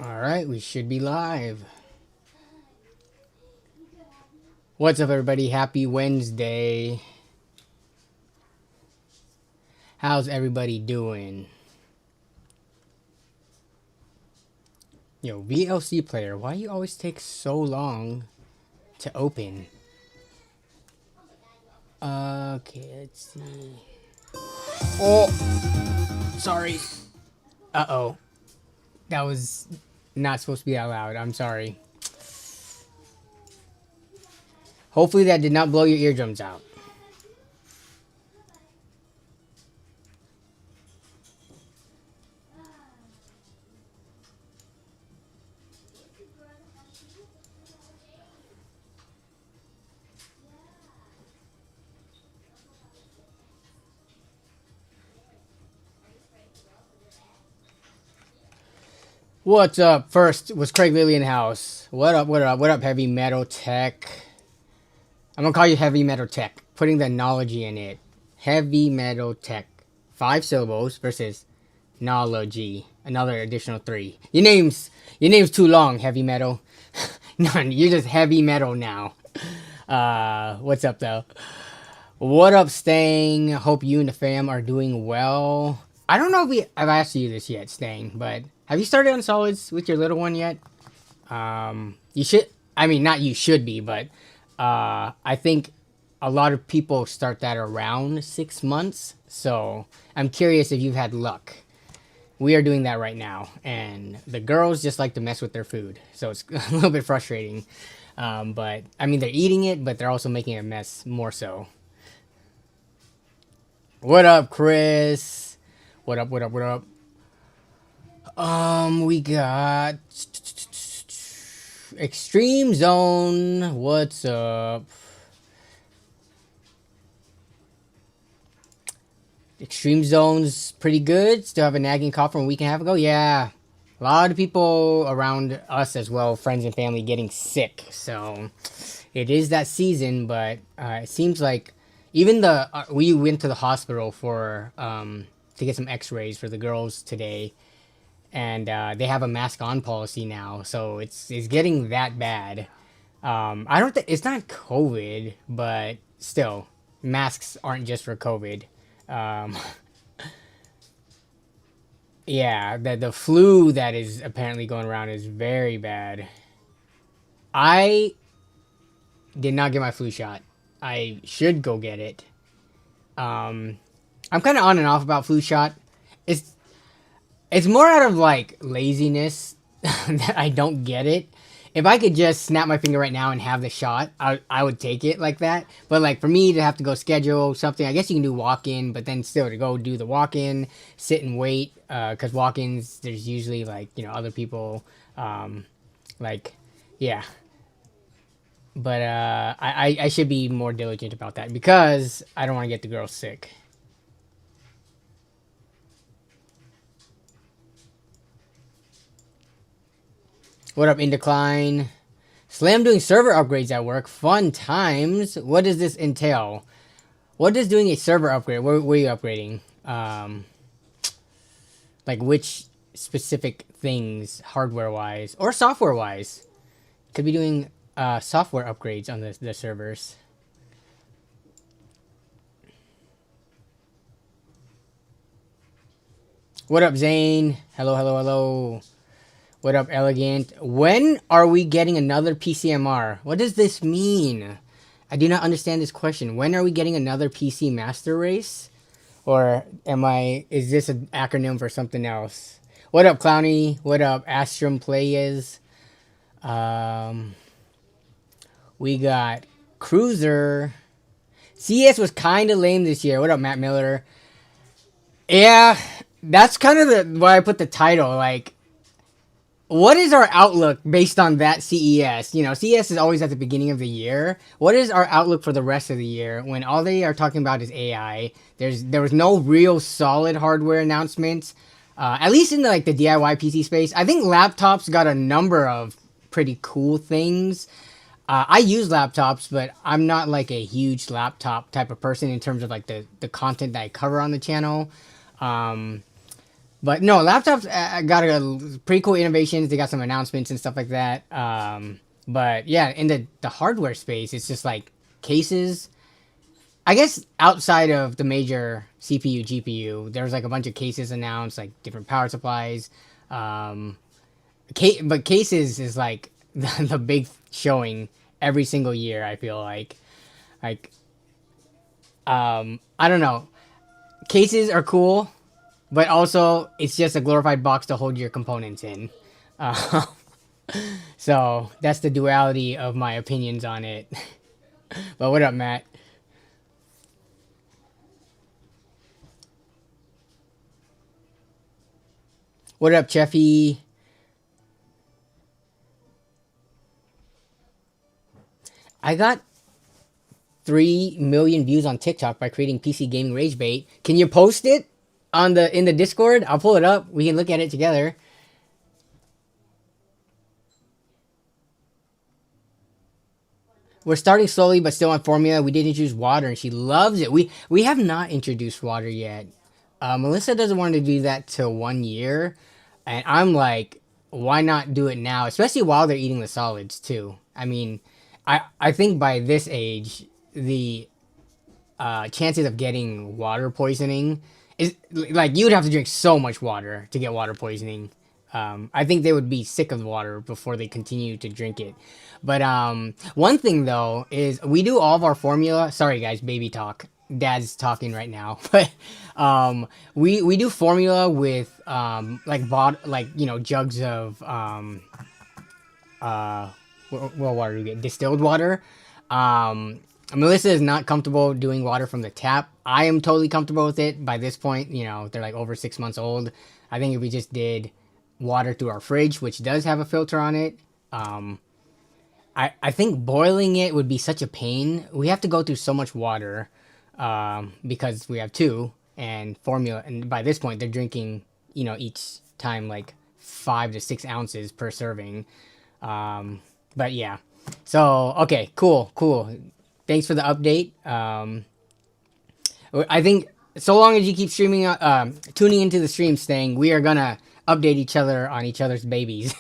Alright, we should be live. What's up, everybody? Happy Wednesday. How's everybody doing? Yo, VLC player, why you always take so long to open? Okay, let's see. Oh! Sorry. Uh-oh. That was not supposed to be that loud. I'm sorry. Hopefully that did not blow your eardrums out. What's up? First was Craig Lilly in house. What up, what up, what up, Heavy Metal Tech? I'm gonna call you Heavy Metal Tech, putting the knology in it. Heavy Metal Tech. 5 syllables versus knology. Another additional 3. Your name's too long, Heavy Metal. None, you're just Heavy Metal now. What's up, though? What up, Stang? Hope you and the fam are doing well. I don't know if I've asked you this yet, Stang, but have you started on solids with your little one yet? You should. I mean, not you should be, but I think a lot of people start that around 6 months. So I'm curious if you've had luck. We are doing that right now, and the girls just like to mess with their food, so it's a little bit frustrating. But I mean, they're eating it, but they're also making a mess more so. What up, Chris? What up, what up, what up? We got Extreme Zone. What's up? Extreme Zone's pretty good. Still have a nagging cough from a week and a half ago. Yeah. A lot of people around us as well, friends and family, getting sick. So it is that season, but it seems like even we went to the hospital for to get some x-rays for the girls today, and they have a mask on policy now, so it's getting that bad. I don't think it's not COVID, but still, masks aren't just for COVID. Yeah, the flu that is apparently going around is very bad. I did not get my flu shot. I should go get it. I'm kind of on and off about flu shot. It's more out of like laziness that I don't get it. If I could just snap my finger right now and have the shot, I would take it like that. But like for me to have to go schedule something, I guess you can do walk-in, but then still to go do the walk-in, sit and wait, because walk-ins there's usually like, you know, other people, like, yeah. But I should be more diligent about that because I don't want to get the girls sick. What up, Indecline? Slam doing server upgrades at work. Fun times. What does this entail? What does doing a server upgrade? Where are you upgrading? Like which specific things, hardware-wise or software-wise? Could be doing software upgrades on the servers. What up, Zane? Hello, hello, hello. What up, Elegant? When are we getting another PCMR? What does this mean? I do not understand this question. When are we getting another PC Master Race? Or is this an acronym for something else? What up, Clowny? What up, Astrum Players? We got Cruiser. CES was kind of lame this year. What up, Matt Miller? Yeah, that's kind of why I put the title, like, what is our outlook based on that CES? You know, CES is always at the beginning of the year. What is our outlook for the rest of the year when all they are talking about is AI? There was no real solid hardware announcements, at least in the DIY PC space. I think laptops got a number of pretty cool things. I use laptops, but I'm not like a huge laptop type of person in terms of like the content that I cover on the channel. But no, laptops got a pretty cool innovations. They got some announcements and stuff like that. But yeah, in the hardware space, it's just like cases. I guess outside of the major CPU, GPU, there's like a bunch of cases announced, like different power supplies. Um, but cases is like the big showing every single year. I feel like I don't know. Cases are cool, but also it's just a glorified box to hold your components in. Uh, so that's the duality of my opinions on it. But what up, Matt? What up, Cheffy? I got 3 million views on TikTok by creating PC gaming rage bait. Can you post it on the in the Discord? I'll pull it up. We can look at it together. We're starting slowly, but still on formula. We did introduce water, and she loves it. We have not introduced water yet. Melissa doesn't want to do that till 1 year, and I'm like, why not do it now? Especially while they're eating the solids too. I mean, I think by this age, the chances of getting water poisoning is like you would have to drink so much water to get water poisoning. I think they would be sick of the water before they continue to drink it. But one thing though is we do all of our formula. Sorry guys, baby talk. Dad's talking right now, but we do formula with like jugs of what water do we get? Distilled water. Melissa is not comfortable doing water from the tap. I am totally comfortable with it. By this point, they're like over 6 months old. I think if we just did water through our fridge, which does have a filter on it, I think boiling it would be such a pain. We have to go through so much water because we have two and formula. And by this point, they're drinking, each time like 5 to 6 ounces per serving. But yeah. So, okay, cool. Thanks for the update. I think so long as you keep streaming, tuning into the stream, staying, we are gonna update each other on each other's babies.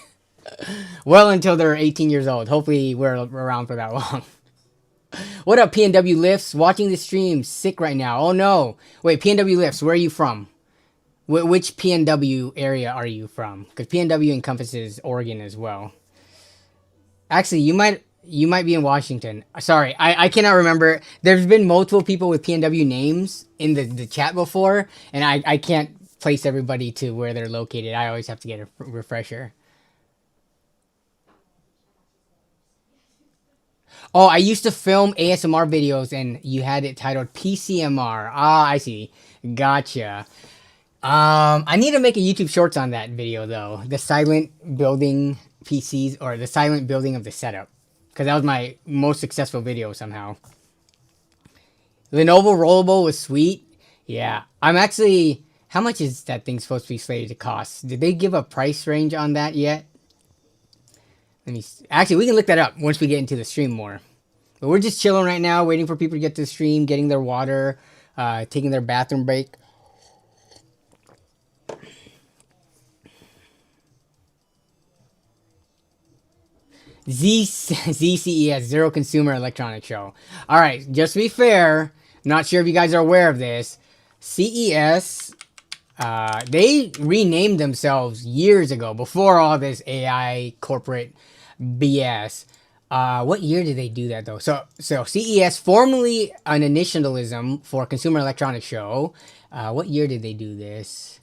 Well, until they're 18 years old. Hopefully, we're around for that long. What up, PNW Lifts? Watching the stream, sick right now. Oh no! Wait, PNW Lifts, where are you from? Which PNW area are you from? Because PNW encompasses Oregon as well. Actually, you might be in Washington. Sorry, I cannot remember. There's been multiple people with PNW names in the chat before, and I can't place everybody to where they're located. I always have to get a refresher. Oh, I used to film ASMR videos, and you had it titled PCMR. Ah, I see. Gotcha. I need to make a YouTube Shorts on that video though. The silent building PCs or the silent building of the setup, because that was my most successful video somehow. Lenovo Rollable was sweet. Yeah, I'm actually. How much is that thing supposed to be slated to cost? Did they give a price range on that yet? Let me. Actually, we can look that up once we get into the stream more. But we're just chilling right now, waiting for people to get to the stream, getting their water, taking their bathroom break. ZCES, Zero Consumer Electronics Show. All right, just to be fair, not sure if you guys are aware of this. CES, they renamed themselves years ago, before all this AI corporate BS. What year did they do that though? So CES, formerly an initialism for Consumer Electronics Show. What year did they do this?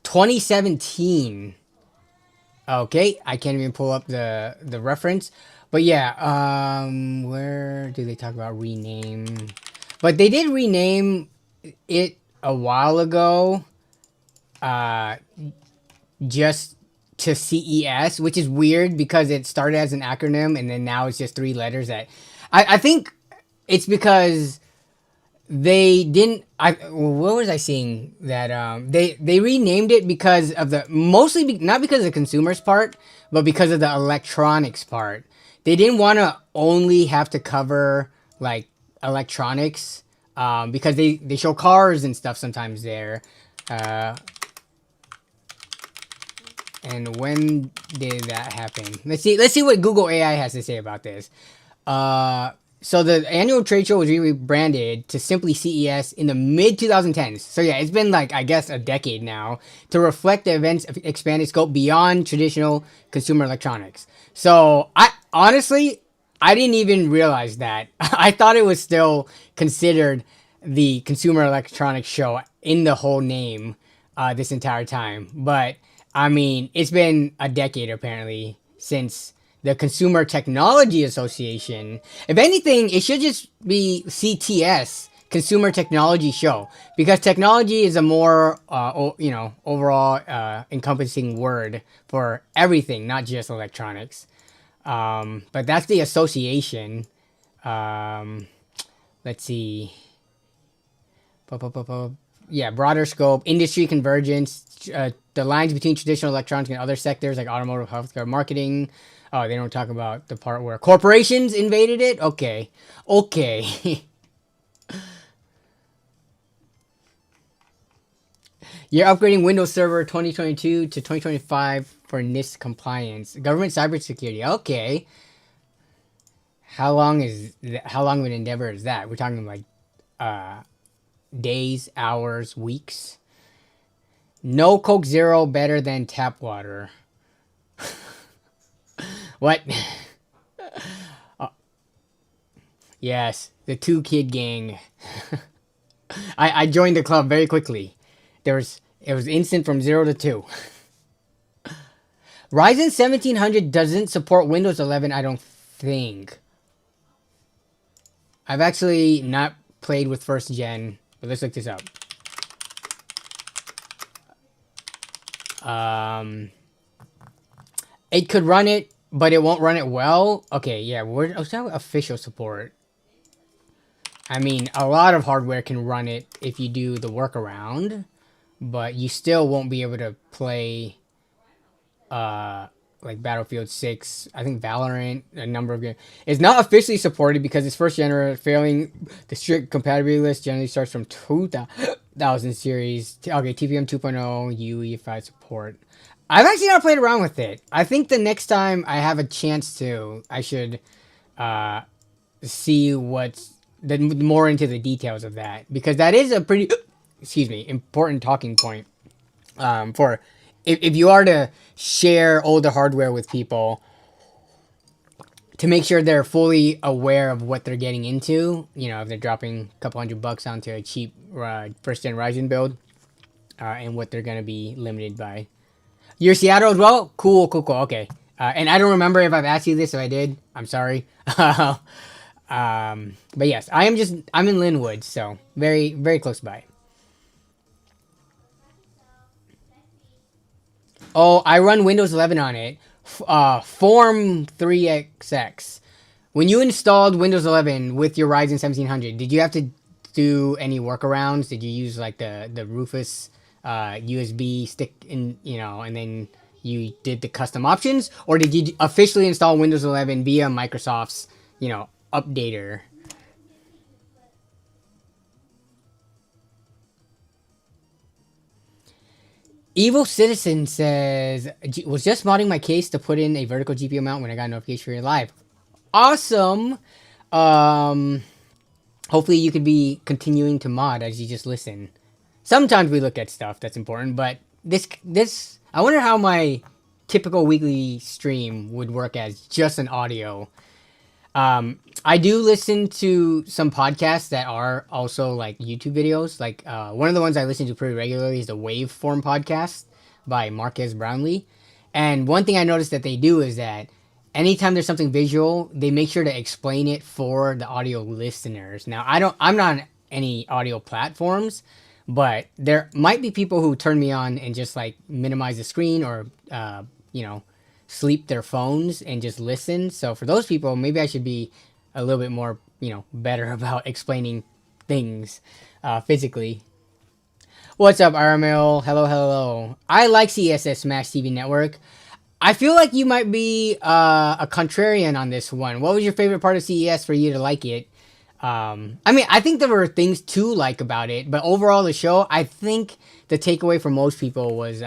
2017. Okay, I can't even pull up the reference. But yeah, where do they talk about rename? But they did rename it a while ago. Just to CES, which is weird because it started as an acronym and then now it's just 3 letters. That I think it's because they didn't. What was I seeing that they renamed it because of the not because of the consumers part, but because of the electronics part. They didn't want to only have to cover like electronics because they show cars and stuff sometimes there. And when did that happen? Let's see what Google AI has to say about this. So the annual trade show was rebranded to simply CES in the mid 2010s. So yeah, it's been like, I guess, a decade now to reflect the event's expanded scope beyond traditional consumer electronics. So I honestly, I didn't even realize that. I thought it was still considered the consumer electronics show in the whole name this entire time. But I mean, it's been a decade apparently since the Consumer Technology Association. If anything, it should just be CTS, Consumer Technology Show, because technology is a more, overall encompassing word for everything, not just electronics. But that's the association. Let's see. Yeah, broader scope, industry convergence, the lines between traditional electronics and other sectors like automotive, healthcare, marketing. Oh, they don't talk about the part where corporations invaded it? Okay. Okay. You're upgrading Windows Server 2022 to 2025 for NIST compliance. Government cybersecurity. Okay. How long of an endeavor is that? We're talking like days, hours, weeks. No Coke Zero better than tap water. What? Yes, the 2 Kid Gang. I joined the club very quickly. It was instant from 0 to 2. Ryzen 1700 doesn't support Windows 11, I don't think. I've actually not played with first gen, but let's look this up. It could run it, but it won't run it well. Okay, yeah, what's that official support? I mean, a lot of hardware can run it if you do the workaround, but you still won't be able to play like Battlefield 6, I think Valorant, a number of games. It's not officially supported because it's first generation, failing the strict compatibility list generally starts from 2000 series. Okay, TPM 2.0, UEFI support. I've actually not played around with it. I think the next time I have a chance to, I should see what's more into the details of that, because that is a pretty, important talking point for if you are to share older hardware with people, to make sure they're fully aware of what they're getting into. You know, if they're dropping a couple $100 onto a cheap first gen Ryzen build, and what they're gonna be limited by. You're Seattle as well? Cool. Okay. And I don't remember if I've asked you this. If I did, I'm sorry. But yes, I'm in Lynnwood, so very, very close by. Oh, I run Windows 11 on it. Form 3XX. When you installed Windows 11 with your Ryzen 1700, did you have to do any workarounds? Did you use like the Rufus USB stick in, and then you did the custom options? Or did you officially install Windows 11 via Microsoft's, updater? Evil Citizen says, was just modding my case to put in a vertical GPU mount when I got a notification for your live. Awesome. Hopefully you could be continuing to mod as you just listen. Sometimes we look at stuff that's important, but this, I wonder how my typical weekly stream would work as just an audio. I do listen to some podcasts that are also like YouTube videos. Like one of the ones I listen to pretty regularly is the Waveform podcast by Marquez Brownlee. And one thing I noticed that they do is that anytime there's something visual, they make sure to explain it for the audio listeners. Now, I'm not on any audio platforms, but there might be people who turn me on and just like minimize the screen or, sleep their phones and just listen. So for those people, maybe I should be a little bit more, better about explaining things physically. What's up, RML? Hello. I like CES Smash TV Network. I feel like you might be a contrarian on this one. What was your favorite part of CES for you to like it? I think there were things to like about it, but overall the show, I think the takeaway for most people was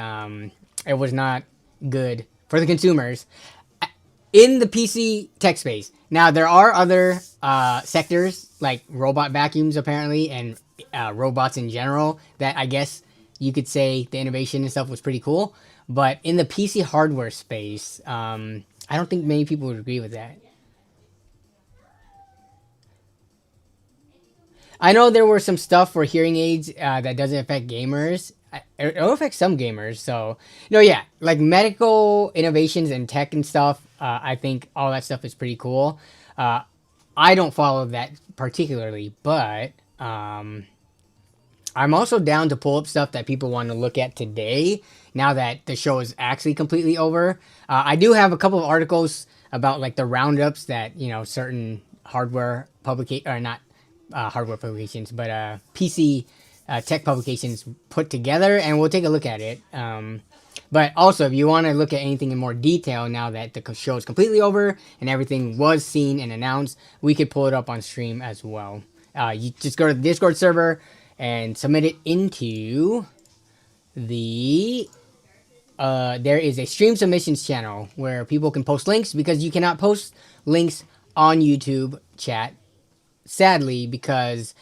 it was not, good for the consumers in the PC tech space. Now, there are other sectors like robot vacuums, apparently, and robots in general that I guess you could say the innovation and stuff was pretty cool. But in the PC hardware space, I don't think many people would agree with that. I know there were some stuff for hearing aids that doesn't affect gamers. It'll affect some gamers. So, no, yeah, like medical innovations and tech and stuff. I think all that stuff is pretty cool. Uh, I don't follow that particularly, but I'm also down to pull up stuff that people want to look at today. Now that the show is actually completely over, I do have a couple of articles about like the roundups that certain hardware publication or not hardware publications, but PC tech publications put together, and we'll take a look at it. But also, if you want to look at anything in more detail now that the show is completely over and everything was seen and announced, we could pull it up on stream as well. You just go to the Discord server and submit it into the there is a stream submissions channel where people can post links, because you cannot post links on YouTube chat, sadly, because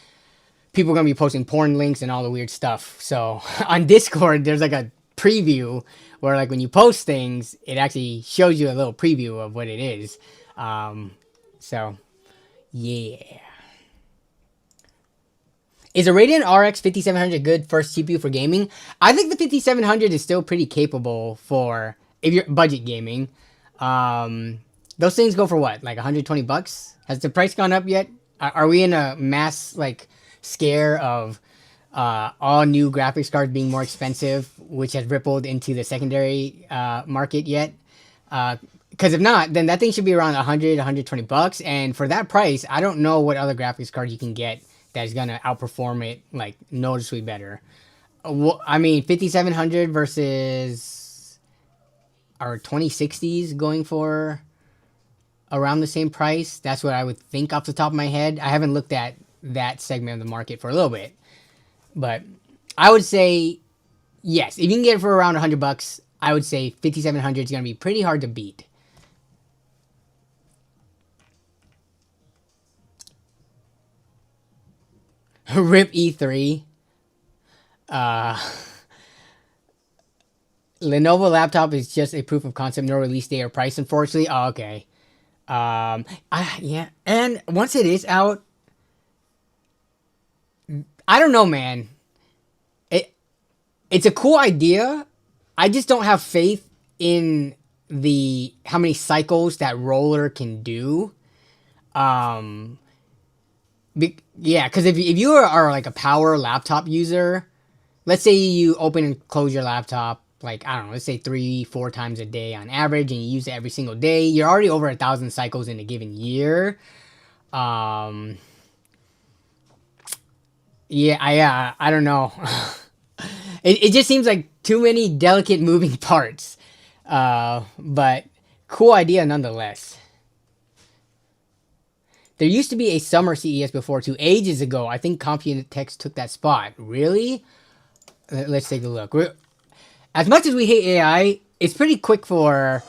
people are going to be posting porn links and all the weird stuff. So on Discord, there's like a preview where like when you post things, it actually shows you a little preview of what it is. So yeah. Is a Radeon RX 5700 good first CPU for gaming? I think the 5700 is still pretty capable for if you're budget gaming. Those things go for what? Like $120? Has the price gone up yet? Are we in a mass like scare of all new graphics cards being more expensive, which has rippled into the secondary market yet? Because if not, then that thing should be around $120. And for that price, I don't know what other graphics card you can get that is gonna outperform it like noticeably better. I mean, 5700 versus our 2060s going for around the same price. That's what I would think off the top of my head. I haven't looked at that segment of the market for a little bit, but I would say yes. If you can get it for around $100, I would say 5700 is gonna be pretty hard to beat. RIP E3. Lenovo laptop is just a proof of concept, no release date or price, unfortunately. Oh, okay. Yeah, and once it is out, I don't know, man. It's a cool idea. I just don't have faith in how many cycles that roller can do. Yeah, because if you are like a power laptop user, let's say you open and close your laptop, like, I don't know, let's say 3-4 times a day on average, and you use it every single day, you're already over 1,000 cycles in a given year. Yeah, I don't know. It just seems like too many delicate moving parts. But cool idea nonetheless. There used to be a summer CES before, 2 ages ago. I think Computex took that spot. Really? Let's take a look. As much as we hate AI, it's pretty quick for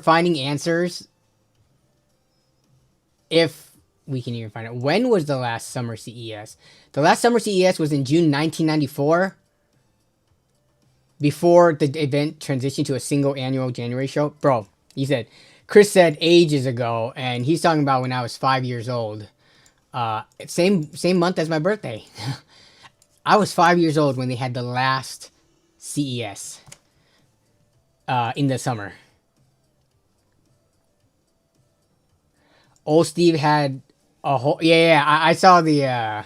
finding answers. If we can even find it. When was the last summer CES? The last summer CES was in June 1994. Before the event transitioned to a single annual January show. Bro, Chris said ages ago, and he's talking about when I was 5 years old. Same month as my birthday. I was 5 years old when they had the last CES in the summer. Old Steve had a whole... Yeah, I saw the...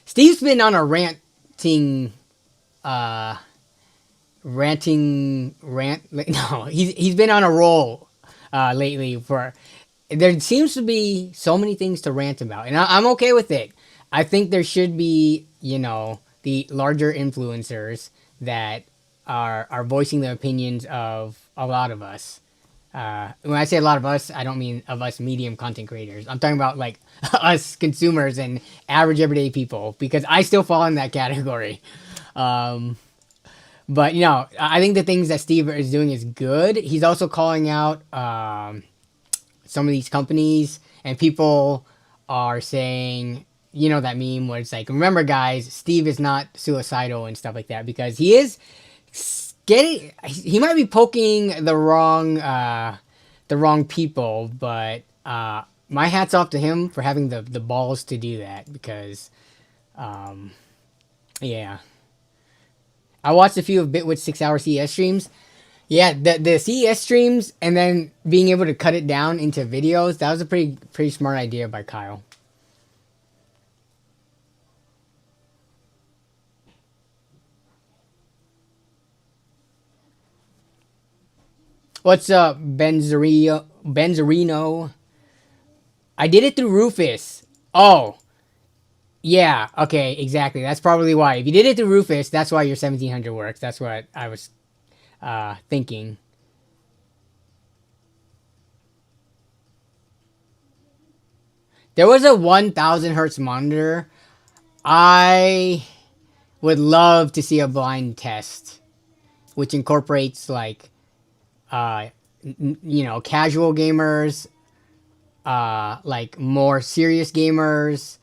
Steve's been on a ranting... No, he's been on a roll lately. There seems to be so many things to rant about, and I'm okay with it. I think there should be, the larger influencers that are voicing the opinions of a lot of us. When I say a lot of us, I don't mean of us medium content creators. I'm talking about like us consumers and average everyday people, because I still fall in that category. But you know, I think the things that Steve is doing is good. He's also calling out some of these companies, and people are saying, you know, that meme where it's like, remember guys, Steve is not suicidal and stuff like that, because he is getting, he might be poking the wrong people, but my hat's off to him for having the balls to do that, because yeah, I watched a few of Bitwit's 6-hour CES streams. Yeah, the CES streams and then being able to cut it down into videos, that was a pretty smart idea by Kyle. What's up, Benzerino? I did it through Rufus. Oh, yeah, okay, exactly. That's probably why. If you did it through Rufus, that's why your 1700 works. That's what I was thinking. There was a 1000 hertz monitor. I would love to see a blind test, which incorporates like, you know, casual gamers, like more serious gamers,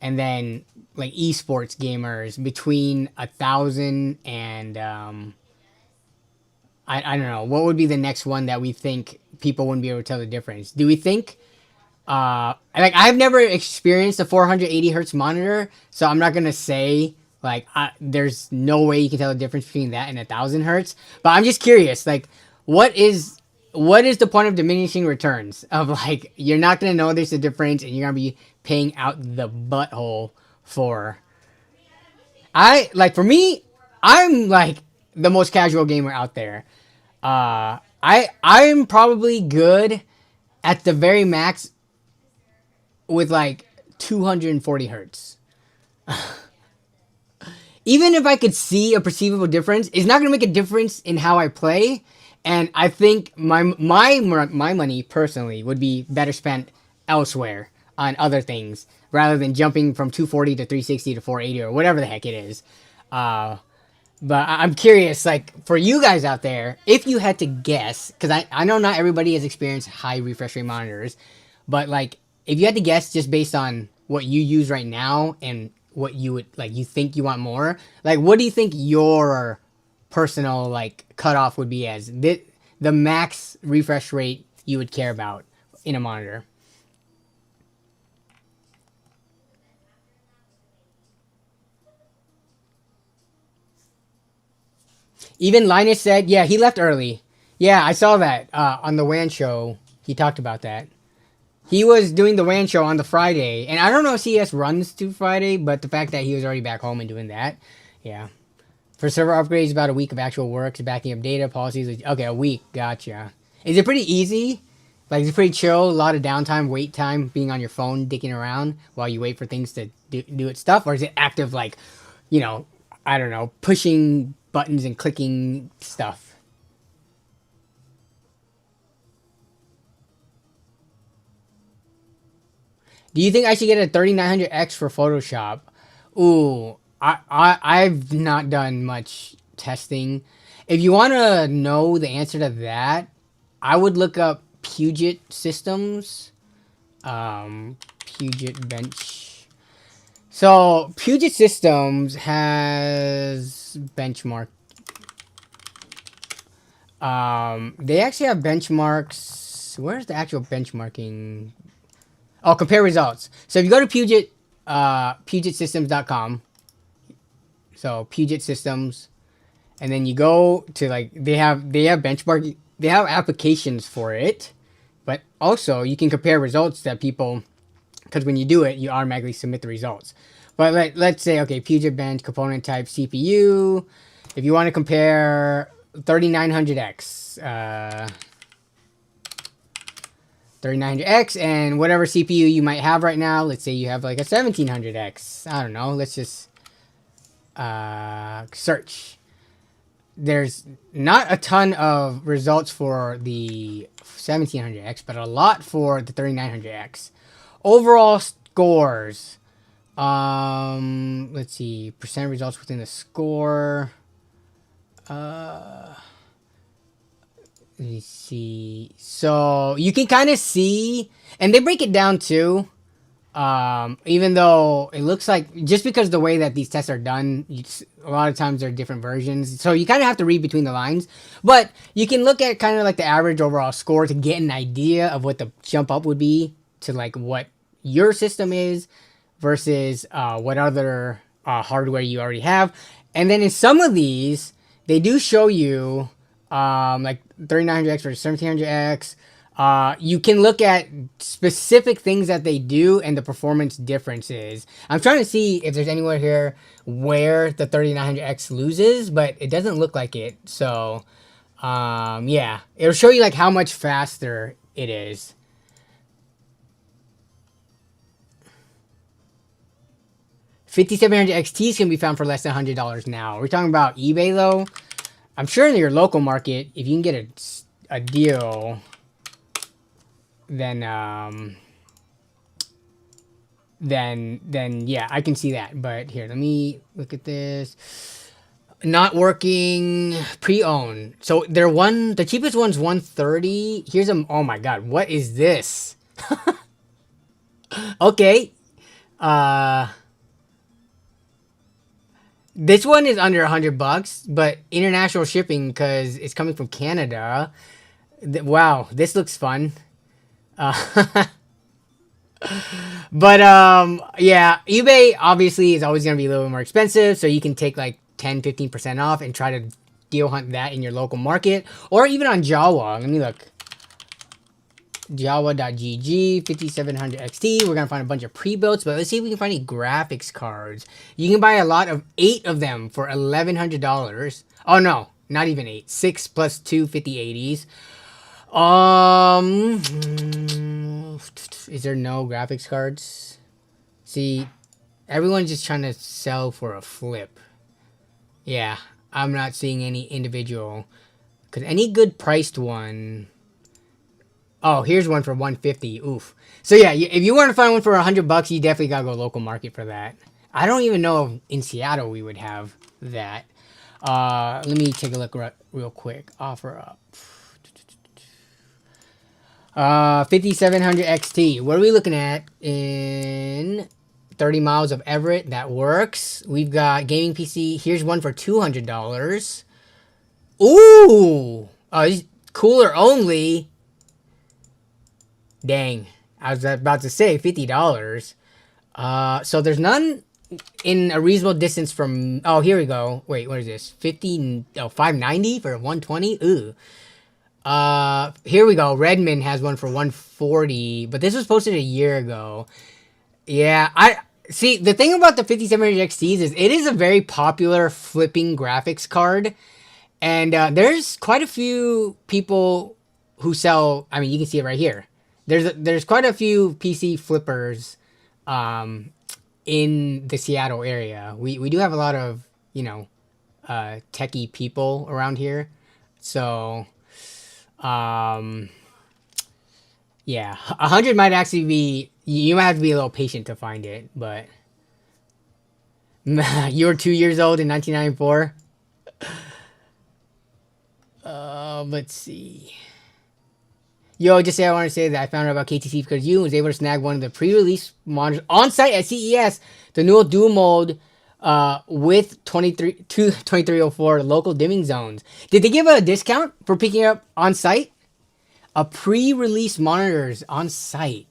and then like esports gamers between 1000 and I don't know what would be the next one that we think people wouldn't be able to tell the difference. Do we think like I've never experienced a 480 hertz monitor, so I'm not gonna say like there's no way you can tell the difference between that and 1000 hertz. But I'm just curious, like what is the point of diminishing returns of like you're not gonna know there's a difference and you're gonna be paying out the butthole for. I like for me, I'm like the most casual gamer out there. I'm probably good at the very max with like 240 hertz. Even if I could see a perceivable difference, it's not gonna make a difference in how I play. And I think my money personally would be better spent elsewhere on other things rather than jumping from 240 to 360 to 480 or whatever the heck it is. But I'm curious, like for you guys out there, if you had to guess, because I know not everybody has experienced high refresh rate monitors, but like if you had to guess just based on what you use right now and what you would like, you think you want more, like what do you think your personal like cutoff would be as the max refresh rate you would care about in a monitor? Even Linus said, yeah, he left early. Yeah, I saw that on the WAN show. He talked about that. He was doing the WAN show on the Friday, and I don't know if CES runs to Friday, but the fact that he was already back home and doing that, yeah. For server upgrades, about a week of actual work, to backing up data policies. Okay, a week. Gotcha. Is it pretty easy? Like, it's pretty chill. A lot of downtime, wait time, being on your phone, dicking around while you wait for things to do its stuff? Or is it active, like, you know, I don't know, pushing buttons and clicking stuff? Do you think I should get a 3900X for Photoshop? Ooh, I've not done much testing. If you want to know the answer to that, I would look up Puget Systems. Puget Bench. So Puget Systems has benchmark. They actually have benchmarks. Where's the actual benchmarking? Oh, compare results. So if you go to PugetSystems.com, so Puget Systems, and then you go to like they have benchmark, they have applications for it, but also you can compare results that people, because when you do it, you automatically submit the results. But let's say, okay, Puget Bench component type CPU. If you want to compare 3900X, 3900X and whatever CPU you might have right now. Let's say you have like a 1700X. I don't know. Let's just search. There's not a ton of results for the 1700X, but a lot for the 3900X. Overall scores. Let's see. Percent results within the score. Let me see. So you can kind of see, and they break it down too. Even though it looks like, just because the way that these tests are done, a lot of times they're different versions. So you kind of have to read between the lines. But you can look at kind of like the average overall score to get an idea of what the jump up would be to like what your system is versus what other hardware you already have. And then in some of these, they do show you like 3900X versus 1700X. You can look at specific things that they do and the performance differences. I'm trying to see if there's anywhere here where the 3900X loses, but it doesn't look like it. So, yeah, it'll show you like how much faster it is. $5,700 XTs can be found for less than $100 now. We're talking about eBay though. I'm sure in your local market, if you can get a deal, then yeah, I can see that. But here, let me look at this. Not working, pre-owned. So the cheapest one's $130. Here's oh my god, what is this? Okay. This one is under $100, but international shipping because it's coming from Canada. Wow, this looks fun. But yeah, eBay obviously is always going to be a little bit more expensive, so you can take like 10-15% off and try to deal hunt that in your local market, or even on Jawa. Let me look. Jawa.gg 5700 XT. We're gonna find a bunch of pre-builts, but let's see if we can find any graphics cards. You can buy a lot of 8 of them for $1,100. Oh no, not even 8. 6 plus 2 5080s. Is there no graphics cards? See, everyone's just trying to sell for a flip. Yeah, I'm not seeing any individual. Because any good priced one... Oh, here's one for $150. Oof. So yeah, if you want to find one for $100, you definitely gotta go local market for that. I don't even know if in Seattle we would have that. Let me take a look real quick. Offer up. 5700 XT. What are we looking at in 30 miles of Everett? That works. We've got gaming PC. Here's one for $200. Ooh. Oh, cooler only. Dang, I was about to say $50. So there's none in a reasonable distance from. Oh, here we go. Wait, what is this? $590 for $120. Ooh. Here we go. Redmond has one for $140, but this was posted a year ago. Yeah, I see. The thing about the 5700 XTs is it is a very popular flipping graphics card, and there's quite a few people who sell. I mean, you can see it right here. There's quite a few PC flippers in the Seattle area. We do have a lot of, techie people around here. So, yeah, 100 might actually be, you might have to be a little patient to find it, but you were 2 years old in 1994. Let's see. Yo, just say I want to say that I found out about KTC because you was able to snag one of the pre-release monitors on site at CES, the new dual mode with 2304 local dimming zones. Did they give a discount for picking up on site? A pre-release monitors on site.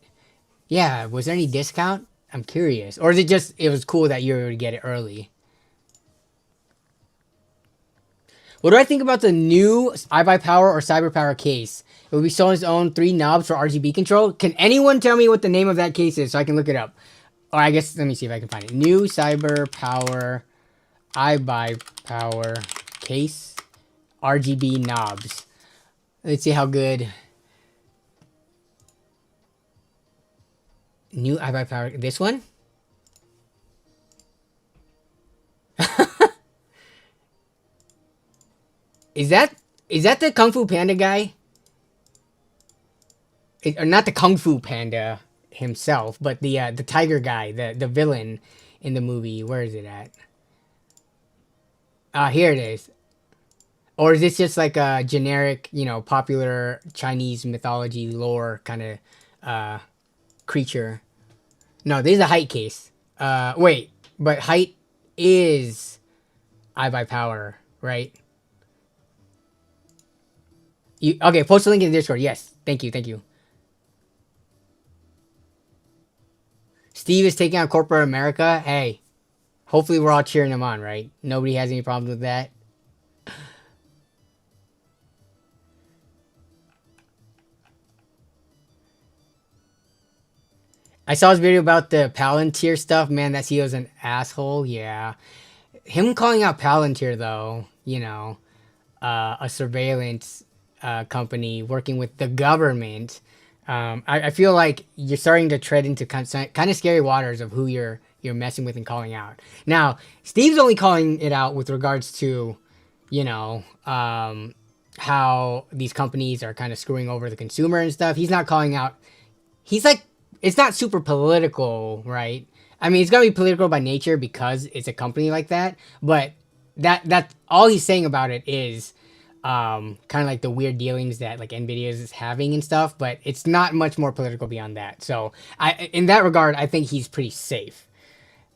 Yeah, was there any discount? I'm curious. Or is it just, it was cool that you were able to get it early? What do I think about the new iBuyPower or CyberPower case? It will be Sony's own 3 knobs for RGB control. Can anyone tell me what the name of that case is so I can look it up? Or I guess, let me see if I can find it. New CyberPower iBuyPower case. RGB knobs. Let's see how good. New iBuyPower. This one? Is that the Kung Fu Panda guy? Or not the Kung Fu Panda himself, but the tiger guy, the villain in the movie. Where is it at? Here it is. Or is this just like a generic, popular Chinese mythology lore kind of creature? No, this is a height case. Wait, but height is I by power, right? Okay, post a link in the Discord. Yes, thank you, thank you. Steve is taking on corporate America. Hey, hopefully we're all cheering him on, right? Nobody has any problems with that. I saw his video about the Palantir stuff. Man, that CEO's an asshole. Yeah. Him calling out Palantir, though, a surveillance company working with the government. I feel like you're starting to tread into kind of scary waters of who you're messing with and calling out. Now, Steve's only calling it out with regards to, how these companies are kind of screwing over the consumer and stuff. He's not calling out. He's like, it's not super political, right? I mean, it's gonna be political by nature because it's a company like that. But that all he's saying about it is kind of like the weird dealings that like Nvidia is having and stuff. But it's not much more political beyond that. So in that regard, I think he's pretty safe.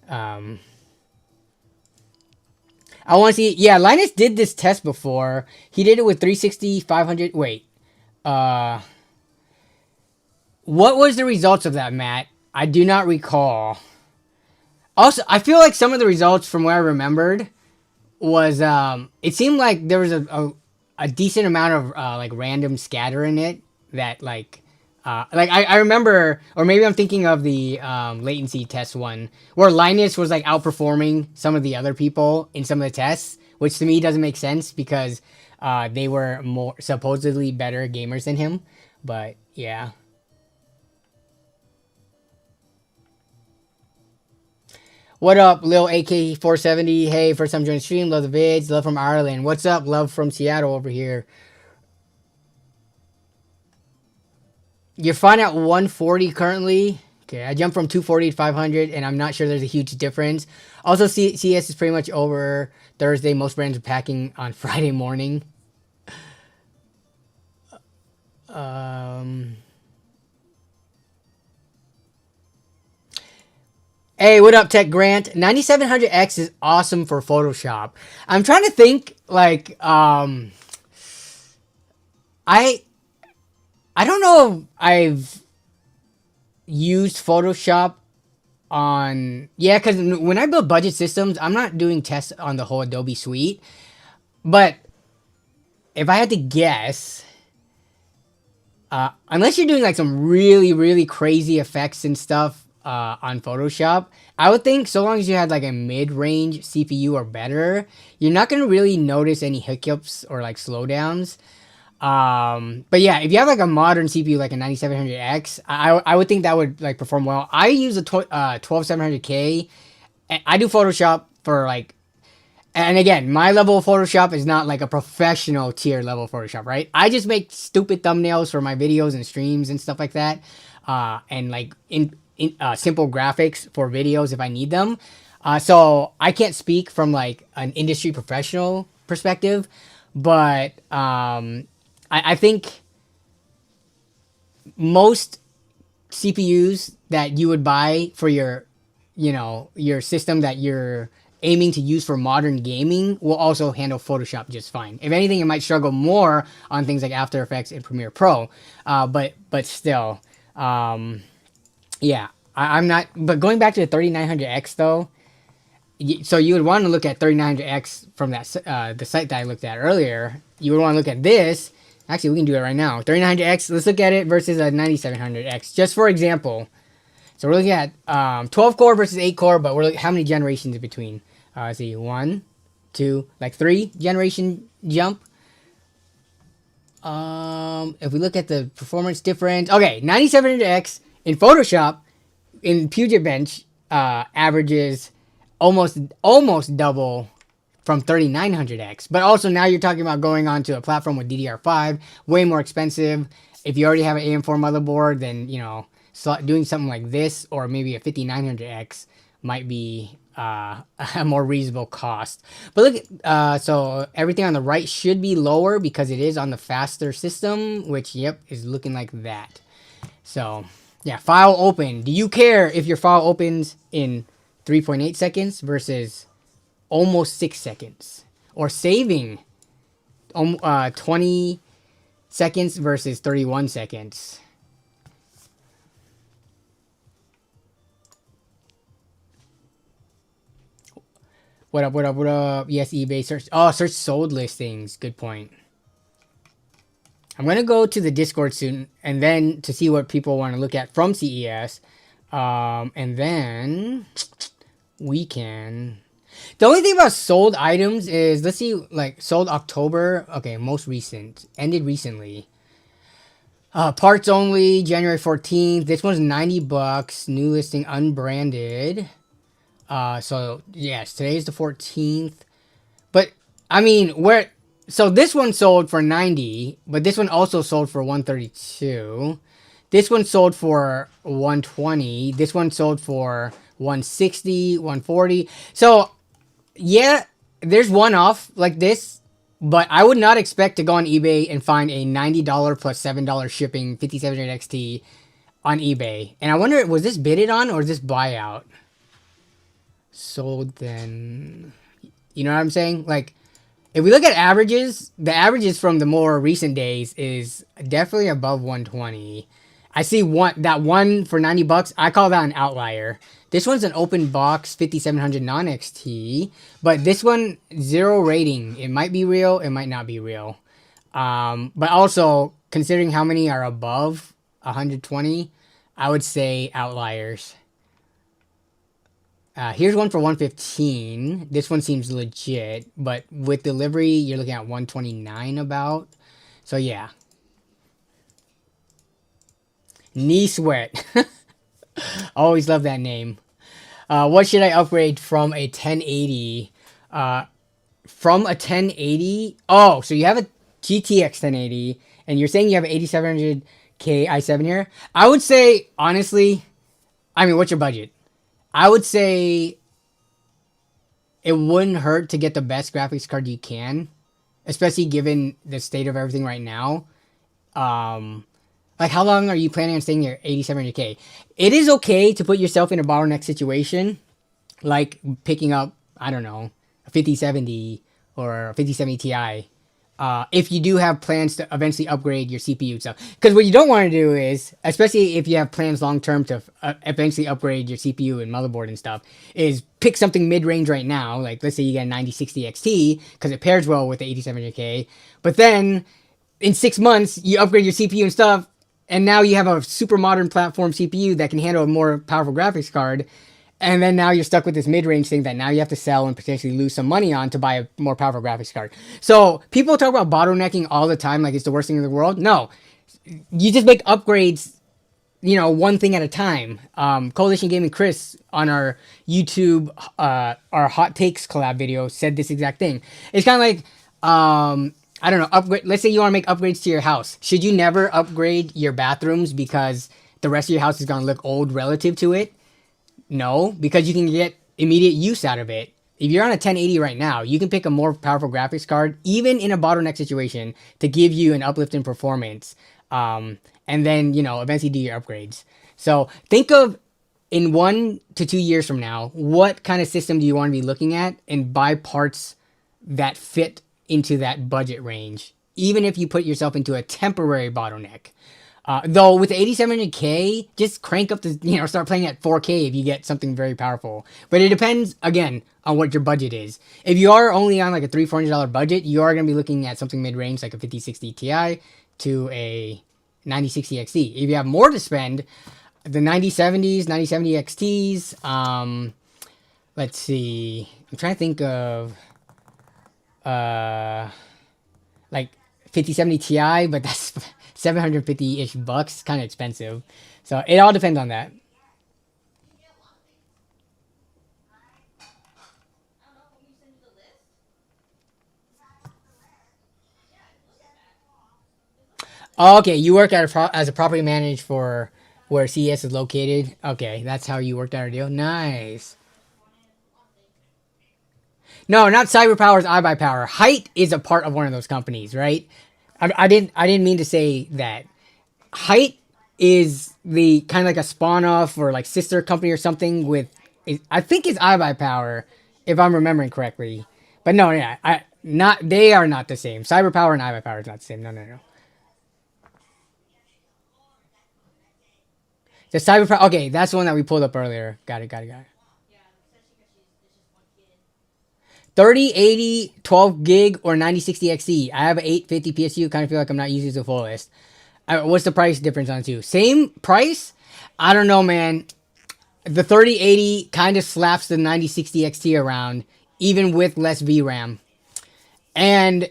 I want to see. Yeah, Linus did this test before. He did it with 360, 500. Wait. What was the results of that, Matt? I do not recall. Also, I feel like some of the results from what I remembered was it seemed like there was a decent amount of like random scatter in it that like I remember, or maybe I'm thinking of the latency test one where Linus was like outperforming some of the other people in some of the tests, which to me doesn't make sense because they were more supposedly better gamers than him. But yeah. What up, Lil AK470? Hey, first time joining the stream. Love the vids. Love from Ireland. What's up? Love from Seattle over here. You're fine at 140 currently. Okay, I jumped from 240 to 500, and I'm not sure there's a huge difference. Also, CES is pretty much over Thursday. Most brands are packing on Friday morning. Hey, what up, Tech Grant? 9700X is awesome for Photoshop. I'm trying to think, like, I don't know if I've used Photoshop on... Yeah, because when I build budget systems, I'm not doing tests on the whole Adobe suite. But if I had to guess... unless you're doing, like, some really, really crazy effects and stuff, on Photoshop, I would think so long as you had like a mid-range CPU or better, you're not gonna really notice any hiccups or like slowdowns. But yeah, if you have like a modern CPU like a 9700X, I would think that would like perform well. I use a 12700K. I do Photoshop for like, and again, my level of Photoshop is not like a professional tier level Photoshop, right? I just make stupid thumbnails for my videos and streams and stuff like that, and like simple graphics for videos if I need them. So I can't speak from like an industry professional perspective, but I think most CPUs that you would buy for your system that you're aiming to use for modern gaming will also handle Photoshop just fine. If anything, it might struggle more on things like After Effects and Premiere Pro, but still. Yeah, I'm not... But going back to the 3900X, though, so you would want to look at 3900X from that the site that I looked at earlier. You would want to look at this. Actually, we can do it right now. 3900X, let's look at it versus a 9700X, just for example. So we're looking at 12-core versus 8-core, but we're looking how many generations in between? Let's see, 1, 2, like 3 generation jump. If we look at the performance difference... Okay, 9700X... In Photoshop, in Puget Bench, averages almost double from 3900X. But also now you're talking about going onto a platform with DDR5, way more expensive. If you already have an AM4 motherboard, then, doing something like this or maybe a 5900X might be a more reasonable cost. But look, so everything on the right should be lower because it is on the faster system, which, yep, is looking like that. So, yeah, file open. Do you care if your file opens in 3.8 seconds versus almost 6 seconds? Or saving 20 seconds versus 31 seconds? What up, what up, what up? Yes, eBay search. Oh, search sold listings. Good point. I'm going to go to the Discord soon and then to see what people want to look at from CES. And then we can... The only thing about sold items is, let's see, like sold October. Okay, most recent. Ended recently. Parts only, January 14th. This one's 90 bucks. New listing, unbranded. So yes, today's the 14th. But I mean, where? So this one sold for 90, but this one also sold for 132. This one sold for 120. This one sold for 160, 140. So yeah, there's one off like this, but I would not expect to go on eBay and find a $90 plus $7 shipping 5700 XT on eBay. And I wonder, was this bidded on or is this buyout? Sold then, you know what I'm saying? Like, if we look at averages, the averages from the more recent days is definitely above 120. I see that one for 90 bucks. I call that an outlier. This one's an open box 5700 non-XT, but this one 0 rating. It might be real, it might not be real. But also considering how many are above 120, I would say outliers. Here's one for 115. This one seems legit, but with delivery, you're looking at 129 about. So yeah. Knee sweat. Always love that name. What should I upgrade from a 1080? From a 1080? Oh, so you have a GTX 1080, and you're saying you have an 8700K i7 here? I would say, honestly, I mean, what's your budget? I would say it wouldn't hurt to get the best graphics card you can, especially given the state of everything right now. Like, how long are you planning on staying here? 8700K. It is okay to put yourself in a bottleneck situation, like picking up, I don't know, a 5070 or a 5070 Ti. If you do have plans to eventually upgrade your CPU stuff. Because what you don't want to do is, especially if you have plans long-term to eventually upgrade your CPU and motherboard and stuff, is pick something mid-range right now. Like, let's say you get a 9060 XT, because it pairs well with the 8700K. But then, in 6 months, you upgrade your CPU and stuff, and now you have a super modern platform CPU that can handle a more powerful graphics card. And then now you're stuck with this mid-range thing that now you have to sell and potentially lose some money on to buy a more powerful graphics card. So people talk about bottlenecking all the time like it's the worst thing in the world. No, you just make upgrades, you know, one thing at a time. Coalition Gaming Chris on our YouTube, our Hot Takes collab video said this exact thing. It's kind of like, I don't know, upgrade. Let's say you want to make upgrades to your house. Should you never upgrade your bathrooms because the rest of your house is going to look old relative to it? No, because you can get immediate use out of it. If you're on a 1080 right now, you can pick a more powerful graphics card, even in a bottleneck situation, to give you an uplift in performance. And then, you know, eventually do your upgrades. So think of, in 1 to 2 years from now, what kind of system do you want to be looking at, and buy parts that fit into that budget range, even if you put yourself into a temporary bottleneck. Though with the 8700K, just crank up the, you know, start playing at 4K if you get something very powerful. But it depends, again, on what your budget is. If you are only on like a $300-$400 budget, you are going to be looking at something mid-range like a 5060 Ti to a 9060 XT. If you have more to spend, the 9070s, 9070 XTs, let's see, I'm trying to think of, like 5070 Ti, but that's 750-ish bucks, kind of expensive. So it all depends on that. Oh, okay, you work at as a property manager for where CES is located. Okay, that's how you worked out a deal. Nice. No, not CyberPower's iBuyPower. Height is a part of one of those companies, right? I didn't mean to say that. Height is the kind of like a spawn off or like sister company or something with, I think it's iBuyPower, if I'm remembering correctly. But no, yeah, they are not the same. CyberPower and iBuyPower is not the same. No, no, no. The CyberPower. Okay, that's the one that we pulled up earlier. Got it. Got it. Got it. 3080, 12 gig, or 9060 XT. I have an 850 PSU. Kind of feel like I'm not using it to the fullest. What's the price difference on the two? Same price? I don't know, man. The 3080 kind of slaps the 9060 XT around, even with less VRAM. And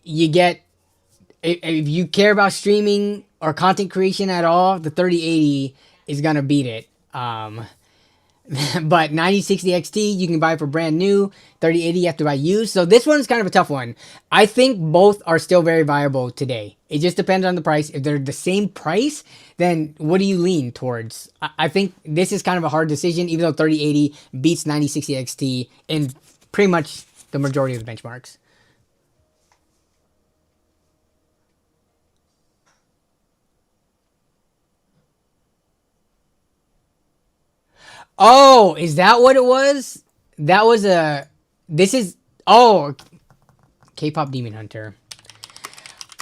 you get, if you care about streaming or content creation at all, the 3080 is going to beat it. But 9060 XT, you can buy for brand new. 3080, you have to buy used. So this one's kind of a tough one. I think both are still very viable today. It just depends on the price. If they're the same price, then what do you lean towards? I think this is kind of a hard decision, even though 3080 beats 9060 XT in pretty much the majority of the benchmarks. Oh, is that what it was? That was a. This is. Oh, K-pop Demon Hunter.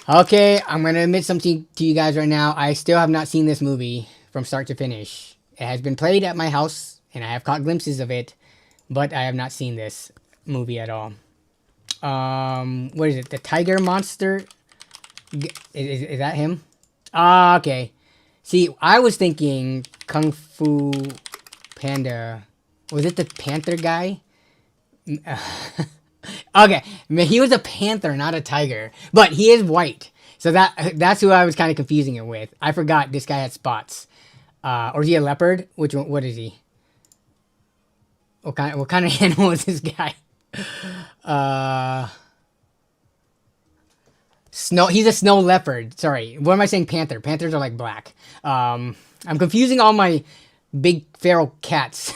Okay, I'm gonna admit something to you guys right now. I still have not seen this movie from start to finish. It has been played at my house, and I have caught glimpses of it, but I have not seen this movie at all. What is it? The Tiger Monster? Is that him? Ah, okay. See, I was thinking Kung Fu Panda. Was it the Panther guy? Okay, he was a panther, not a tiger, but he is white, so that's who I was kind of confusing it with. I forgot this guy had spots. Or is he a leopard? Which one? What is he? What kind of animal is this guy? Snow. He's a snow leopard. Sorry, what am I saying? Panther. Panthers are like black. I'm confusing all my big feral cats.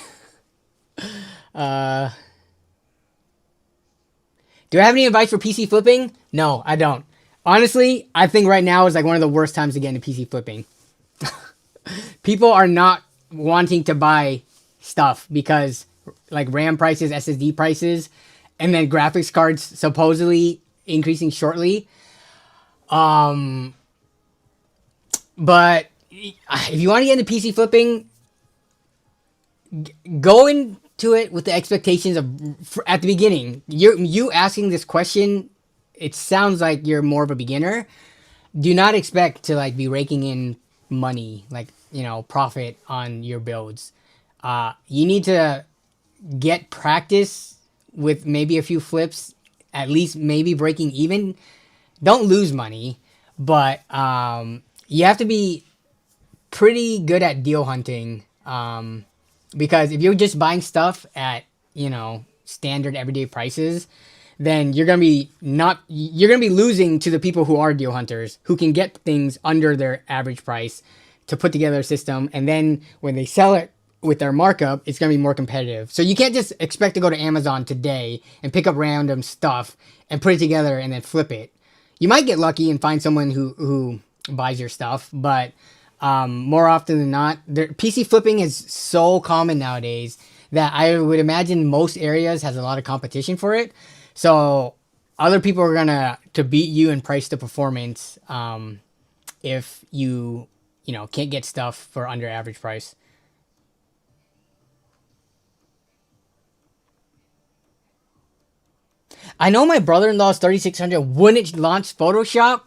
Do I have any advice for PC flipping? No, I don't. Honestly, I think right now is like one of the worst times to get into PC flipping. People are not wanting to buy stuff because like RAM prices, SSD prices, and then graphics cards supposedly increasing shortly. But if you want to get into PC flipping, go into it with the expectations of at the beginning. You asking this question, it sounds like you're more of a beginner. Do not expect to like be raking in money, like, you know, profit on your builds. You need to get practice with maybe a few flips, at least maybe breaking even. Don't lose money, but you have to be pretty good at deal hunting. Because if you're just buying stuff at, you know, standard everyday prices, then you're gonna be losing to the people who are deal hunters, who can get things under their average price to put together a system, and then when they sell it with their markup, it's gonna be more competitive. So you can't just expect to go to Amazon today and pick up random stuff and put it together and then flip it. You might get lucky and find someone who buys your stuff, but more often than not, PC flipping is so common nowadays that I would imagine most areas has a lot of competition for it. So other people are gonna to beat you in price to performance if you can't get stuff for under average price. I know my brother-in-law's 3600 wouldn't launch Photoshop.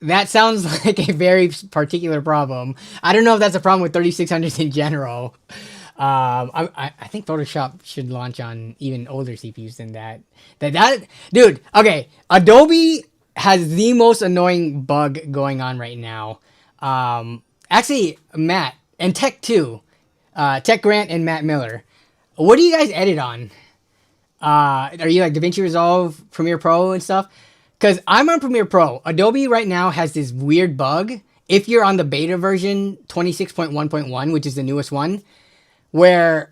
That sounds like a very particular problem. I don't know if that's a problem with 3600s in general. I think Photoshop should launch on even older CPUs than that. Dude, okay. Adobe has the most annoying bug going on right now. Actually, Matt, and Tech too. Tech Grant and Matt Miller. What do you guys edit on? Are you like DaVinci Resolve, Premiere Pro and stuff? Because I'm on Premiere Pro. Adobe right now has this weird bug. If you're on the beta version 26.1.1, which is the newest one, where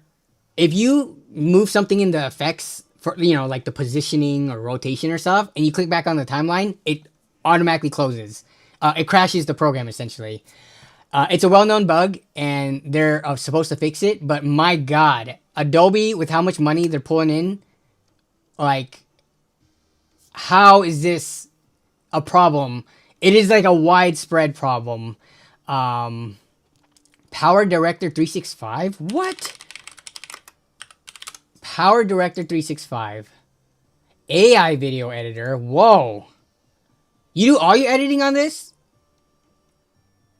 if you move something in the effects for, you know, like the positioning or rotation or stuff, and you click back on the timeline, it automatically closes. It crashes the program essentially. It's a well-known bug, and they're supposed to fix it. But my God, Adobe, with how much money they're pulling in, like, how is this a problem? It is like a widespread problem. Power Director 365? What? Power Director 365. AI video editor? Whoa. You do all your editing on this?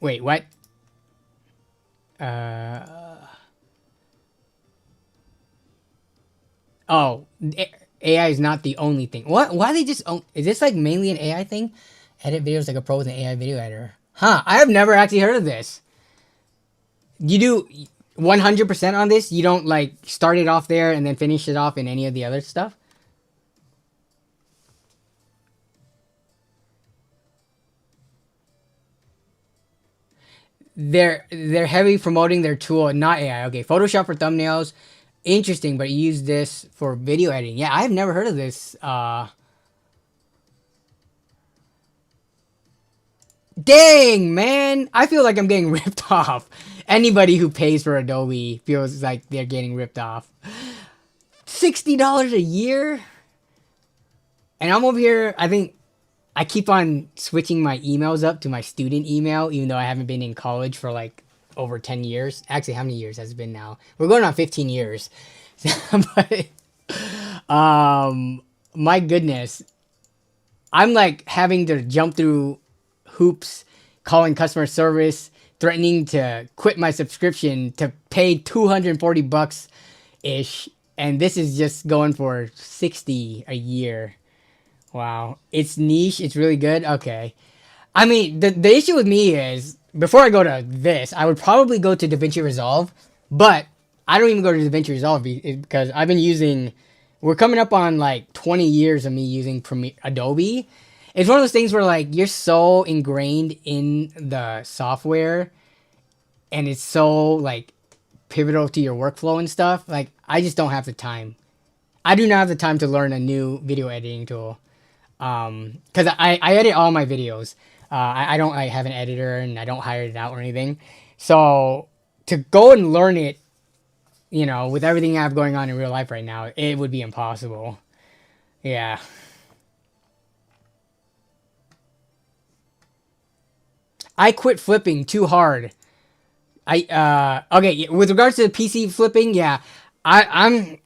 Wait, what? Oh, AI is not the only thing. What? Why they just? Is this like mainly an AI thing? Edit videos like a pro with an AI video editor. Huh? I have never actually heard of this. You do 100% on this? You don't like start it off there and then finish it off in any of the other stuff? They're heavy promoting their tool, not AI. Okay, Photoshop for thumbnails. Interesting, but you use this for video editing. Yeah, I've never heard of this. Dang, man. I feel like I'm getting ripped off. Anybody who pays for Adobe feels like they're getting ripped off. $60 a year? And I'm over here, I think I keep on switching my emails up to my student email, even though I haven't been in college for like over 10 years. Actually, how many years has it been now? We're going on 15 years. But, my goodness. I'm like having to jump through hoops, calling customer service, threatening to quit my subscription to pay 240 bucks ish. And this is just going for 60 a year. Wow. It's niche. It's really good. Okay. I mean, the issue with me is before I go to this, I would probably go to DaVinci Resolve, but I don't even go to DaVinci Resolve because I've been using, we're coming up on like 20 years of me using Adobe. It's one of those things where like you're so ingrained in the software and it's so like pivotal to your workflow and stuff. Like I just don't have the time. I do not have the time to learn a new video editing tool. Because I edit all my videos. I don't like have an editor and I don't hire it out or anything. So to go and learn it, you know, with everything I have going on in real life right now, it would be impossible. Yeah. I quit flipping too hard. Okay, with regards to the PC flipping, yeah. I'm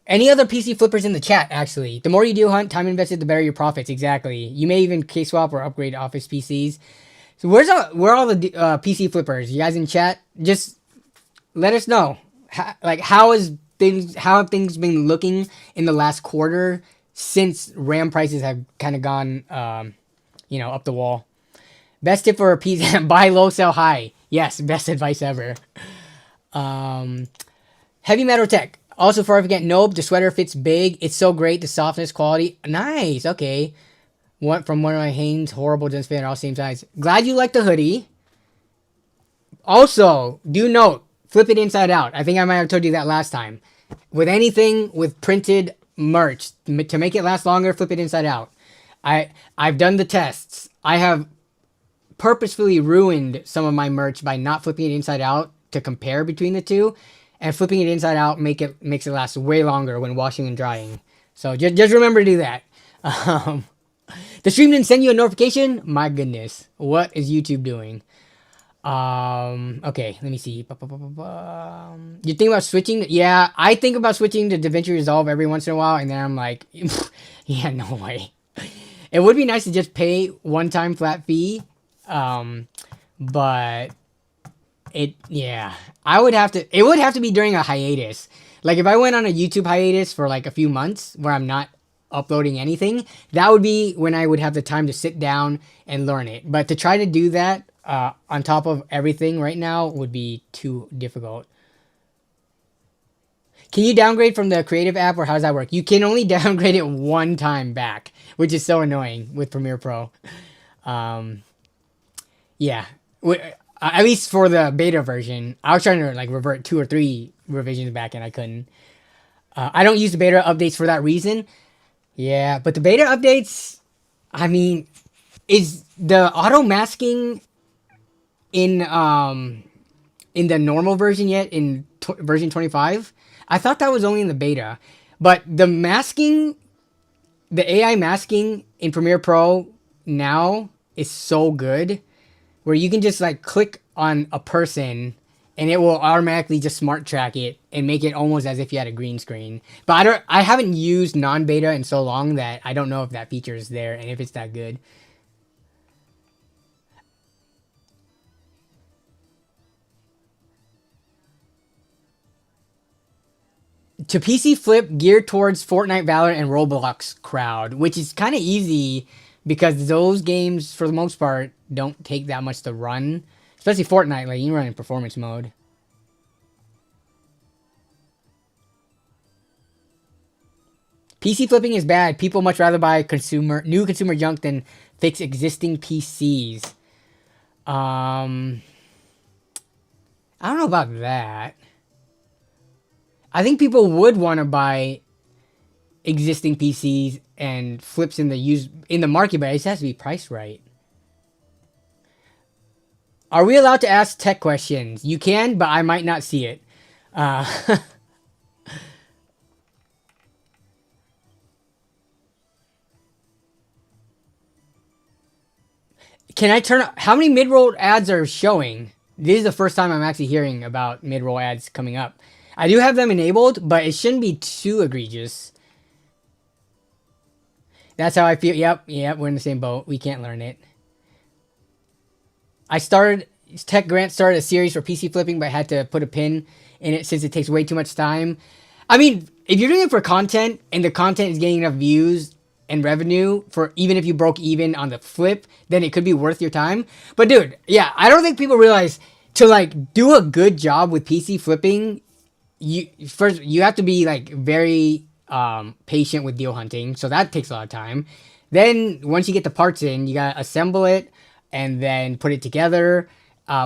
any other PC flippers in the chat, actually. The more you do hunt, time invested, the better your profits. Exactly. You may even case swap or upgrade office PCs. So where are all the PC flippers? You guys in chat? Just let us know. How have things been looking in the last quarter since RAM prices have kind of gone, up the wall. Best tip for a PC: buy low, sell high. Yes, best advice ever. Heavy metal tech. Also, for if you get Nope, the sweater fits big. It's so great. The softness, quality. Nice. Okay. From one of my Hanes. Horrible. Doesn't fit all same size. Glad you like the hoodie. Also, do note, flip it inside out. I think I might have told you that last time. With anything with printed merch, to make it last longer, flip it inside out. I've done the tests. I have purposefully ruined some of my merch by not flipping it inside out to compare between the two. And flipping it inside out makes it last way longer when washing and drying. So just remember to do that. The stream didn't send you a notification? My goodness. What is YouTube doing? Okay, let me see. You think about switching? Yeah, I think about switching to DaVinci Resolve every once in a while. And then I'm like, yeah, no way. It would be nice to just pay one-time flat fee. But it would have to be during a hiatus. Like if I went on a YouTube hiatus for like a few months where I'm not uploading anything, that would be when I would have the time to sit down and learn it. But to try to do that on top of everything right now would be too difficult. Can you downgrade from the creative app, or how does that work? You can only downgrade it one time back, which is so annoying with Premiere Pro. Yeah. At least for the beta version, I was trying to like revert 2 or 3 revisions back and I couldn't. I don't use the beta updates for that reason. Yeah, but the beta updates, I mean, is the auto masking in the normal version yet in version 25? I thought that was only in the beta. But the masking, the AI masking in Premiere Pro now is so good where you can just like click on a person and it will automatically just smart track it and make it almost as if you had a green screen. But I haven't used non-beta in so long that I don't know if that feature is there and if it's that good. To PC flip geared towards Fortnite, Valorant, and Roblox crowd, which is kind of easy because those games, for the most part, don't take that much to run. Especially Fortnite, like you run in performance mode. PC flipping is bad. People much rather buy new consumer junk than fix existing PCs. I don't know about that. I think people would want to buy existing PCs and flips in the market, but it has to be priced right. Are we allowed to ask tech questions? You can, but I might not see it. Can I turn? How many mid-roll ads are showing? This is the first time I'm actually hearing about mid-roll ads coming up. I do have them enabled, but it shouldn't be too egregious. That's how I feel. Yep, we're in the same boat. We can't learn it. Tech Grant started a series for PC flipping, but I had to put a pin in it since it takes way too much time. I mean, if you're doing it for content and the content is getting enough views and revenue for even if you broke even on the flip, then it could be worth your time. But dude, yeah, I don't think people realize to like do a good job with PC flipping, you have to be like very patient with deal hunting, so that takes a lot of time. Then once you get the parts in, you gotta assemble it and then put it together,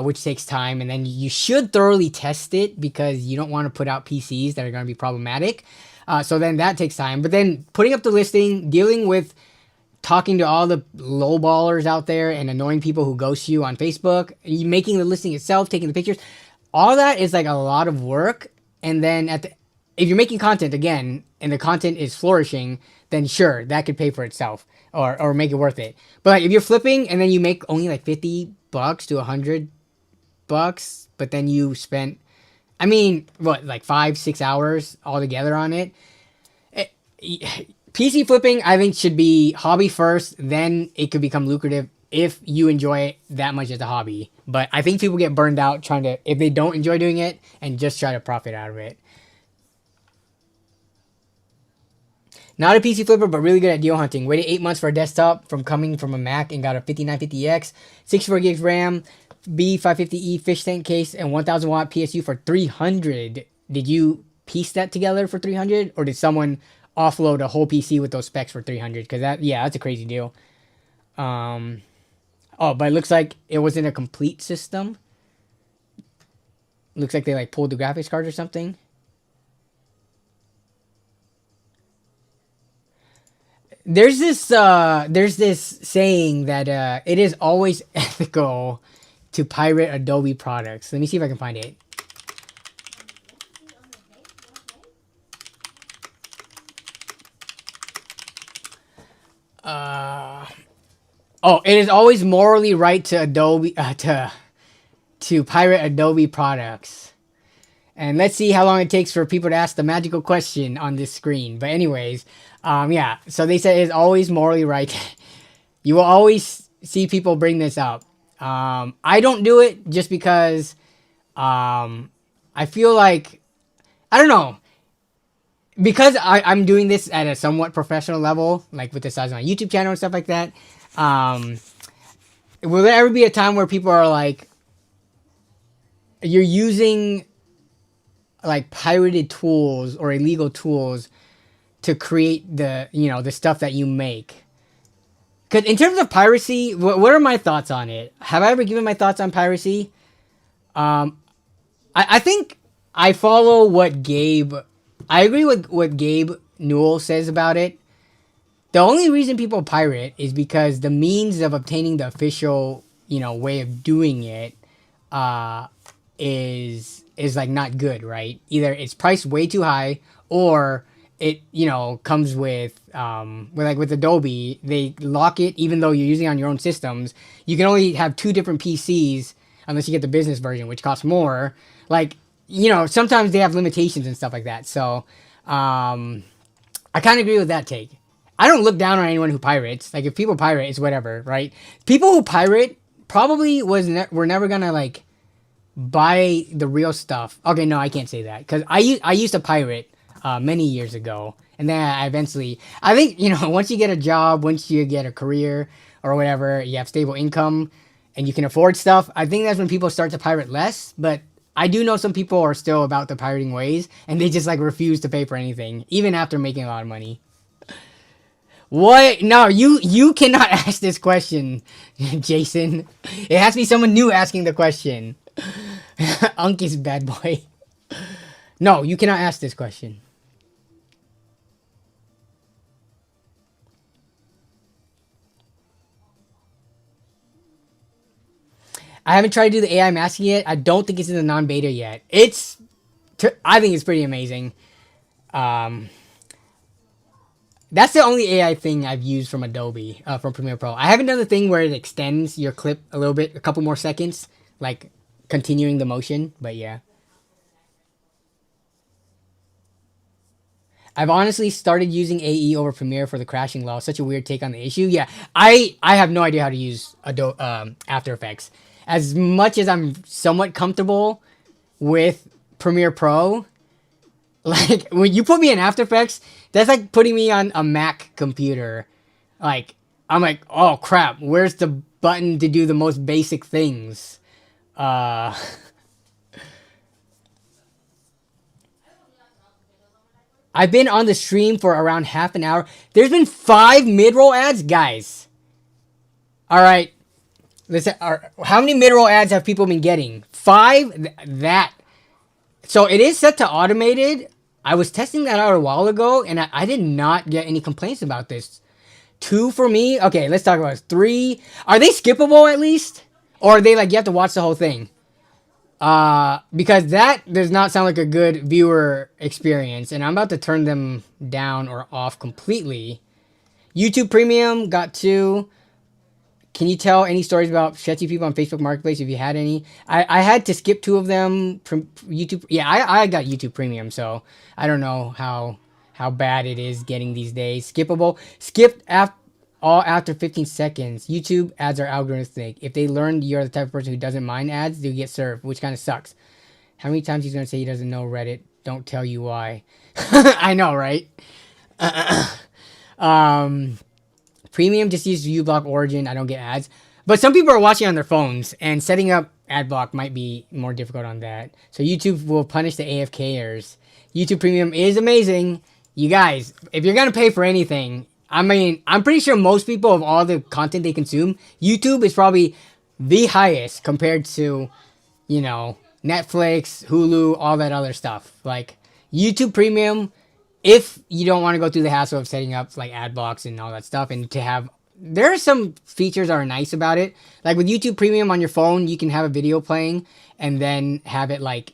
which takes time. And then you should thoroughly test it because you don't want to put out PCs that are going to be problematic. So then that takes time. But then putting up the listing, dealing with talking to all the lowballers out there and annoying people who ghost you on Facebook, making the listing itself, taking the pictures, all that is like a lot of work. And then if you're making content again and the content is flourishing, then sure, that could pay for itself or make it worth it. But like if you're flipping and then you make only like $50 to $100, but then you spent, I mean, what, like 5-6 hours altogether on it? PC flipping, I think, should be hobby first, then it could become lucrative if you enjoy it that much as a hobby. But I think people get burned out if they don't enjoy doing it and just try to profit out of it. Not a PC flipper, but really good at deal hunting. Waited 8 months for a desktop coming from a Mac and got a 5950X, 64 gigs RAM, B550E fish tank case, and 1000 watt PSU for $300. Did you piece that together for $300, or did someone offload a whole PC with those specs for $300? Because that's a crazy deal. Oh, but it looks like it wasn't a complete system. Looks like they like pulled the graphics card or something. There's this saying that it is always ethical to pirate Adobe products. Let me see if I can find it. It is always morally right to to pirate Adobe products. And let's see how long it takes for people to ask the magical question on this screen. But anyways, yeah. So they said it's always morally right. You will always see people bring this up. I don't do it just because I feel like, I don't know. Because I'm doing this at a somewhat professional level, like with the size of my YouTube channel and stuff like that. Will there ever be a time where people are like, you're using like pirated tools or illegal tools to create the stuff that you make? Because in terms of piracy, what are my thoughts on it? Have I ever given my thoughts on piracy? I think I follow what Gabe I agree with what Gabe Newell says about it. The only reason people pirate is because the means of obtaining the official, way of doing it, uh, is like not good, right? Either it's priced way too high, or it comes with Adobe, they lock it even though you're using it on your own systems. You can only have two different PCs unless you get the business version, which costs more. Like sometimes they have limitations and stuff like that. So I kind of agree with that take. I don't look down on anyone who pirates. Like if people pirate, it's whatever, right? People who pirate probably were never gonna like buy the real stuff. Okay, no, I can't say that because I used to pirate many years ago, and then I eventually, I think once you get a job, once you get a career or whatever, you have stable income, and you can afford stuff. I think that's when people start to pirate less. But I do know some people are still about the pirating ways, and they just like refuse to pay for anything, even after making a lot of money. What? No, you cannot ask this question, Jason. It has to be someone new asking the question. Unky's bad boy. No, you cannot ask this question. I haven't tried to do the AI masking yet. I don't think it's in the non-beta yet. I think it's pretty amazing. Um, that's the only AI thing I've used from Adobe, from Premiere Pro. I haven't done the thing where it extends your clip a little bit, a couple more seconds, like continuing the motion. But yeah. I've honestly started using AE over Premiere for the crashing law. Such a weird take on the issue. Yeah, I have no idea how to use After Effects. As much as I'm somewhat comfortable with Premiere Pro, like when you put me in After Effects, that's like putting me on a Mac computer. Like I'm like, oh crap, where's the button to do the most basic things? Uh, I've been on the stream for around half an hour. There's been 5 mid-roll ads, guys. All right, listen. How many mid-roll ads have people been getting? 5. That. So it is set to automated. I was testing that out a while ago, and I did not get any complaints about this. 2 for me. Okay, let's talk about it. 3. Are they skippable at least, or are they like you have to watch the whole thing? Because that does not sound like a good viewer experience, and I'm about to turn them down or off completely. YouTube Premium got 2. Can you tell any stories about sketchy people on Facebook Marketplace if you had any? I had to skip 2 of them from YouTube. Yeah, I got YouTube Premium, so I don't know how bad it is getting these days. Skippable. Skipped all after 15 seconds. YouTube ads are algorithmic. If they learn you're the type of person who doesn't mind ads, they get served, which kind of sucks. How many times he's going to say he doesn't know Reddit? Don't tell you why. I know, right? Premium just use uBlock Origin. I don't get ads. But some people are watching on their phones, and setting up ad block might be more difficult on that. So YouTube will punish the AFKers. YouTube Premium is amazing. You guys, if you're going to pay for anything, I mean, I'm pretty sure most people of all the content they consume, YouTube is probably the highest compared to, Netflix, Hulu, all that other stuff. Like, YouTube Premium, if you don't want to go through the hassle of setting up like ad blocks and all that stuff, and there are some features that are nice about it. Like with YouTube Premium on your phone, you can have a video playing and then have it like,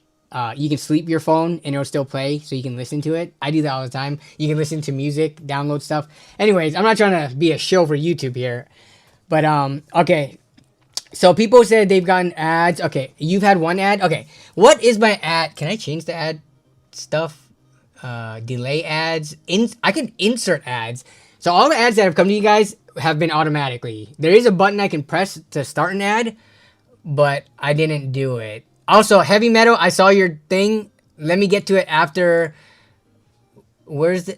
you can sleep your phone and it'll still play so you can listen to it. I do that all the time. You can listen to music, download stuff. Anyways, I'm not trying to be a show for YouTube here. But, okay. So people said they've gotten ads. Okay, you've had one ad. Okay, what is my ad? Can I change the ad stuff? Delay ads. I can insert ads. So all the ads that have come to you guys have been automatically. There is a button I can press to start an ad, but I didn't do it. Also, Heavy Metal, I saw your thing. Let me get to it after. Where's the...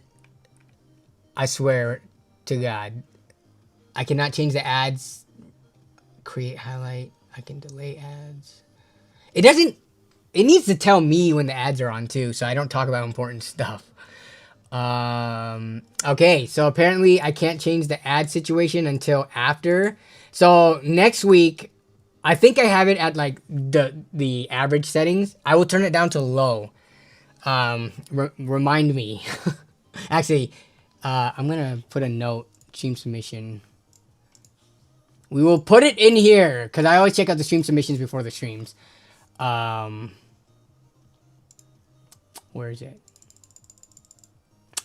I swear to God. I cannot change the ads. Create highlight. I can delay ads. It doesn't... It needs to tell me when the ads are on too, so I don't talk about important stuff. Okay, so apparently I can't change the ad situation until after. So next week... I think I have it at like the average settings. I will turn it down to low. remind me. Actually, I'm gonna put a note. Stream submission. We will put it in here because I always check out the stream submissions before the streams. Where is it?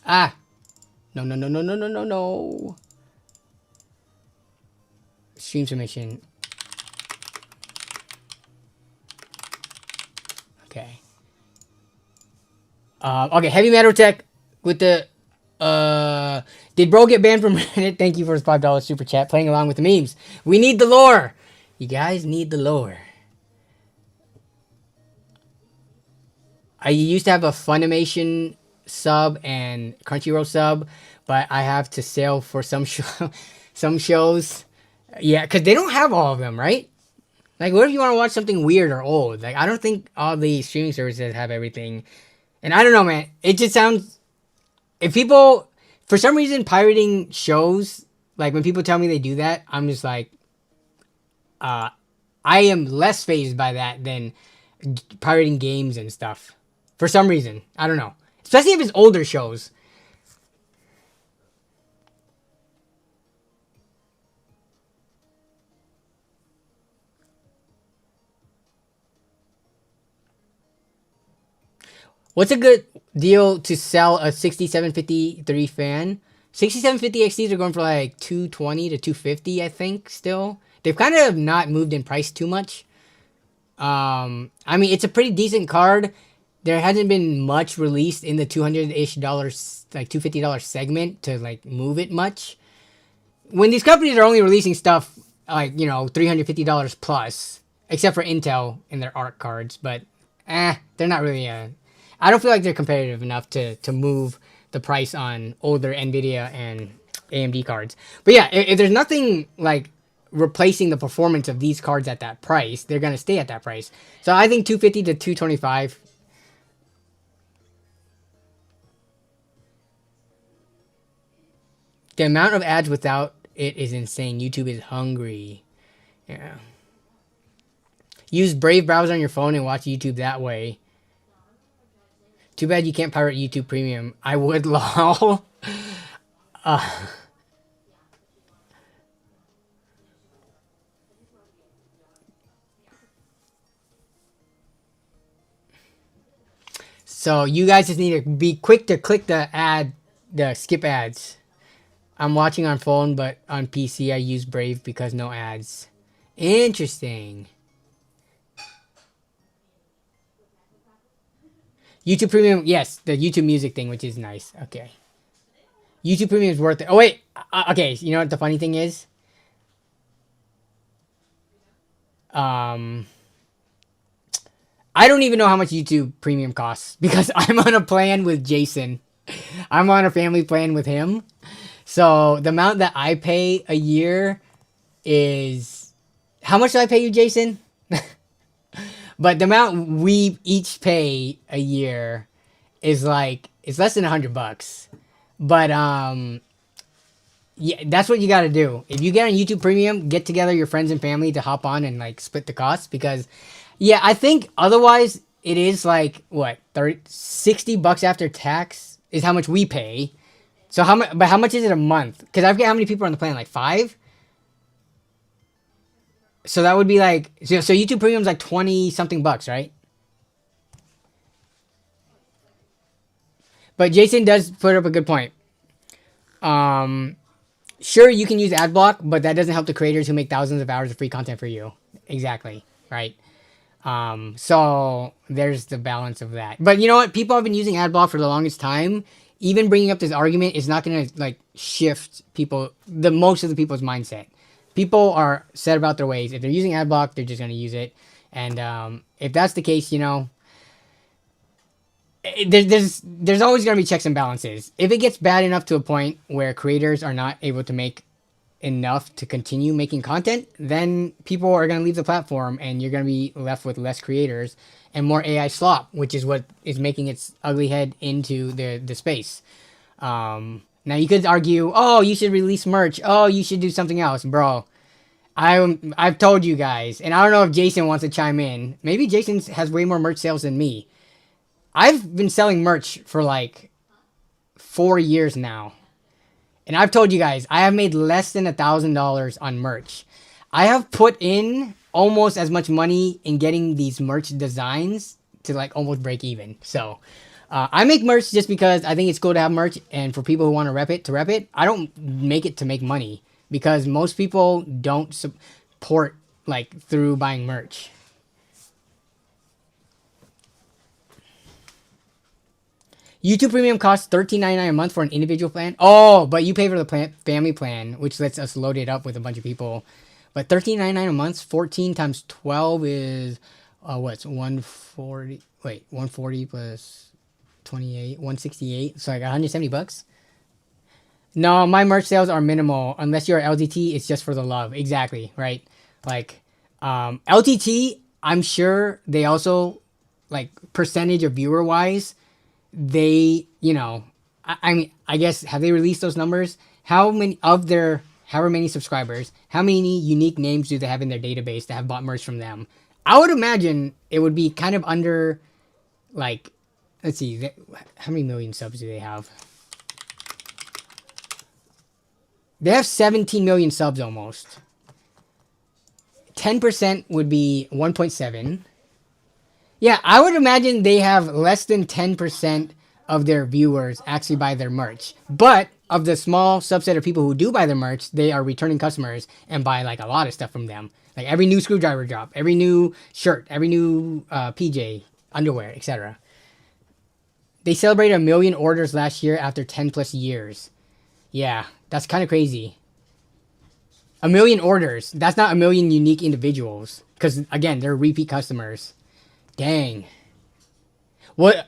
Ah, no. Stream submission. Okay. Okay, Heavy Metal Tech with the did bro get banned from Reddit? Thank you for his $5 super chat. Playing along with the memes. We need the lore. You guys need the lore. I used to have a Funimation sub and Crunchyroll sub, but I have to sell for some some shows. Yeah, because they don't have all of them, right? Like, what if you want to watch something weird or old? Like, I don't think all the streaming services have everything. And I don't know, man. It just sounds... If people... For some reason, pirating shows, like, when people tell me they do that, I'm just like... I am less fazed by that than pirating games and stuff. For some reason. I don't know. Especially if it's older shows. What's a good deal to sell a 6753 fan? 6750 XTs are going for like 220 to 250, I think, still. They've kind of not moved in price too much. I mean, it's a pretty decent card. There hasn't been much released in the $200-ish, like $250 segment to like move it much. When these companies are only releasing stuff like, you know, $350 plus, except for Intel in their ARC cards, but they're not really I don't feel like they're competitive enough to move the price on older NVIDIA and AMD cards. But yeah, if there's nothing like replacing the performance of these cards at that price, they're going to stay at that price. So I think 250 to 225. The amount of ads without it is insane. YouTube is hungry. Yeah. Use Brave browser on your phone and watch YouTube that way. Too bad you can't pirate YouTube Premium. I would, lol. So you guys just need to be quick to click the skip ads. I'm watching on phone, but on PC I use Brave because no ads. Interesting. YouTube Premium, yes, the YouTube Music thing, which is nice. Okay. YouTube Premium is worth it. Oh, wait. Okay, you know what the funny thing is? I don't even know how much YouTube Premium costs because I'm on a plan with Jason. I'm on a family plan with him. So the amount that I pay a year is... How much do I pay you, Jason? But the amount we each pay a year is like, it's less than $100. But yeah, that's what you got to do. If you get on YouTube Premium, get together your friends and family to hop on and like split the costs, because yeah, I think otherwise it is like what, $60 after tax is how much we pay. So how much? But how much is it a month? Because I forget how many people are on the plan, like 5. So that would be like, so YouTube Premium is like 20 something bucks, right? But Jason does put up a good point. Sure, you can use AdBlock, but that doesn't help the creators who make thousands of hours of free content for you. Exactly, right? So there's the balance of that. But you know what? People have been using AdBlock for the longest time. Even bringing up this argument is not going to like shift most of the people's mindset. People are set about their ways. If they're using AdBlock, they're just going to use it. And if that's the case, you know, there's always going to be checks and balances. If it gets bad enough to a point where creators are not able to make enough to continue making content, then people are going to leave the platform and you're going to be left with less creators and more AI slop, which is what is making its ugly head into the space. Now you could argue, oh, you should release merch. Oh, you should do something else, bro. I've told you guys, and I don't know if Jason wants to chime in. Maybe Jason has way more merch sales than me. I've been selling merch for like 4 years now. And I've told you guys, I have made less than $1,000 on merch. I have put in almost as much money in getting these merch designs to like almost break even. So I make merch just because I think it's cool to have merch, and for people who want to rep it, I don't make it to make money because most people don't support like through buying merch. YouTube Premium costs $13.99 a month for an individual plan. Oh, but you pay for the family plan, which lets us load it up with a bunch of people. But $13.99 a month, 14 times 12 is, what's 140? Wait, 140 plus 28, 168. So like $170. No, my merch sales are minimal. Unless you're LTT, it's just for the love. Exactly, right? Like, LTT, I'm sure they also, like, percentage of viewer wise, they, you know, I mean, I guess, have they released those numbers? How many of their, however many subscribers, how many unique names do they have in their database that have bought merch from them? I would imagine it would be kind of under, like, let's see, how many million subs do they have? They have 17 million subs almost. 10% would be 1.7. Yeah, I would imagine they have less than 10% of their viewers actually buy their merch. But of the small subset of people who do buy their merch, they are returning customers and buy like a lot of stuff from them. Like every new screwdriver drop, every new shirt, every new PJ, underwear, etc. They celebrated 1 million orders last year after 10 plus years. Yeah, that's kind of crazy. 1 million orders. That's not 1 million unique individuals. Because, again, they're repeat customers. Dang. What,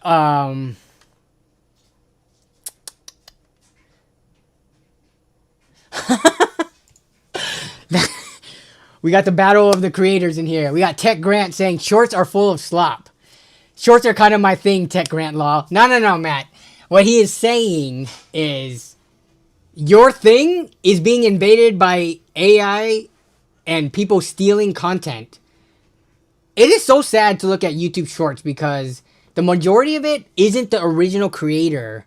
we got the battle of the creators in here. We got Tech Grant saying shorts are full of slop. Shorts are kind of my thing, Tech Grant Law. No, Matt. What he is saying is your thing is being invaded by AI and people stealing content. It is so sad to look at YouTube Shorts because the majority of it isn't the original creator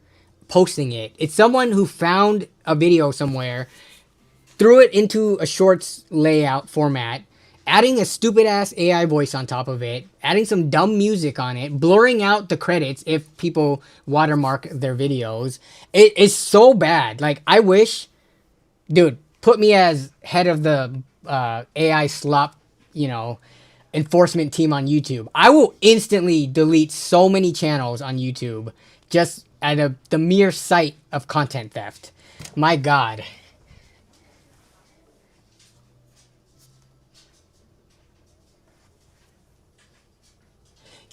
posting it. It's someone who found a video somewhere, threw it into a Shorts layout format, adding a stupid ass AI voice on top of it, adding some dumb music on it, blurring out the credits if people watermark their videos. It is so bad. Like, I wish, dude, put me as head of the AI slop, you know, enforcement team on YouTube. I will instantly delete so many channels on YouTube just at the mere sight of content theft. My God.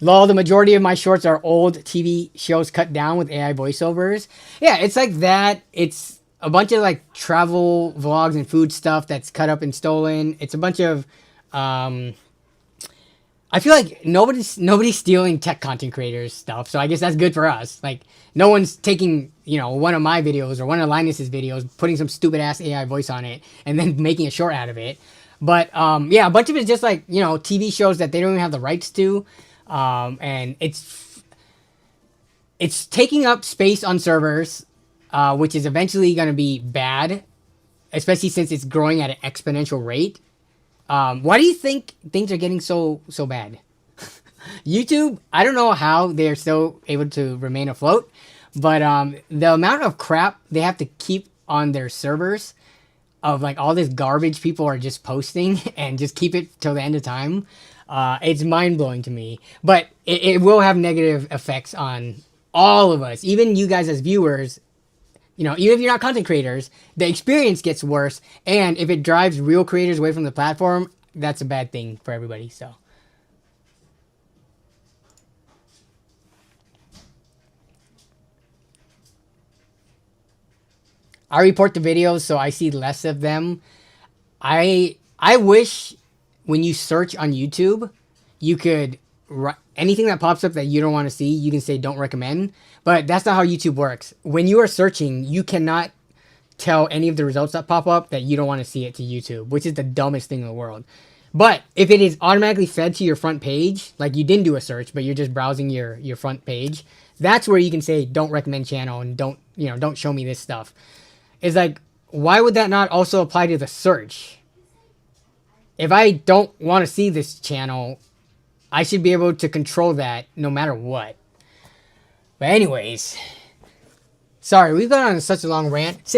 Lol, the majority of my shorts are old TV shows cut down with AI voiceovers. Yeah, it's like that. It's a bunch of like travel vlogs and food stuff that's cut up and stolen. It's a bunch of I feel like nobody's stealing tech content creators stuff, so I guess that's good for us. Like, no one's taking, you know, one of my videos or one of Linus's videos, putting some stupid ass AI voice on it, and then making a short out of it. But yeah, a bunch of it's just like, you know, TV shows that they don't even have the rights to, and it's taking up space on servers, which is eventually going to be bad, especially since it's growing at an exponential rate. Why do you think things are getting so bad? YouTube, I don't know how they're still able to remain afloat, but the amount of crap they have to keep on their servers of like all this garbage people are just posting and just keep it till the end of time, it's mind-blowing to me. But it will have negative effects on all of us, even you guys as viewers. You know, even if you're not content creators, the experience gets worse. And if it drives real creators away from the platform, that's a bad thing for everybody. So, I report the videos so I see less of them. I wish when you search on YouTube, you could anything that pops up that you don't want to see, you can say don't recommend. But that's not how YouTube works. When you are searching, you cannot tell any of the results that pop up that you don't want to see it to YouTube, which is the dumbest thing in the world. But if it is automatically fed to your front page, like you didn't do a search, but you're just browsing your front page, that's where you can say don't recommend channel and don't show me this stuff. It's like, why would that not also apply to the search? If I don't want to see this channel, I should be able to control that no matter what. But anyways, sorry, we've gone on such a long rant.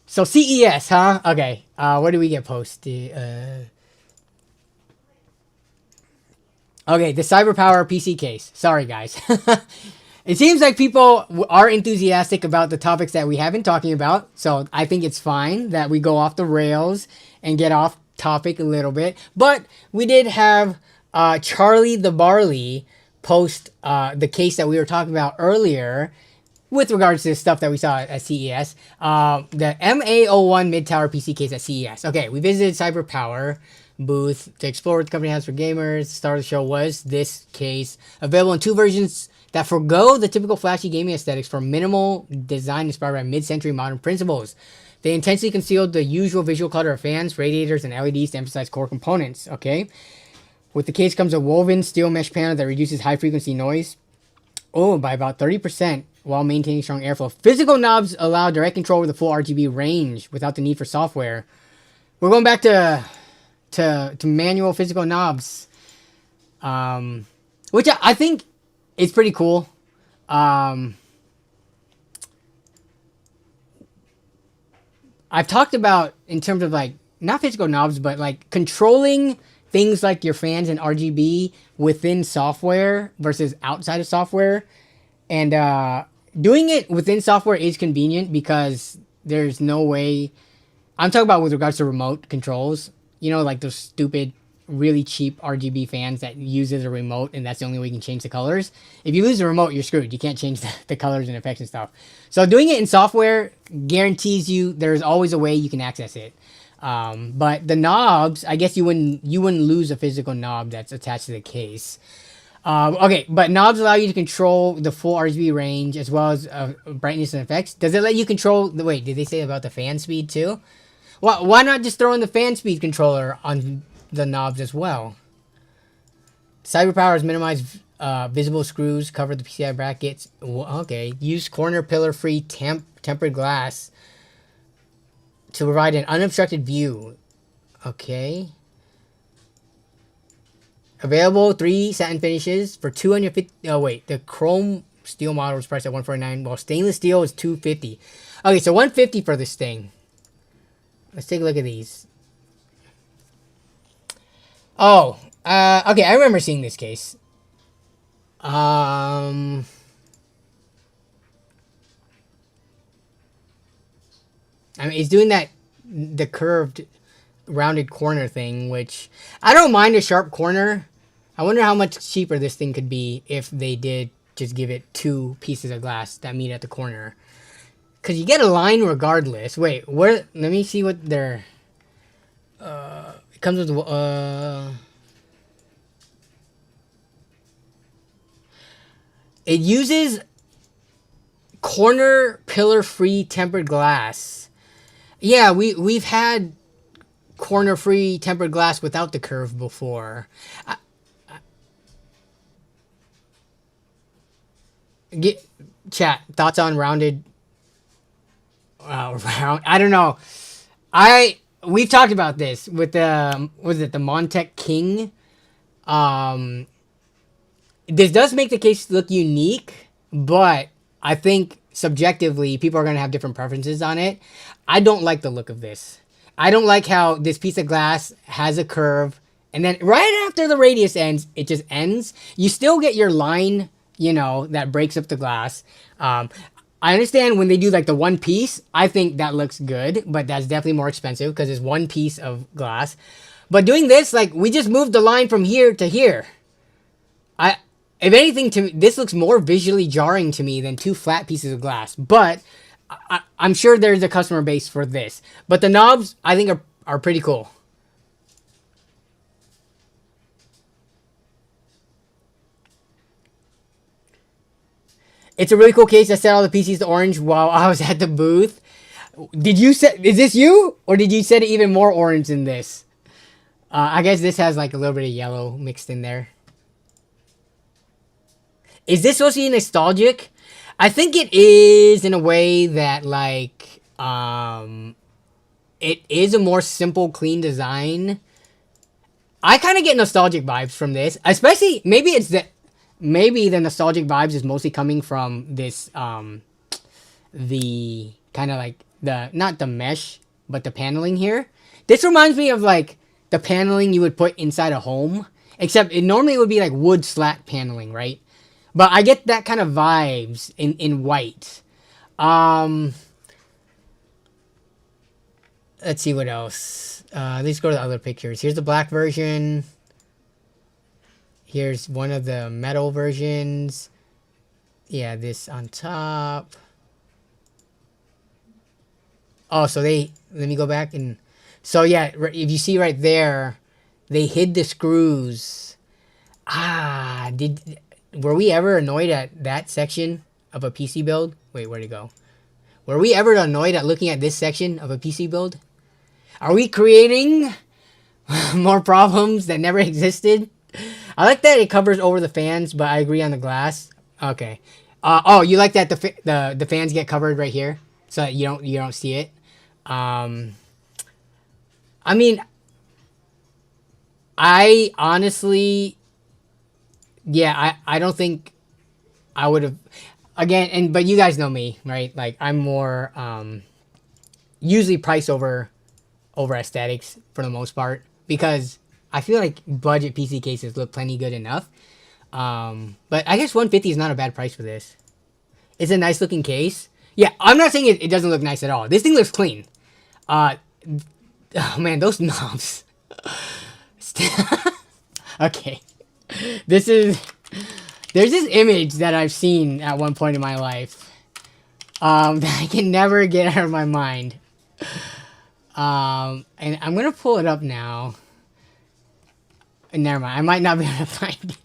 So CES, huh? Okay, where do we get posted? Okay, the CyberPower PC case. Sorry, guys. It seems like people are enthusiastic about the topics that we have been talking about. So I think it's fine that we go off the rails and get off topic a little bit. But we did have Charlie the Barley post the case that we were talking about earlier with regards to the stuff that we saw at CES. The MA01 mid-tower PC case at CES. Okay, we visited CyberPower booth to explore what the company has for gamers. The star of the show was this case, available in two versions that forgo the typical flashy gaming aesthetics for minimal design inspired by mid-century modern principles. They intentionally concealed the usual visual clutter of fans, radiators, and LEDs to emphasize core components. Okay, with the case comes a woven steel mesh panel that reduces high-frequency noise by about 30% while maintaining strong airflow. Physical knobs allow direct control over the full RGB range without the need for software. We're going back to manual physical knobs, which I think is pretty cool. I've talked about in terms of like not physical knobs, but like controlling things like your fans and RGB within software versus outside of software. And doing it within software is convenient because there's no way. I'm talking about with regards to remote controls. You know, like those stupid, really cheap RGB fans that uses a remote, and that's the only way you can change the colors. If you lose the remote, you're screwed. You can't change the colors and effects and stuff. So doing it in software guarantees you there's always a way you can access it. But the knobs, I guess you wouldn't lose a physical knob that's attached to the case. Okay, but knobs allow you to control the full RGB range as well as brightness and effects. Does it let you control the? Wait, did they say about the fan speed too? Why not just throw in the fan speed controller on the knobs as well? CyberPower has minimized visible screws, covered the PCI brackets. Okay, use corner pillar free tempered glass to provide an unobstructed view. Okay. Available 3 satin finishes for $250. Oh wait, the chrome steel model is priced at $149, while stainless steel is $250. Okay, so $150 for this thing. Let's take a look at these. Oh, okay, I remember seeing this case. I mean, it's doing the curved, rounded corner thing, which I don't mind a sharp corner. I wonder how much cheaper this thing could be if they did just give it 2 pieces of glass that meet at the corner. Because you get a line regardless. Wait, let me see what their... it comes with... it uses corner pillar-free tempered glass. Yeah, we've had corner-free tempered glass without the curve before. Chat, thoughts on rounded... I don't know. We've talked about this with the Montech King. This does make the case look unique, but I think subjectively people are going to have different preferences on it. I don't like the look of this. I don't like how this piece of glass has a curve, and then right after the radius ends, it just ends. You still get your line, that breaks up the glass. I understand when they do like the one piece, I think that looks good, but that's definitely more expensive because it's one piece of glass. But doing this, like we just moved the line from here to here. If anything, to me, this looks more visually jarring to me than 2 flat pieces of glass. But I'm sure there's a customer base for this. But the knobs, I think, are pretty cool. It's a really cool case. I set all the PCs to orange while I was at the booth. Is this you? Or did you set it even more orange than this? I guess this has like a little bit of yellow mixed in there. Is this supposed to be nostalgic? I think it is in a way that like it is a more simple, clean design. I kind of get nostalgic vibes from this, especially maybe the nostalgic vibes is mostly coming from this the kind of like the not the mesh but the paneling here. This reminds me of like the paneling you would put inside a home, except it normally would be like wood slat paneling, right? But I get that kind of vibes in white. Let's see what else. Let's go to the other pictures. Here's the black version. Here's one of the metal versions. Yeah, this on top. Oh, so let me go back and, so yeah, if you see right there, they hid the screws. Were we ever annoyed at that section of a PC build? Wait, where'd it go? Were we ever annoyed at looking at this section of a PC build? Are we creating more problems that never existed? I like that it covers over the fans, but I agree on the glass. Okay. Oh, you like that the fans get covered right here, so that you don't see it. I mean, I honestly, yeah, I don't think I would have, again, but you guys know me, right? Like I'm more usually price over aesthetics for the most part, because I feel like budget PC cases look plenty good enough. But I guess 150 is not a bad price for this. It's a nice looking case. Yeah, I'm not saying it doesn't look nice at all. This thing looks clean. Oh man, those knobs. Okay. There's this image that I've seen at one point in my life that I can never get out of my mind. And I'm gonna pull it up now. Never mind, I might not be able to find it.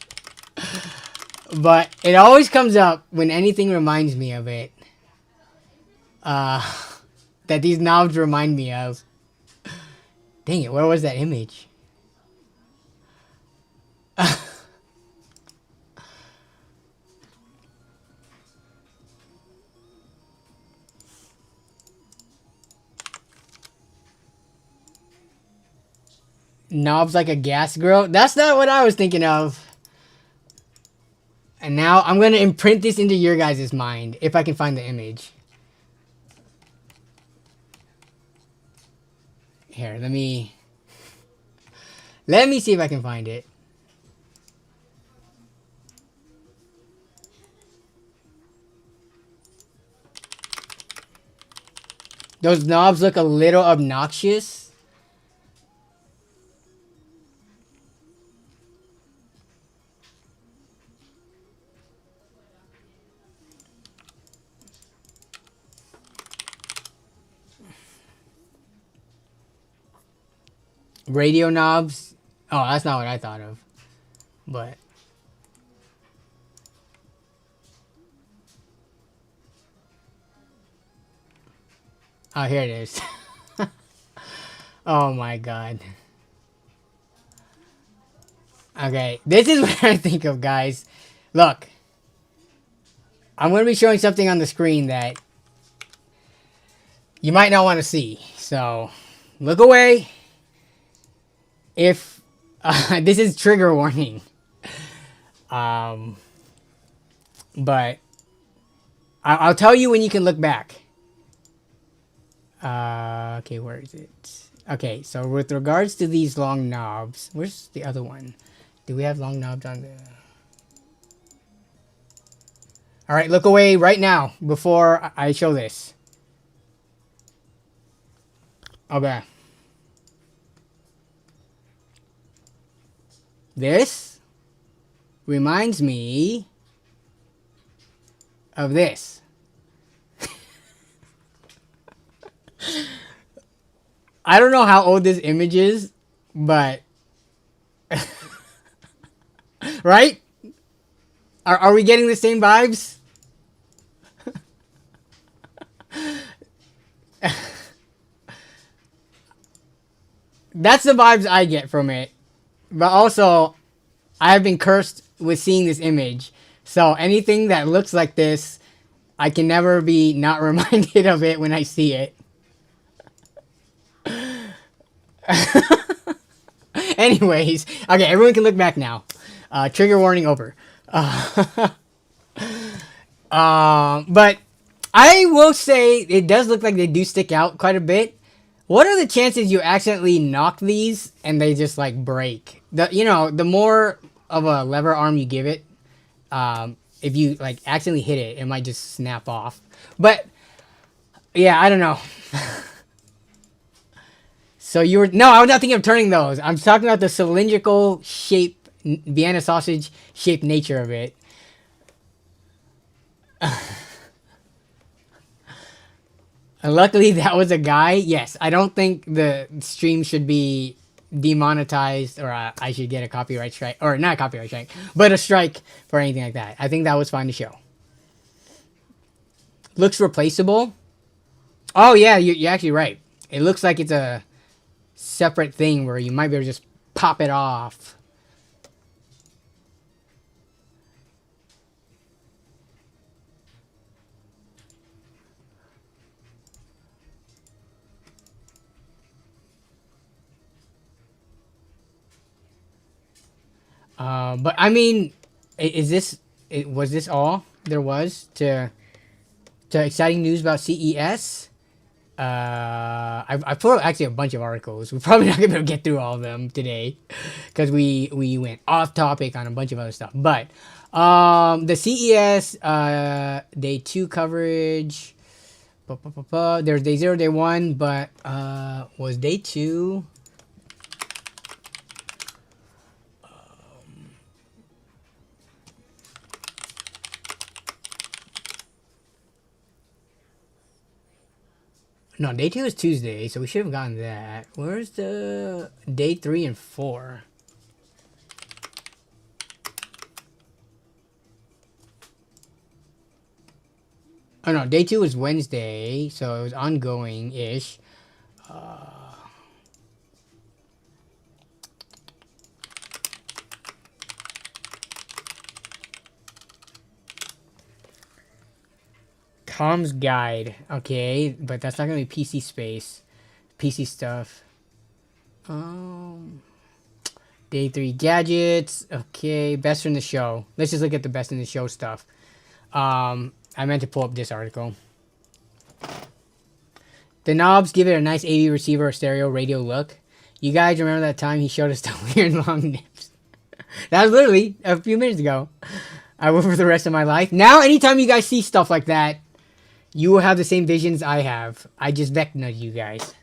But it always comes up when anything reminds me of it. That these knobs remind me of. Dang it, where was that image? Knobs like a gas grill? That's not what I was thinking of. And now I'm going to imprint this into your guys' mind, if I can find the image. Here, let me see if I can find it. Those knobs look a little obnoxious. Radio knobs. Oh, that's not what I thought of. But oh, here it is. Oh my god. Okay, this is what I think of, guys. Look. I'm going to be showing something on the screen that you might not want to see. So, look away. If this is trigger warning. But I'll tell you when you can look back. Okay, where is it? Okay, so with regards to these long knobs, where's the other one? Do we have long knobs on there? All right, look away right now before I show this. Okay. This reminds me of this. I don't know how old this image is, but right? Are we getting the same vibes? That's the vibes I get from it. But also, I have been cursed with seeing this image. So anything that looks like this, I can never be not reminded of it when I see it. Anyways, okay, everyone can look back now. Trigger warning over. But I will say it does look like they do stick out quite a bit. What are the chances you accidentally knock these and they just like break? The more of a lever arm you give it, if you like accidentally hit it, it might just snap off. But yeah, I don't know. So no, I was not thinking of turning those. I'm talking about the cylindrical shape, Vienna sausage shaped nature of it. And luckily that was a guy. Yes, I don't think the stream should be demonetized or I should get a copyright strike, or not a copyright strike, but a strike for anything like that. I think that was fine to show. Looks replaceable. Oh yeah, you're actually right. It looks like it's a separate thing where you might be able to just pop it off. But I mean, was this all there was to exciting news about CES? I put actually a bunch of articles. We're probably not gonna be able to get through all of them today because we went off topic on a bunch of other stuff. But the CES day 2 coverage. There's day 0, day 1, but was day 2? No, day 2 is Tuesday, so we should have gotten that. Where's the day 3 and 4? Oh no, day 2 was Wednesday, so it was ongoing-ish. Comms guide. Okay, but that's not gonna be PC space. PC stuff. Day 3 gadgets. Okay, best from the show. Let's just look at the best in the show stuff. I meant to pull up this article. The knobs give it a nice AV receiver or stereo radio look. You guys remember that time he showed us the weird long nips? That was literally a few minutes ago. I will for the rest of my life. Now, anytime you guys see stuff like that, you will have the same visions I have. I just vecna you guys.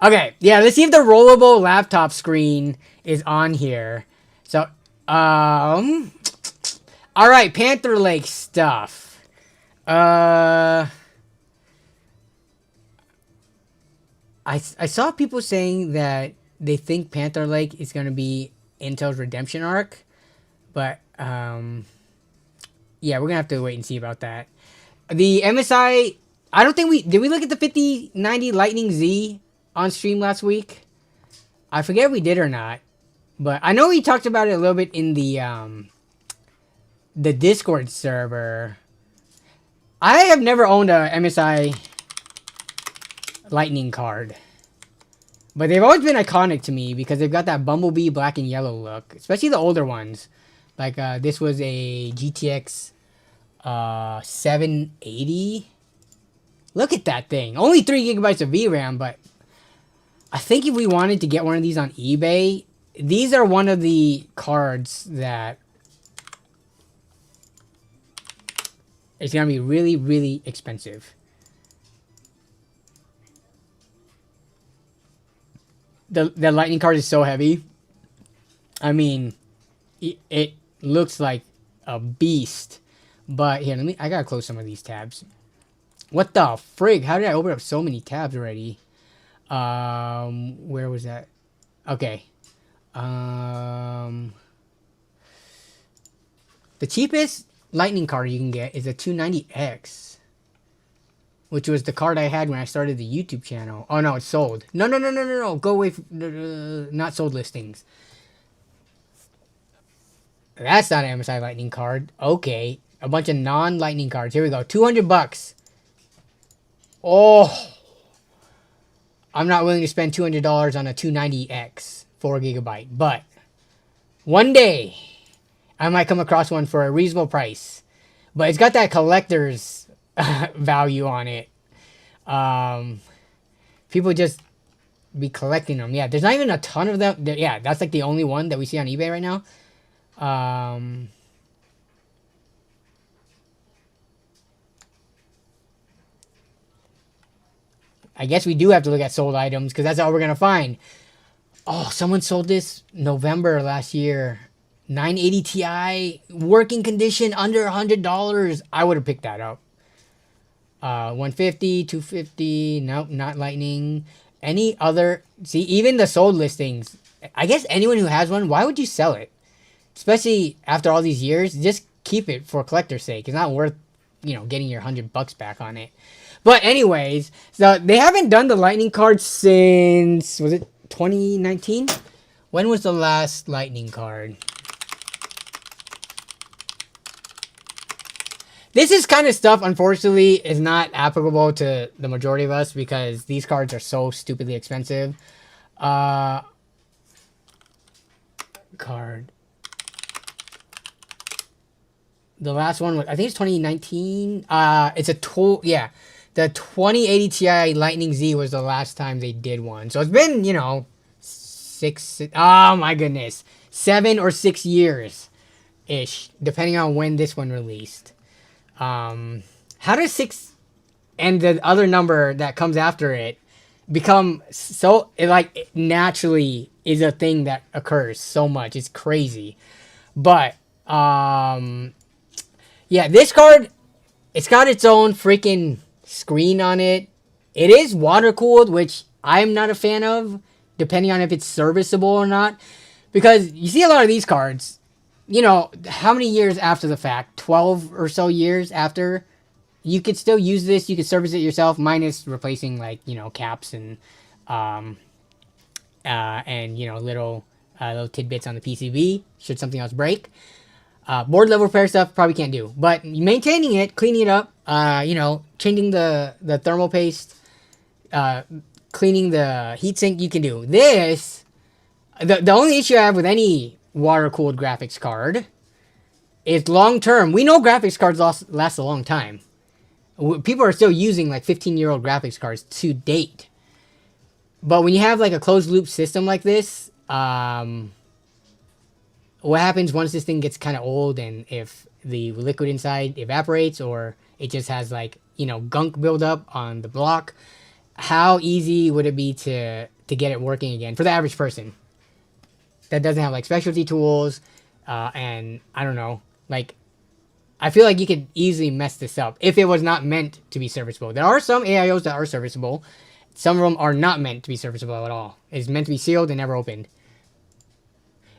Okay, yeah, let's see if the rollable laptop screen is on here. So, alright, Panther Lake stuff. I saw people saying that they think Panther Lake is going to be Intel's redemption arc. But, yeah, we're going to have to wait and see about that. The MSI, I don't think did we look at the 5090 Lightning Z on stream last week? I forget if we did or not, but I know we talked about it a little bit in the Discord server. I have never owned a MSI Lightning card, but they've always been iconic to me because they've got that bumblebee black and yellow look, especially the older ones. Like this was a GTX 780. Look at that thing. Only 3 gigabytes of VRAM, but I think if we wanted to get one of these on eBay, these are one of the cards that it's gonna be really, really expensive. The Lightning card is so heavy. I mean, it looks like a beast. But here, I gotta close some of these tabs. What the frig? How did I open up so many tabs already? Where was that? Okay. The cheapest Lightning card you can get is a 290X. which was the card I had when I started the YouTube channel. Oh no, it's sold. No, no, no, no, no, no. Go away. Not sold listings. That's not an MSI Lightning card. Okay. A bunch of non-Lightning cards. Here we go. 200 bucks. Oh. I'm not willing to spend $200 on a 290X 4GB. But one day, I might come across one for a reasonable price. But it's got that collector's value on it. People just be collecting them. Yeah, there's not even a ton of them. Yeah, that's like the only one that we see on eBay right now. I guess we do have to look at sold items because that's all we're going to find. Oh, someone sold this November last year. 980 Ti, working condition, under $100. I would have picked that up. 150, 250. Nope, not Lightning. Any other? See, even the sold listings. I guess anyone who has one, why would you sell it? Especially after all these years, just keep it for collector's sake. It's not worth, getting your $100 back on it. But anyways, so they haven't done the Lightning card since, was it 2019? When was the last Lightning card? This is kind of stuff, unfortunately, is not applicable to the majority of us because these cards are so stupidly expensive. Card. The last one was, I think it's 2019. It's a tool. Yeah. The 2080 Ti Lightning Z was the last time they did one. So it's been, oh my goodness, 7 or 6 years-ish, depending on when this one released. How does 6 and the other number that comes after it become so, it naturally is a thing that occurs so much. It's crazy. But, yeah, this card, it's got its own freaking screen on it. It is water cooled, which I'm not a fan of, depending on if it's serviceable or not. Because you see a lot of these cards, how many years after the fact, 12 or so years after, you could still use this. You could service it yourself, minus replacing caps and little tidbits on the PCB should something else break. Board level repair stuff probably can't do, but maintaining it, cleaning it up, changing the thermal paste, cleaning the heatsink, you can do. This, the only issue I have with any water-cooled graphics card is long-term. We know graphics cards last a long time. People are still using 15-year-old graphics cards to date. But when you have a closed-loop system like this, what happens once this thing gets kind of old and if the liquid inside evaporates or it just has gunk buildup on the block, how easy would it be to get it working again for the average person that doesn't have specialty tools and I don't know, I feel like you could easily mess this up if it was not meant to be serviceable. There are some AIOs that are serviceable. Some of them are not meant to be serviceable at all. It's meant to be sealed and never opened.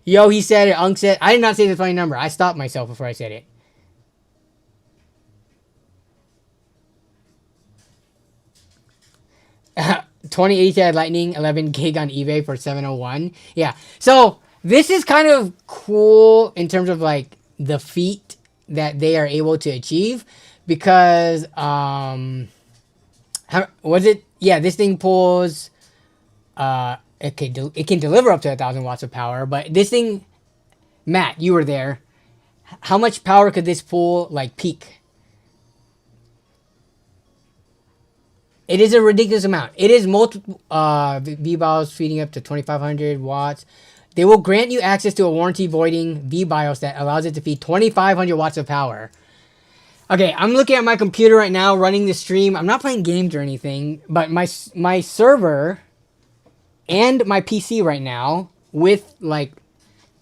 Yo, he said it. Unk said. I did not say the funny number. I stopped myself before I said it. $2080 Lightning 11 gig on eBay for $701. Yeah. So this is kind of cool in terms of the feat that they are able to achieve because how was it? Yeah, this thing pulls. It can deliver up to 1,000 watts of power, but this thing, Matt, you were there. How much power could this pull, peak? It is a ridiculous amount. It is multiple V-BIOS feeding up to 2,500 watts. They will grant you access to a warranty-voiding V-BIOS that allows it to feed 2,500 watts of power. Okay, I'm looking at my computer right now, running the stream. I'm not playing games or anything, but my server and my PC right now with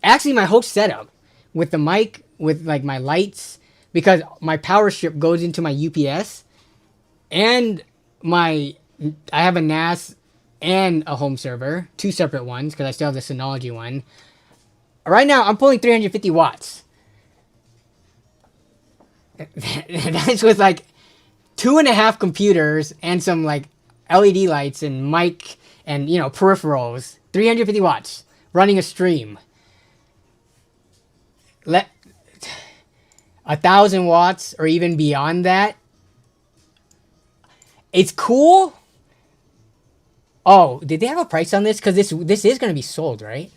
actually my whole setup with the mic, with my lights, because my power strip goes into my UPS and I have a NAS and a home server, 2 separate ones because I still have the Synology one. Right now I'm pulling 350 watts. That's with 2.5 computers and some like LED lights and mic and peripherals. 350 watts running a stream. Let 1,000 watts or even beyond that. It's cool. Oh, did they have a price on this? Because this is going to be sold, right?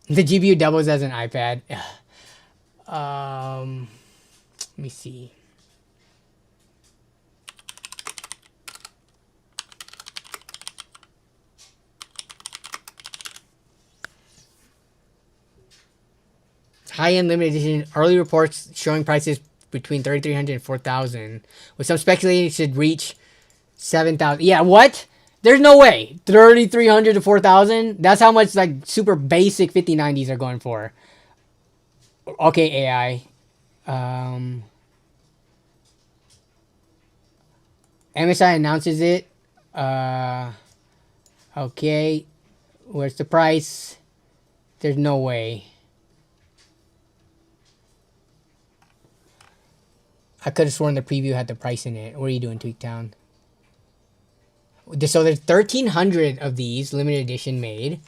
The GPU doubles as an iPad. Let me see. High-end limited edition. Early reports showing prices between 3,300 and 4,000, with some speculating it should reach 7,000. Yeah, what? There's no way. 3,300 to 4,000. That's how much like super basic 5090s are going for. Okay, AI. MSI announces it. Okay. Where's the price? There's no way. I could have sworn the preview had the price in it. What are you doing, Tweaktown? So there's 1,300 of these limited edition made.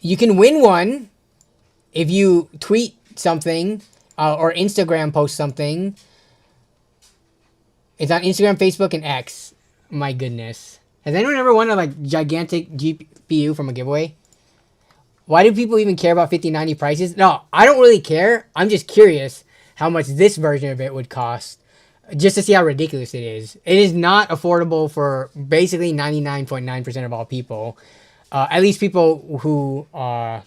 You can win one if you tweet something or Instagram post something. It's on Instagram, Facebook, and X. My goodness. Has anyone ever won a like gigantic GPU from a giveaway? Why do people even care about 5090 prices? No, I don't really care. I'm just curious how much this version of it would cost, just to see how ridiculous it is. It is not affordable for basically 99.9% of all people. At least people who are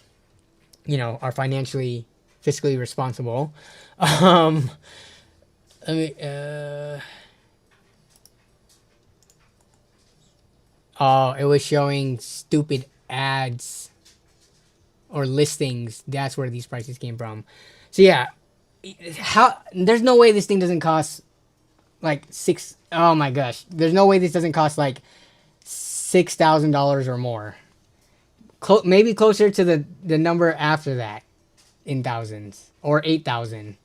fiscally responsible. Let me. Oh, it was showing stupid ads or listings. That's where these prices came from. So yeah, there's no way this thing doesn't cost like oh my gosh, there's no way this doesn't cost like $6,000 or more. Maybe closer to the number after that in thousands, or 8,000.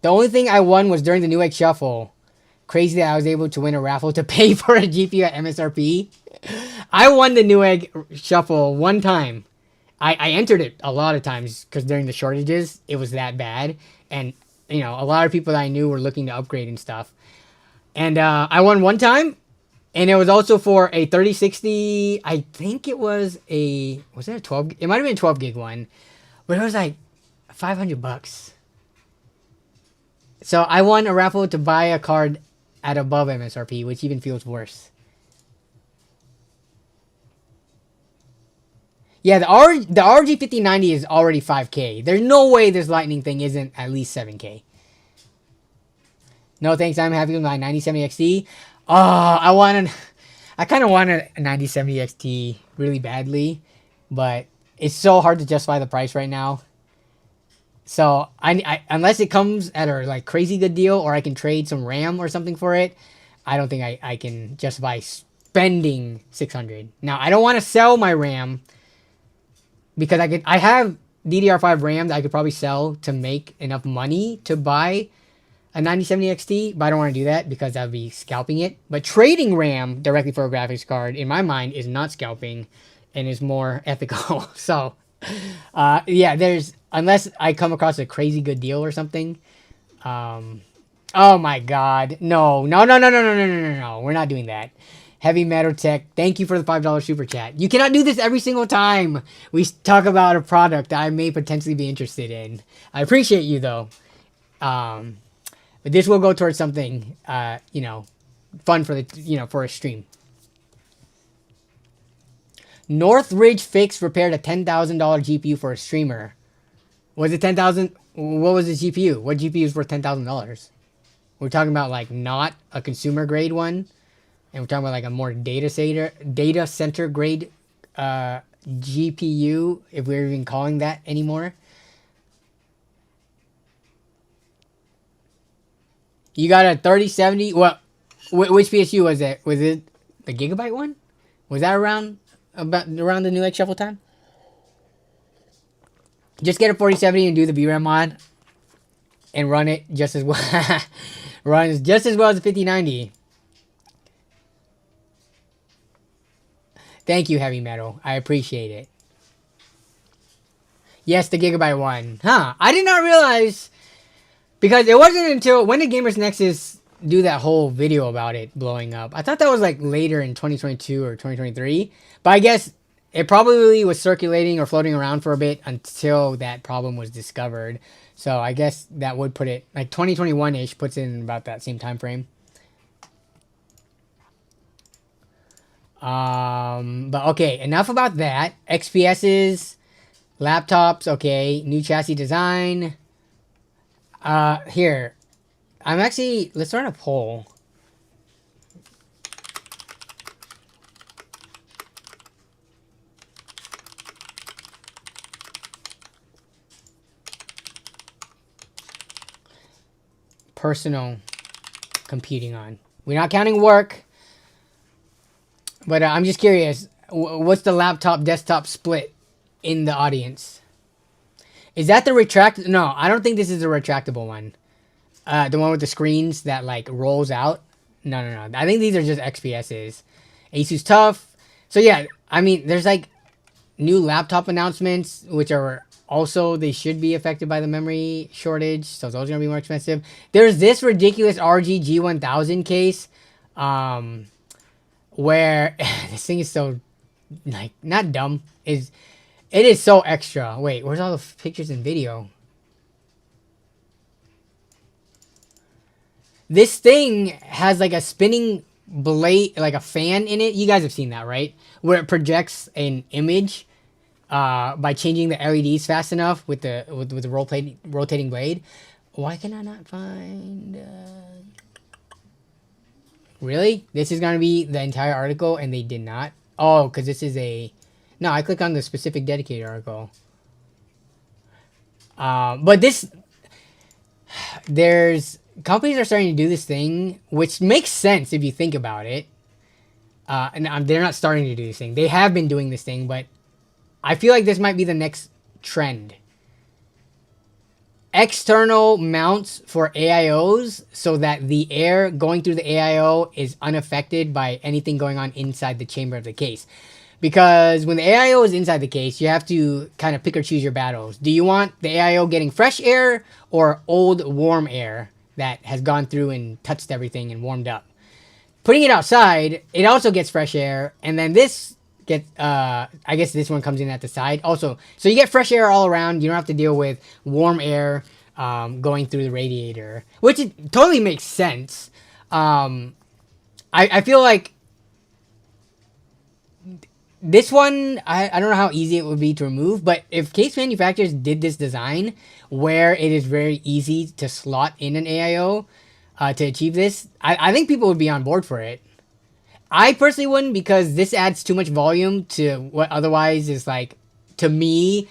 The only thing I won was during the Newegg Shuffle. Crazy that I was able to win a raffle to pay for a GPU at MSRP. I won the Newegg Shuffle one time. I entered it a lot of times because during the shortages, it was that bad. And, a lot of people that I knew were looking to upgrade and stuff. And I won one time. And it was also for a 3060. I think it was it a 12? It might have been a 12 gig one. But it was like $500. So I won a raffle to buy a card at above MSRP, which even feels worse. Yeah, the RG 5090 is already 5K. There's no way this Lightning thing isn't at least 7K. No thanks, I'm happy with my 9070 XT. I kind of wanted a 9070 XT really badly, but it's so hard to justify the price right now. So I unless it comes at a like crazy good deal, or I can trade some RAM or something for it, I don't think I can justify spending $600. Now I don't want to sell my RAM because I have DDR5 RAM that I could probably sell to make enough money to buy a 9070 XT, but I don't want to do that because that would be scalping it. But trading RAM directly for a graphics card, in my mind, is not scalping and is more ethical. So, yeah, unless I come across a crazy good deal or something. Oh my God. No. We're not doing that. Heavy Metal Tech, thank you for the $5 super chat. You cannot do this every single time we talk about a product that I may potentially be interested in. I appreciate you though. But this will go towards something, fun for for a stream. Northridge Fix repaired a $10,000 GPU for a streamer. Was it 10,000? What was the GPU? What GPU is worth $10,000? We're talking about like not a consumer grade one, and we're talking about like a more data center grade GPU, if we're even calling that anymore. You got a 3070. Well, Which PSU was it? Was it the Gigabyte one? Was that around the New Lake Shuffle time? Just get a 4070 and do the VRAM mod, and run it just as well. Runs just as well as the 5090. Thank you, Heavy Metal. I appreciate it. Yes, the Gigabyte one. Huh? I did not realize, because it wasn't until when did Gamers Nexus do that whole video about it blowing up? I thought that was like later in 2022 or 2023. But I guess it probably was circulating or floating around for a bit until that problem was discovered. So I guess that would put it like 2021-ish, puts it in about that same time frame. But okay, enough about that. XPS's, laptops, okay, new chassis design. Here, let's run a poll. Personal computing on. We're not counting work. But I'm just curious, what's the laptop desktop split in the audience? Is that the retract? No, I don't think this is the retractable one. The one with the screens that like rolls out. No. I think these are just XPSs. Asus Tough. So yeah, I mean, there's like new laptop announcements, which are also, they should be affected by the memory shortage. So those are going to be more expensive. There's this ridiculous RG G1000 case. Where this thing is so, like, not dumb. It is so extra. Wait, where's all the pictures and video? This thing has like a spinning blade, like a fan in it. You guys have seen that, right? Where it projects an image by changing the LEDs fast enough with the rotating blade. Why can I not find? Really? This is going to be the entire article, and they did not? Oh, because this is a... No, I click on the specific dedicated article. But this... There's... Companies are starting to do this thing, which makes sense if you think about it. And they're not starting to do this thing. They have been doing this thing, but I feel like this might be the next trend. External mounts for AIOs so that the air going through the AIO is unaffected by anything going on inside the chamber of the case. Because when the AIO is inside the case, you have to kind of pick or choose your battles. Do you want the AIO getting fresh air or old warm air that has gone through and touched everything and warmed up? Putting it outside, it also gets fresh air, and then this gets, I guess this one comes in at the side also. So you get fresh air all around. You don't have to deal with warm air going through the radiator, which it totally makes sense. I feel like this one, I don't know how easy it would be to remove, but if case manufacturers did this design where it is very easy to slot in an AIO to achieve this, I think people would be on board for it. I personally wouldn't, because this adds too much volume to what otherwise is, like, to me,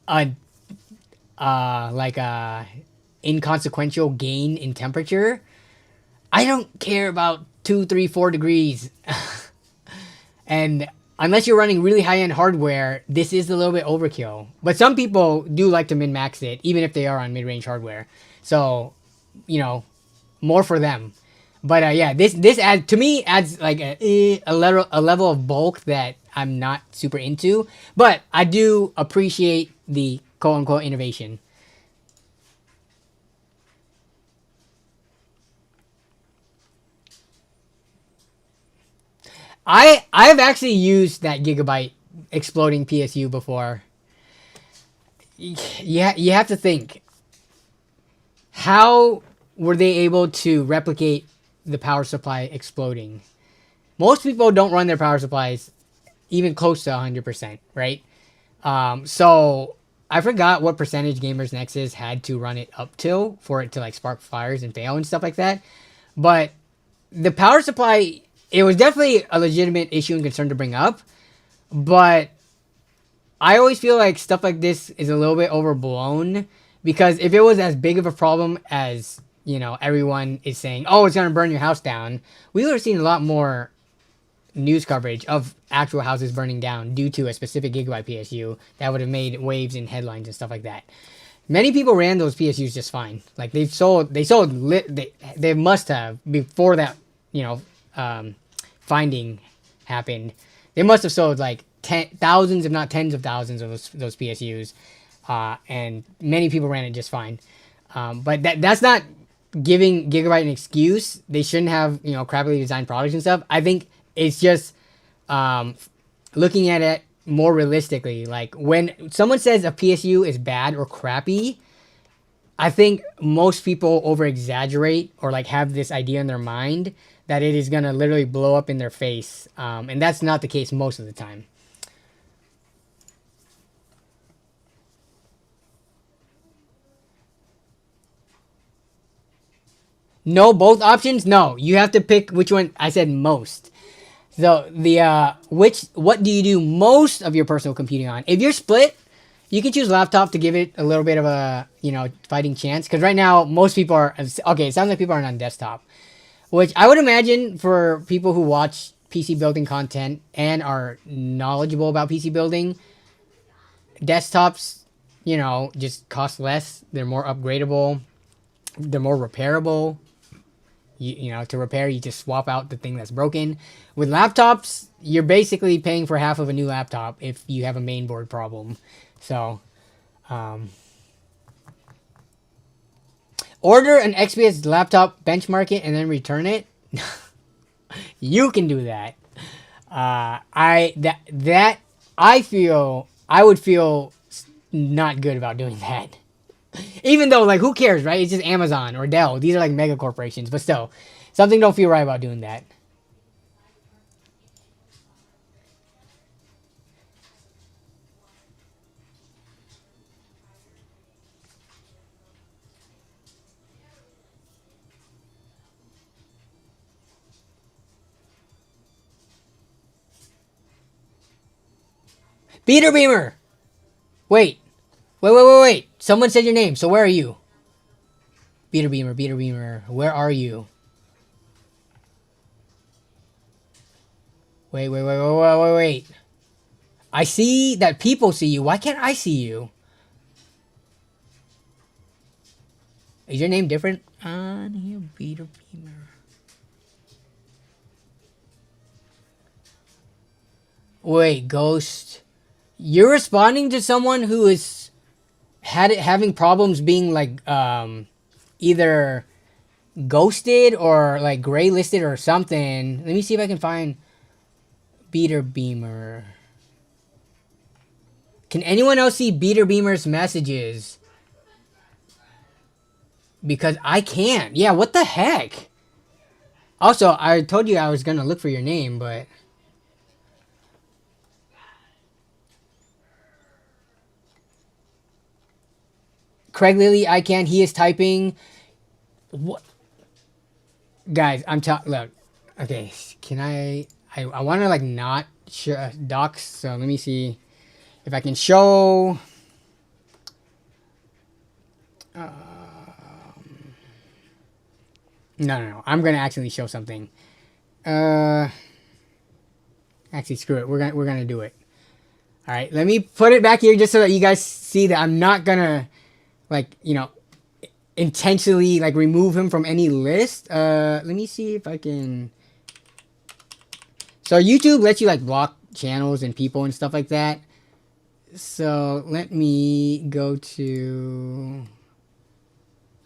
like a inconsequential gain in temperature. I don't care about 2, 3, 4 degrees. And unless you're running really high-end hardware, this is a little bit overkill. But some people do like to min-max it, even if they are on mid-range hardware. So, you know, more for them. But yeah, this adds, to me, adds like a level of bulk that I'm not super into. But I do appreciate the quote-unquote innovation. I've actually used that Gigabyte exploding PSU before. Yeah, you have to think. How were they able to replicate the power supply exploding? Most people don't run their power supplies even close to 100%, right? So I forgot what percentage Gamers Nexus had to run it up to for it to like spark fires and fail and stuff like that. But the power supply, it was definitely a legitimate issue and concern to bring up. But I always feel like stuff like this is a little bit overblown, because if it was as big of a problem as, everyone is saying, oh, it's gonna burn your house down. We would have seen a lot more news coverage of actual houses burning down due to a specific gigabyte PSU that would have made waves in headlines and stuff like that. Many people ran those PSUs just fine. Like they must have before that, finding happened. They must have sold like thousands, if not tens of thousands of those PSUs, and many people ran it just fine. But that's not giving Gigabyte an excuse. They shouldn't have crappily designed products and stuff. I think it's just looking at it more realistically. Like when someone says a PSU is bad or crappy, I think most people over exaggerate or like have this idea in their mind that it is gonna literally blow up in their face, and that's not the case most of the time. No, both options. No, you have to pick which one. I said most. So what do you do most of your personal computing on? If you're split, you can choose laptop to give it a little bit of a fighting chance. Because right now most people are okay. It sounds like people are on desktop, which I would imagine for people who watch PC building content and are knowledgeable about PC building, desktops just cost less. They're more upgradable. They're more repairable. To repair, you just swap out the thing that's broken. With laptops, you're basically paying for half of a new laptop if you have a mainboard problem. So, order an XPS laptop, benchmark it, and then return it. You can do that. I would feel not good about doing that. Even though, like, who cares, right? It's just Amazon or Dell. These are like mega corporations, but still, something don't feel right about doing that. Peter Beamer! Wait. Someone said your name, so where are you? Peter Beamer, where are you? Wait. I see that people see you. Why can't I see you? Is your name different on here? Peter Beamer. Wait, Ghost. You're responding to someone who is having problems being like either ghosted or like gray listed or something. Let me see if I can find Peter Beamer. Can anyone else see Peter Beamer's messages? Because I can't. Yeah, what the heck? Also, I told you I was gonna look for your name, but Craig Lilly, I can't. He is typing. What? Guys, look. Okay, can I want to like not docs. So let me see if I can show. No. I'm gonna actually show something. Actually, screw it. We're gonna do it. All right. Let me put it back here just so that you guys see that I'm not gonna like intentionally like remove him from any list. Let me see if I can. So YouTube lets you like block channels and people and stuff like that. So let me go to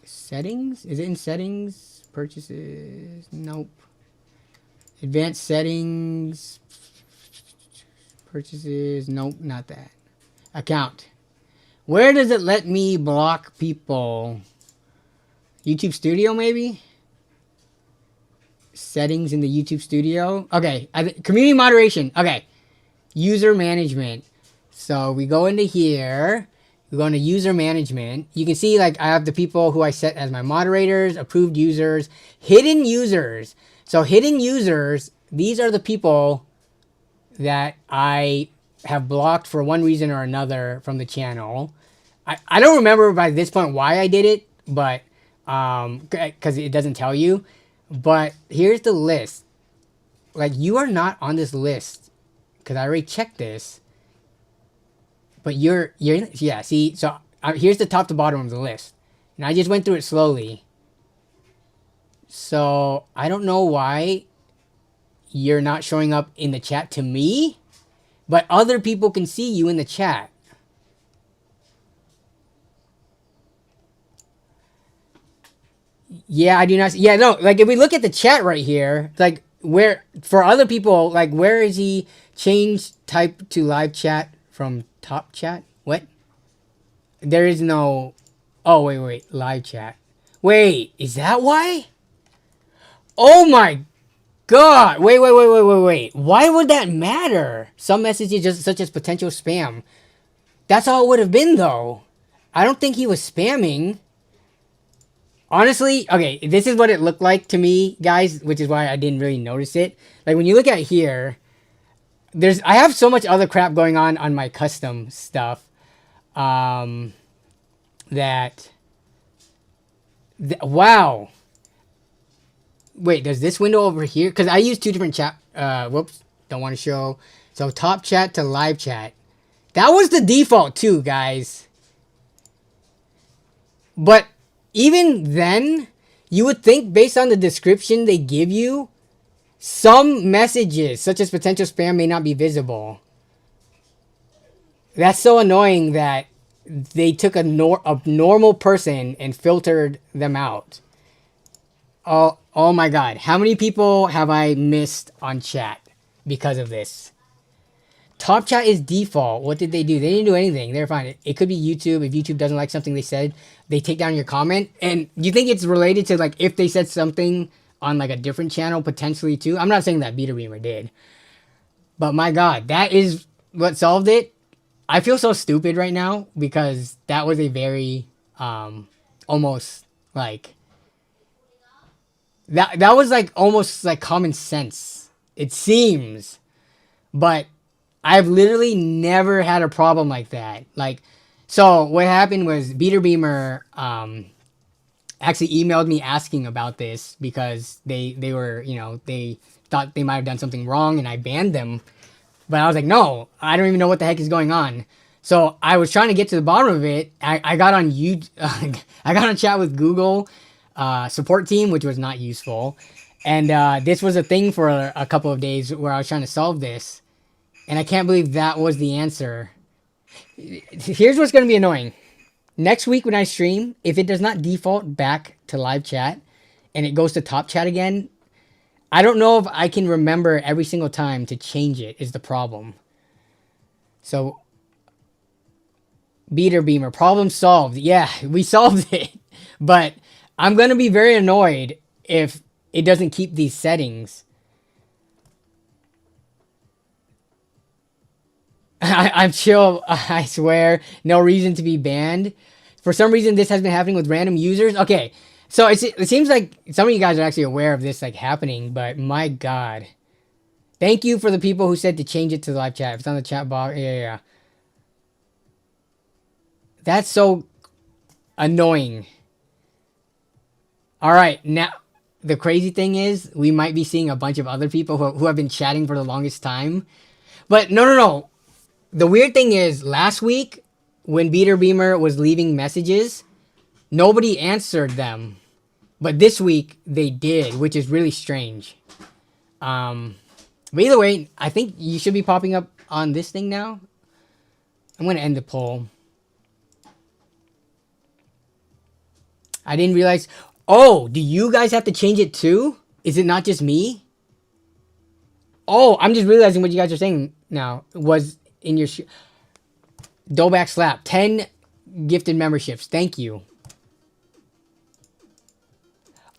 settings. Is it in settings? Purchases? Nope. Advanced settings. Purchases? Nope, not that. Account. Where does it let me block people? YouTube Studio, maybe? Settings in the YouTube Studio. Okay, community moderation. Okay, user management. So we go into here. We go into user management. You can see like I have the people who I set as my moderators, approved users, hidden users. So hidden users, these are the people that I have blocked for one reason or another from the channel. I don't remember by this point why I did it, but because it doesn't tell you. But here's the list. Like, you are not on this list because I already checked this. But yeah. See, so here's the top to bottom of the list, and I just went through it slowly. So I don't know why you're not showing up in the chat to me, but other people can see you in the chat. Yeah, I do not. Yeah, no, like if we look at the chat right here, like where for other people, like where is he change type to live chat from top chat? What? There is no. Oh wait, live chat. Wait, is that why? Oh my God! Wait. Why would that matter? Some messages just such as potential spam. That's all it would have been though. I don't think he was spamming. Honestly, okay, this is what it looked like to me, guys, which is why I didn't really notice it. Like when you look at here, I have so much other crap going on my custom stuff, wow. Wait, does this window over here? Because I use two different chat. Whoops, don't want to show. So top chat to live chat. That was the default too, guys. But even then, you would think based on the description they give you, some messages, such as potential spam, may not be visible. That's so annoying that they took a normal person and filtered them out. Oh my God. How many people have I missed on chat because of this? Top chat is default. What did they do? They didn't do anything. They're fine. It could be YouTube. If YouTube doesn't like something they said, they take down your comment. And you think it's related to like if they said something on like a different channel potentially too? I'm not saying that Beater Beamer did. But my God, that is what solved it. I feel so stupid right now because that was a very almost like that was like almost like common sense. It seems. But I've literally never had a problem like that. Like, so what happened was Beater Beamer actually emailed me asking about this because they were, you know, they thought they might have done something wrong and I banned them. But I was like, no, I don't even know what the heck is going on. So I was trying to get to the bottom of it. I got on I got on chat with Google support team, which was not useful. And this was a thing for a couple of days where I was trying to solve this. And I can't believe that was the answer. Here's what's going to be annoying. Next week when I stream, if it does not default back to live chat and it goes to top chat again, I don't know if I can remember every single time to change it is the problem. So, Beater Beamer, problem solved. Yeah, we solved it. But I'm going to be very annoyed if it doesn't keep these settings. I'm chill, I swear. No reason to be banned. For some reason, this has been happening with random users. Okay, so it seems like some of you guys are actually aware of this like happening, but my God. Thank you for the people who said to change it to the live chat. If it's on the chat box, yeah. That's so annoying. All right, now the crazy thing is we might be seeing a bunch of other people who have been chatting for the longest time. But no. The weird thing is, last week, when Beater Beamer was leaving messages, nobody answered them. But this week, they did, which is really strange. But either way, I think you should be popping up on this thing now. I'm going to end the poll. I didn't realize... Oh, do you guys have to change it too? Is it not just me? Oh, I'm just realizing what you guys are saying now. Was... in your Doback Slap 10 gifted memberships. Thank you.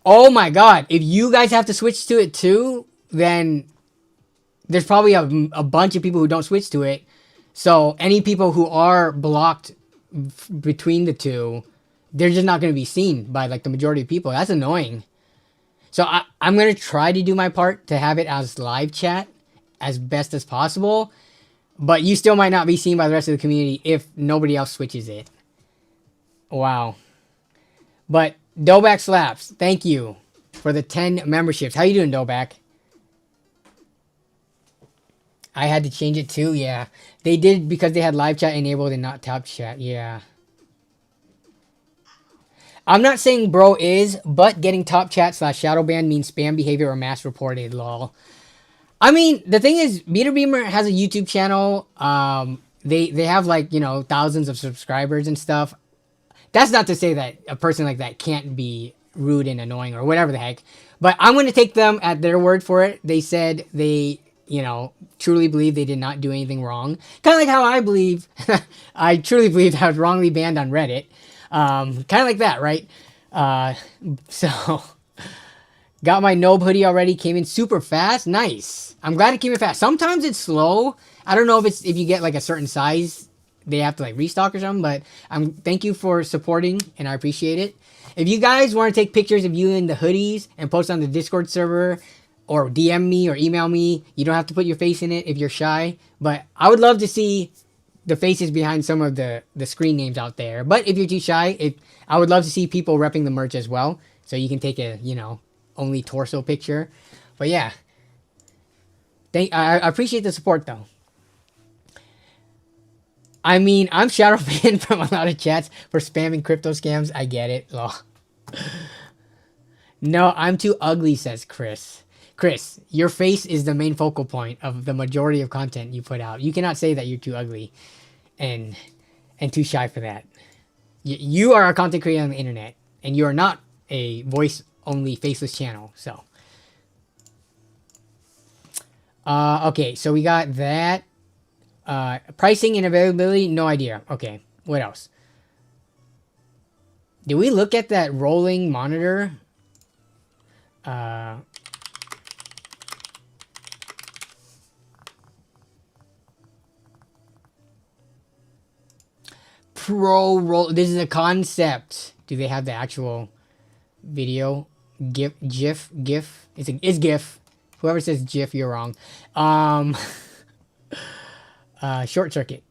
Oh my God, if you guys have to switch to it too, then there's probably a bunch of people who don't switch to it. So any people who are blocked between the two, they're just not going to be seen by like the majority of people. That's annoying. So I'm going to try to do my part to have it as live chat as best as possible. But you still might not be seen by the rest of the community if nobody else switches it. Wow. But Doback Slaps, thank you for the 10 memberships. How you doing, Doback? I had to change it too, yeah. They did because they had live chat enabled and not top chat, yeah. I'm not saying bro is, but getting top chat / shadow ban means spam behavior or mass reported, lol. I mean, the thing is, Beater Beamer has a YouTube channel. They have like, you know, thousands of subscribers and stuff. That's not to say that a person like that can't be rude and annoying or whatever the heck. But I'm going to take them at their word for it. They said they, you know, truly believe they did not do anything wrong. Kind of like how I believe, I truly believe I was wrongly banned on Reddit. Kind of like that, right? So, got my Nobe hoodie already. Came in super fast. Nice. I'm glad it came in fast. Sometimes it's slow. I don't know if you get like a certain size, they have to like restock or something, but thank you for supporting and I appreciate it. If you guys want to take pictures of you in the hoodies and post on the Discord server or DM me or email me, you don't have to put your face in it if you're shy, but I would love to see the faces behind some of the screen names out there. But if you're too shy, I would love to see people repping the merch as well, so you can take a, you know, only torso picture. But yeah, I appreciate the support though. I mean, I'm shadow banned from a lot of chats for spamming crypto scams. I get it. Oh. No, I'm too ugly, says Chris. Chris, your face is the main focal point of the majority of content you put out. You cannot say that you're too ugly and too shy for that. You are a content creator on the internet, and you are not a voice-only faceless channel. So, okay, so we got that. Pricing and availability, no idea. Okay, what else? Did we look at that rolling monitor? Pro roll. This is a concept. Do they have the actual video? GIF? It's GIF. Whoever says GIF, you're wrong. Short circuit.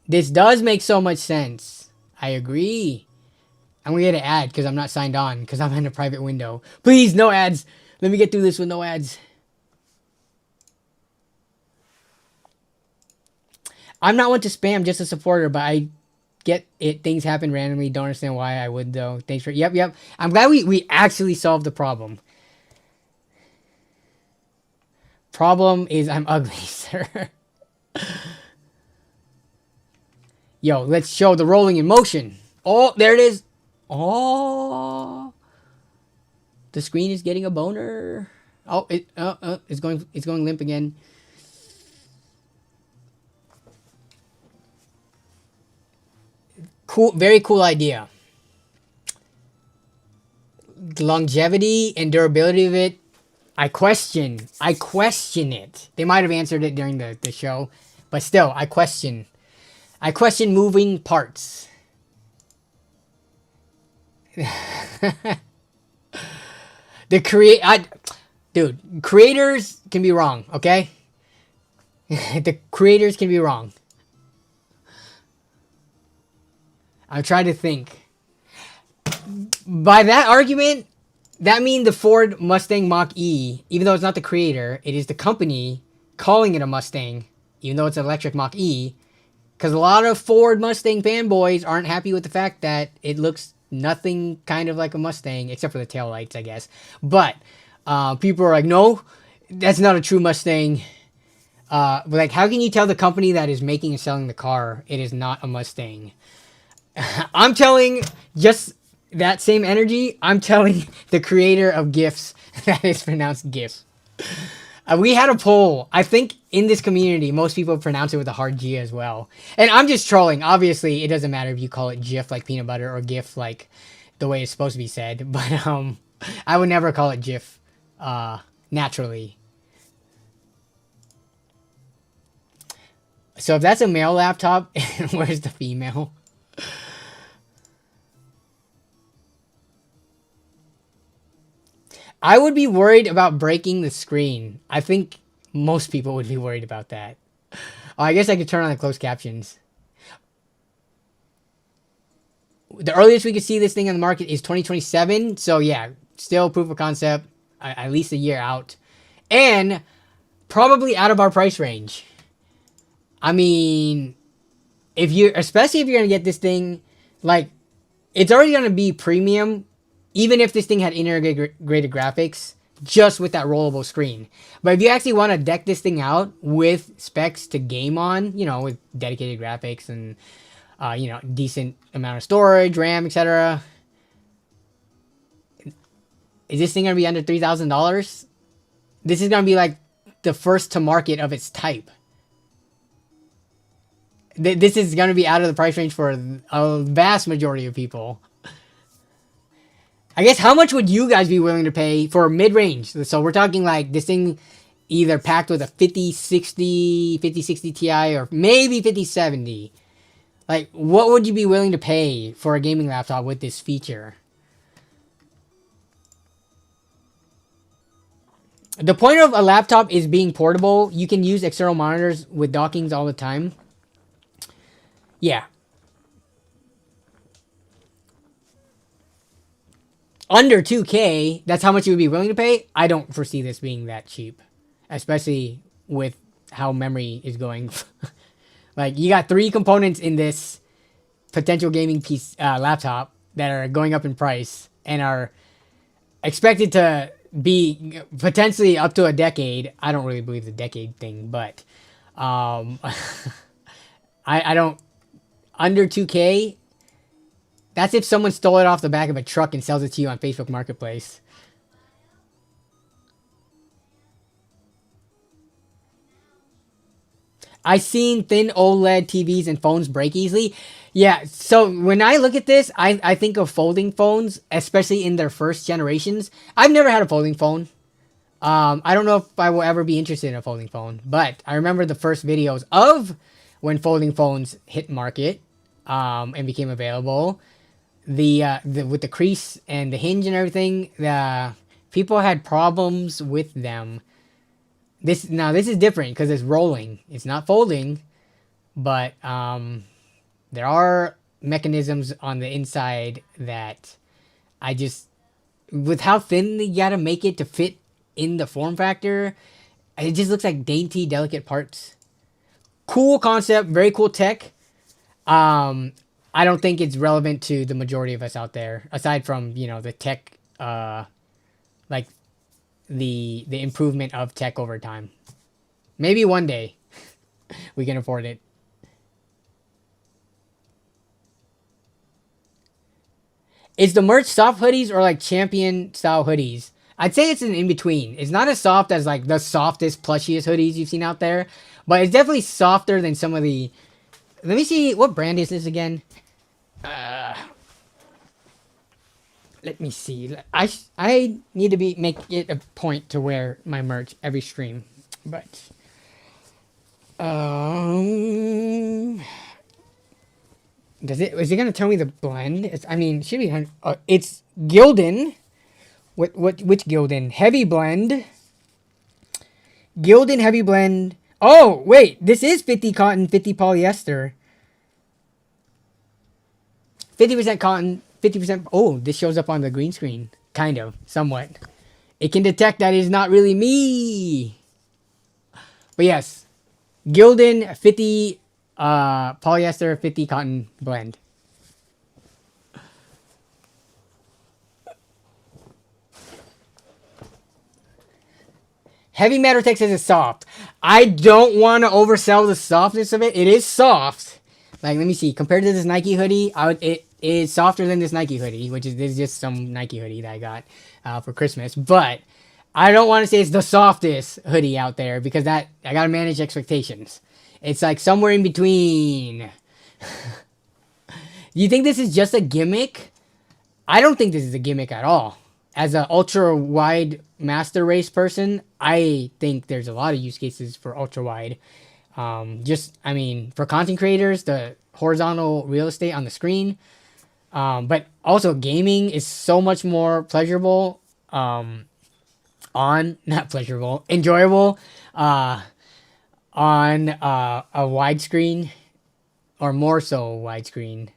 This does make so much sense. I agree. I'm gonna get an ad because I'm not signed on because I'm in a private window. Please, no ads. Let me get through this with no ads. I'm not one to spam, just a supporter, but I get it. Things happen randomly. Don't understand why I would though. Thanks for yep. I'm glad we actually solved the problem. Problem is I'm ugly, sir. Yo, let's show the rolling in motion. Oh, there it is. Oh, the screen is getting a boner. Oh, it's going limp again. Cool, very cool idea. Longevity and durability of it, I question it. They might have answered it during the show, but still, I question moving parts. Dude, creators can be wrong, okay? The creators can be wrong. I'm trying to think. By that argument, that means the Ford Mustang Mach-E, even though it's not the creator, it is the company calling it a Mustang, even though it's an electric Mach-E. Because a lot of Ford Mustang fanboys aren't happy with the fact that it looks nothing kind of like a Mustang, except for the taillights, I guess. But people are like, no, that's not a true Mustang. Like, how can you tell the company that is making and selling the car it is not a Mustang? I'm telling just that same energy. I'm telling the creator of GIFs that is pronounced GIF. We had a poll. I think in this community, most people pronounce it with a hard G as well. And I'm just trolling. Obviously, it doesn't matter if you call it GIF like peanut butter or GIF like the way it's supposed to be said. But I would never call it GIF naturally. So if that's a male laptop, where's the female? I would be worried about breaking the screen. I think most people would be worried about that. Oh, I guess I could turn on the closed captions. The earliest we could see this thing on the market is 2027. So yeah, still proof of concept, at least a year out, and probably out of our price range. I mean, especially if you're gonna get this thing, like, it's already gonna be premium, even if this thing had integrated graphics, just with that rollable screen. But if you actually want to deck this thing out with specs to game on, with dedicated graphics and decent amount of storage, RAM, etc., is this thing gonna be under $3,000? This is gonna be like the first to market of its type. This is gonna be out of the price range for a vast majority of people. I guess, how much would you guys be willing to pay for mid-range? So we're talking like this thing either packed with a 5060 Ti, or maybe 5070. Like, what would you be willing to pay for a gaming laptop with this feature? The point of a laptop is being portable. You can use external monitors with dockings all the time. Yeah. Under 2K, that's how much you would be willing to pay. I don't foresee this being that cheap, especially with how memory is going. Like, you got 3 components in this potential gaming piece laptop that are going up in price and are expected to be potentially up to a decade. I don't really believe the decade thing, but I don't. Under 2K, that's if someone stole it off the back of a truck and sells it to you on Facebook Marketplace. I've seen thin OLED TVs and phones break easily. Yeah, so when I look at this, I think of folding phones, especially in their first generations. I've never had a folding phone. I don't know if I will ever be interested in a folding phone, but I remember the first videos of when folding phones hit market and became available. With the crease and the hinge and everything, people had problems with them. This is different because it's rolling. It's not folding, but there are mechanisms on the inside that with how thin you gotta make it to fit in the form factor, it just looks like dainty, delicate parts. Cool concept, very cool tech. I don't think it's relevant to the majority of us out there, aside from, the tech, like the improvement of tech over time. Maybe one day we can afford it. Is the merch soft hoodies or like champion style hoodies? I'd say it's an in-between. It's not as soft as like the softest, plushiest hoodies you've seen out there, but it's definitely softer than some of the... Let me see, what brand is this again? Let me see. I need to make it a point to wear my merch every stream, but is it gonna tell me the blend? It should be. It's Gildan. Which Gildan? Heavy blend. Gildan heavy blend. Oh wait, this is 50 cotton, 50 polyester. 50% cotton, 50%... Oh, this shows up on the green screen. Kind of. Somewhat. It can detect that it's not really me. But yes. Gildan 50 polyester, 50 cotton blend. Heavy Metal Tech says it's soft. I don't want to oversell the softness of it. It is soft. Like, let me see. Compared to this Nike hoodie, it is softer than this Nike hoodie, which is just some Nike hoodie that I got for Christmas. But I don't want to say it's the softest hoodie out there because I gotta manage expectations. It's like somewhere in between. You think this is just a gimmick? I don't think this is a gimmick at all. As an ultra wide master race person, I think there's a lot of use cases for ultra wide. For content creators, the horizontal real estate on the screen, but also gaming is so much more pleasurable, enjoyable, on a widescreen, or more so widescreen.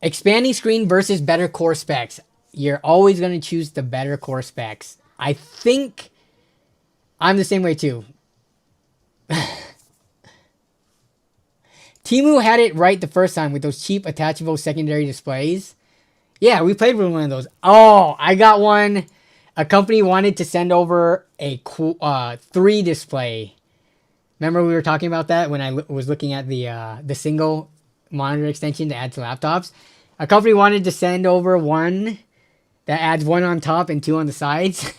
Expanding screen versus better core specs. You're always going to choose the better core specs. I think I'm the same way too. Temu had it right the first time with those cheap attachable secondary displays. Yeah, we played with one of those. Oh, I got one. A company wanted to send over a 3 display. Remember we were talking about that when I was looking at the single monitor extension to add to laptops? A company wanted to send over one that adds 1 on top and 2 on the sides.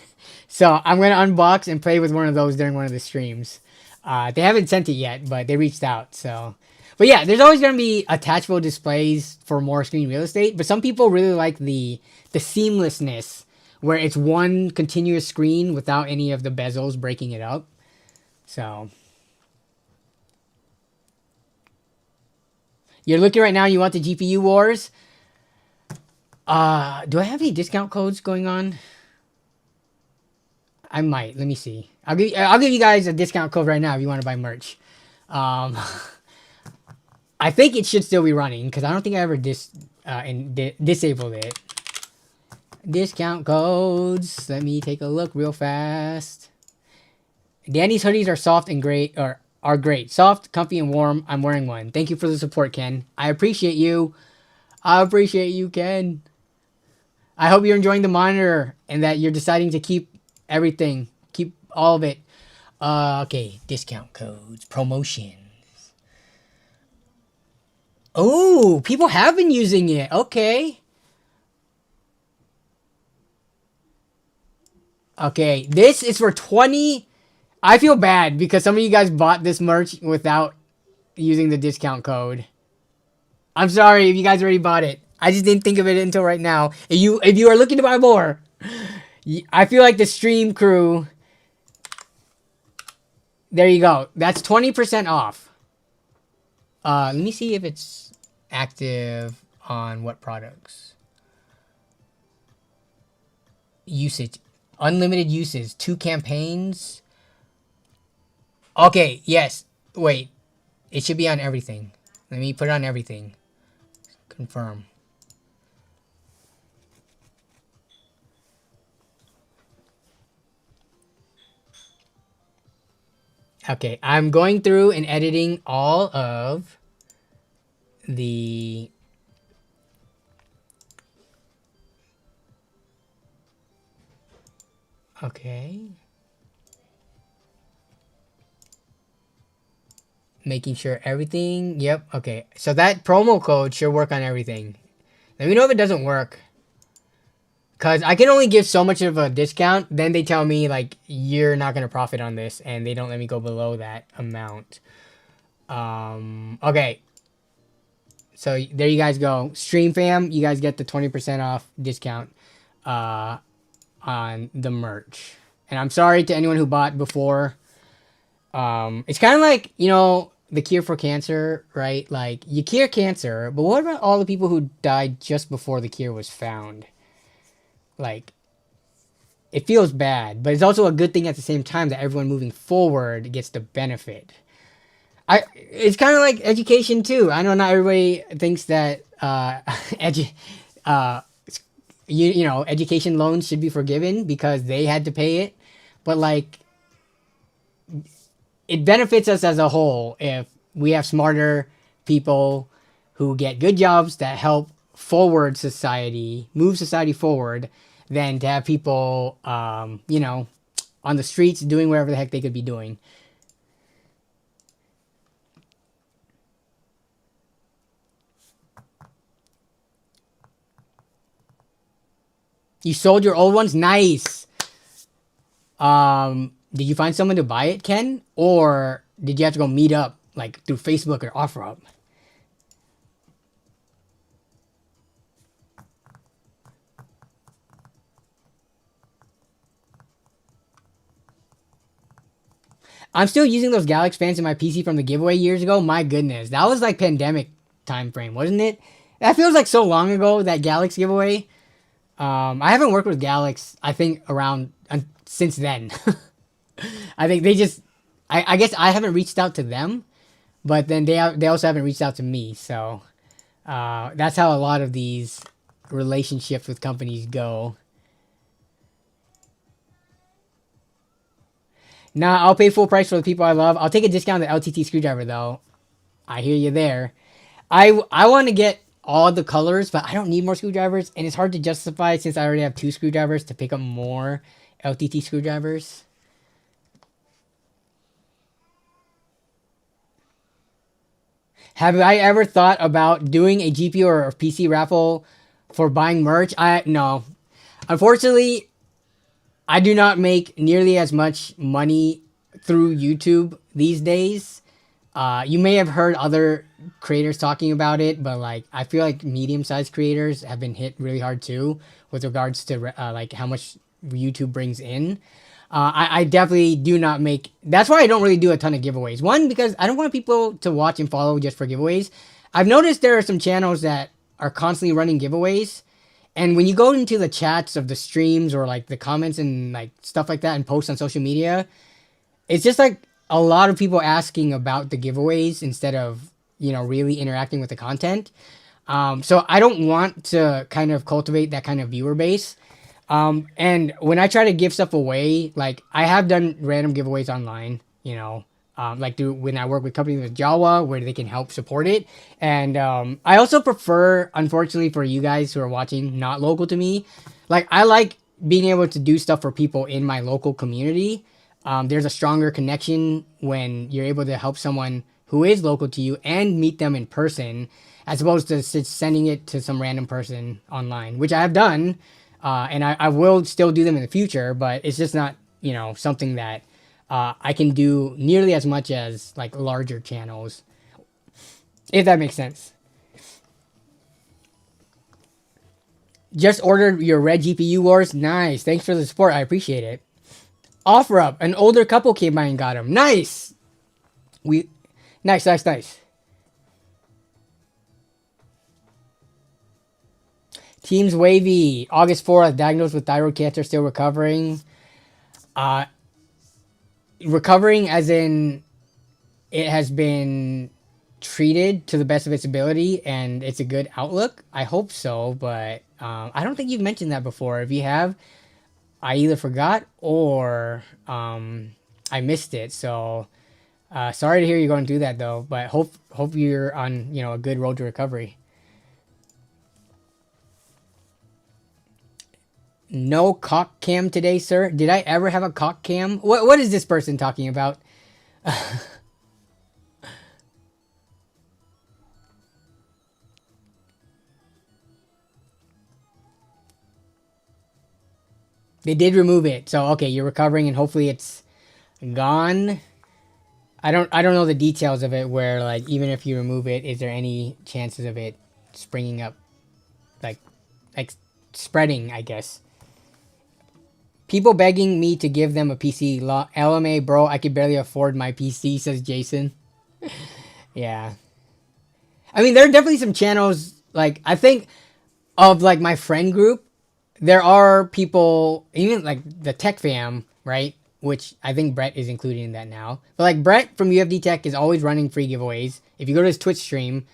So I'm going to unbox and play with one of those during one of the streams. They haven't sent it yet, but they reached out. So, but yeah, there's always going to be attachable displays for more screen real estate. But some people really like the seamlessness where it's one continuous screen without any of the bezels breaking it up. So you're looking right now, you want the GPU wars. Do I have any discount codes going on? I might. Let me see. I'll give you guys a discount code right now if you want to buy merch. I think it should still be running because I don't think I ever disabled it. Discount codes. Let me take a look real fast. Danny's hoodies are soft and great, or are great. Soft, comfy, and warm. I'm wearing one. Thank you for the support, Ken. I appreciate you. I appreciate you, Ken. I hope you're enjoying the monitor and that you're deciding to keep everything. Keep all of it. Okay, discount codes, promotions. Oh, people have been using it. Okay. Okay, this is for 20. I feel bad because some of you guys bought this merch without using the discount code. I'm sorry if you guys already bought it. I just didn't think of it until right now. If you are looking to buy more, I feel like the stream crew. There you go. That's 20% off. Let me see if it's active on what products. Usage. Unlimited uses. 2 campaigns. Okay, yes. Wait. It should be on everything. Let me put it on everything. Confirm. Okay, I'm going through and editing all of the okay. Making sure everything, yep, okay. So that promo code should work on everything. Let me know if it doesn't work. Because I can only give so much of a discount. Then they tell me, like, you're not going to profit on this. And they don't let me go below that amount. Okay. So there you guys go. Stream fam, you guys get the 20% off discount on the merch. And I'm sorry to anyone who bought before. It's kind of like, you know, the cure for cancer, right? Like, you cure cancer. But what about all the people who died just before the cure was found? Like, it feels bad, but it's also a good thing at the same time that everyone moving forward gets the benefit. It's kind of like education too. I know not everybody thinks that you know, education loans should be forgiven because they had to pay it, but like, it benefits us as a whole if we have smarter people who get good jobs that help forward society, move society forward, than to have people, you know, on the streets doing whatever the heck they could be doing. You sold your old ones? Nice. Did you find someone to buy it, Ken? Or did you have to go meet up, like, through Facebook or OfferUp? I'm still using those Galaxy fans in my PC from the giveaway years ago. My goodness. That was like pandemic time frame, wasn't it? That feels like so long ago, that Galaxy giveaway. I haven't worked with Galaxy, I think, around since then. I think they just... I guess I haven't reached out to them. But then they also haven't reached out to me. So That's how a lot of these relationships with companies go. Nah, I'll pay full price for the people I love. I'll take a discount on the LTT screwdriver though. I hear you there. I want to get all the colors, but I don't need more screwdrivers, and it's hard to justify since I already have 2 screwdrivers to pick up more LTT screwdrivers. Have I ever thought about doing a GPU or a PC raffle for buying merch? No. Unfortunately, I do not make nearly as much money through YouTube these days. You may have heard other creators talking about it, but like I feel like medium-sized creators have been hit really hard too with regards to like how much YouTube brings in. I definitely do not make. That's why I don't really do a ton of giveaways. One, because I don't want people to watch and follow just for giveaways. I've noticed there are some channels that are constantly running giveaways, and when you go into the chats of the streams or like the comments and like stuff like that and posts on social media, it's just like a lot of people asking about the giveaways instead of really interacting with the content. So I don't want to kind of cultivate that kind of viewer base. And when I try to give stuff away, like I have done random giveaways online, like when I work with companies with Jawa where they can help support it. And I also prefer, unfortunately for you guys who are watching, not local to me, like I like being able to do stuff for people in my local community. There's a stronger connection when you're able to help someone who is local to you and meet them in person, as opposed to sending it to some random person online, which I have done, and I will still do them in the future. But it's just not something that I can do nearly as much as like larger channels, if that makes sense. Just ordered your red GPU wars. Nice. Thanks for the support. I appreciate it. Offer up. An older couple came by and got him. Nice. Nice. Teams Wavy. August 4th. Diagnosed with thyroid cancer. Still recovering. Recovering as in it has been treated to the best of its ability and it's a good outlook. I hope so, but I don't think you've mentioned that before. If you have, I either forgot or I missed it. So sorry to hear you're going through that though, but hope you're on a good road to recovery. No cock cam today, sir. Did I ever have a cock cam? What is this person talking about? They did remove it. So okay, you're recovering and hopefully it's gone. I don't know the details of it where like even if you remove it, is there any chances of it springing up like spreading, I guess. People begging me to give them a PC. LMA, bro, I could barely afford my PC, says Jason. Yeah. I mean, there are definitely some channels, like, I think of, like, my friend group, there are people, even, like, the Tech Fam, right? Which I think Brett is included in that now. But, like, Brett from UFD Tech is always running free giveaways. If you go to his Twitch stream,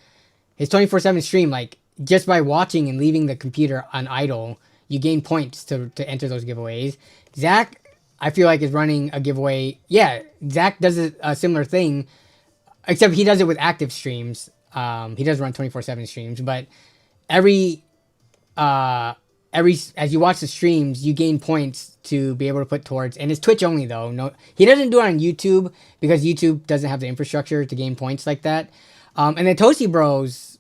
his 24/7 stream, like, just by watching and leaving the computer on idle, you gain points to enter those giveaways. Zach, I feel like, is running a giveaway. Yeah, Zach does a similar thing, except he does it with active streams. He does run 24/7 streams, but every as you watch the streams, you gain points to be able to put towards. And it's Twitch only though. No, he doesn't do it on YouTube because YouTube doesn't have the infrastructure to gain points like that. And then Toasty Bros,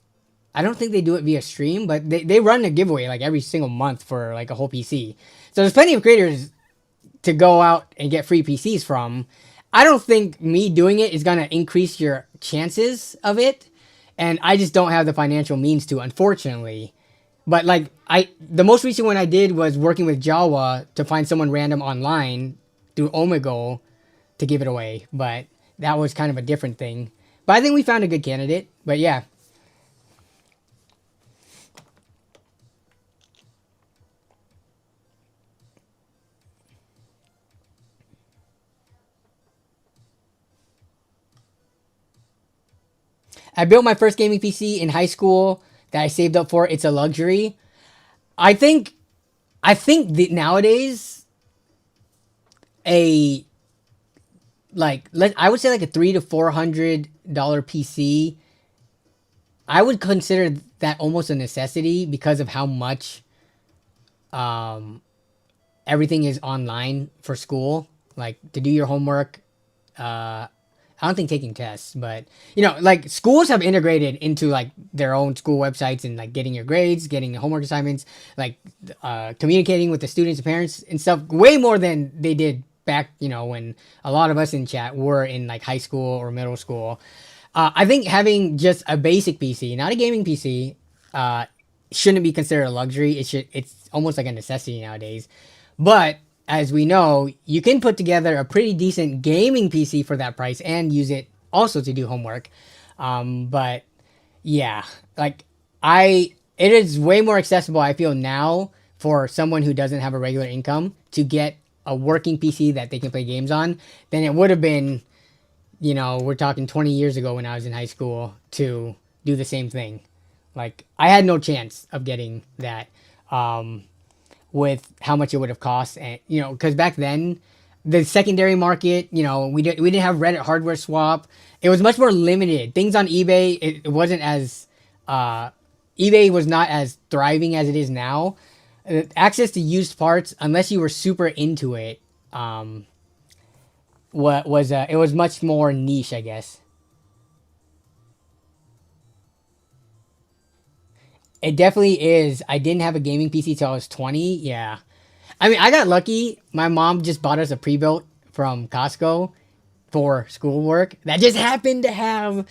I don't think they do it via stream, but they run a giveaway like every single month for like a whole PC. So there's plenty of creators to go out and get free PCs from. I don't think me doing it is going to increase your chances of it. And I just don't have the financial means to, unfortunately. But like the most recent one I did was working with Jawa to find someone random online through Omegle to give it away. But that was kind of a different thing. But I think we found a good candidate. But yeah. I built my first gaming PC in high school. that I saved up for. It's a luxury. I think that nowadays a I would say like a $300 to $400 PC. I would consider that almost a necessity because of how much everything is online for school. Like to do your homework. I don't think taking tests, but like schools have integrated into like their own school websites and like getting your grades, getting homework assignments, like communicating with the students and parents and stuff way more than they did back, when a lot of us in chat were in like high school or middle school. I think having just a basic PC, not a gaming PC, shouldn't be considered a luxury. It's almost like a necessity nowadays. But as we know, you can put together a pretty decent gaming PC for that price and use it also to do homework. But yeah, like it is way more accessible, I feel now, for someone who doesn't have a regular income to get a working PC that they can play games on than it would have been, we're talking 20 years ago when I was in high school to do the same thing. Like I had no chance of getting that. With how much it would have cost, and because back then the secondary market, we didn't have Reddit hardware swap. It was much more limited. Things on eBay, it wasn't as eBay was not as thriving as it is now. Access to used parts, unless you were super into it, it was much more niche, I guess. It definitely is. I didn't have a gaming PC till I was 20. Yeah. I mean, I got lucky. My mom just bought us a pre-built from Costco for schoolwork that just happened to have,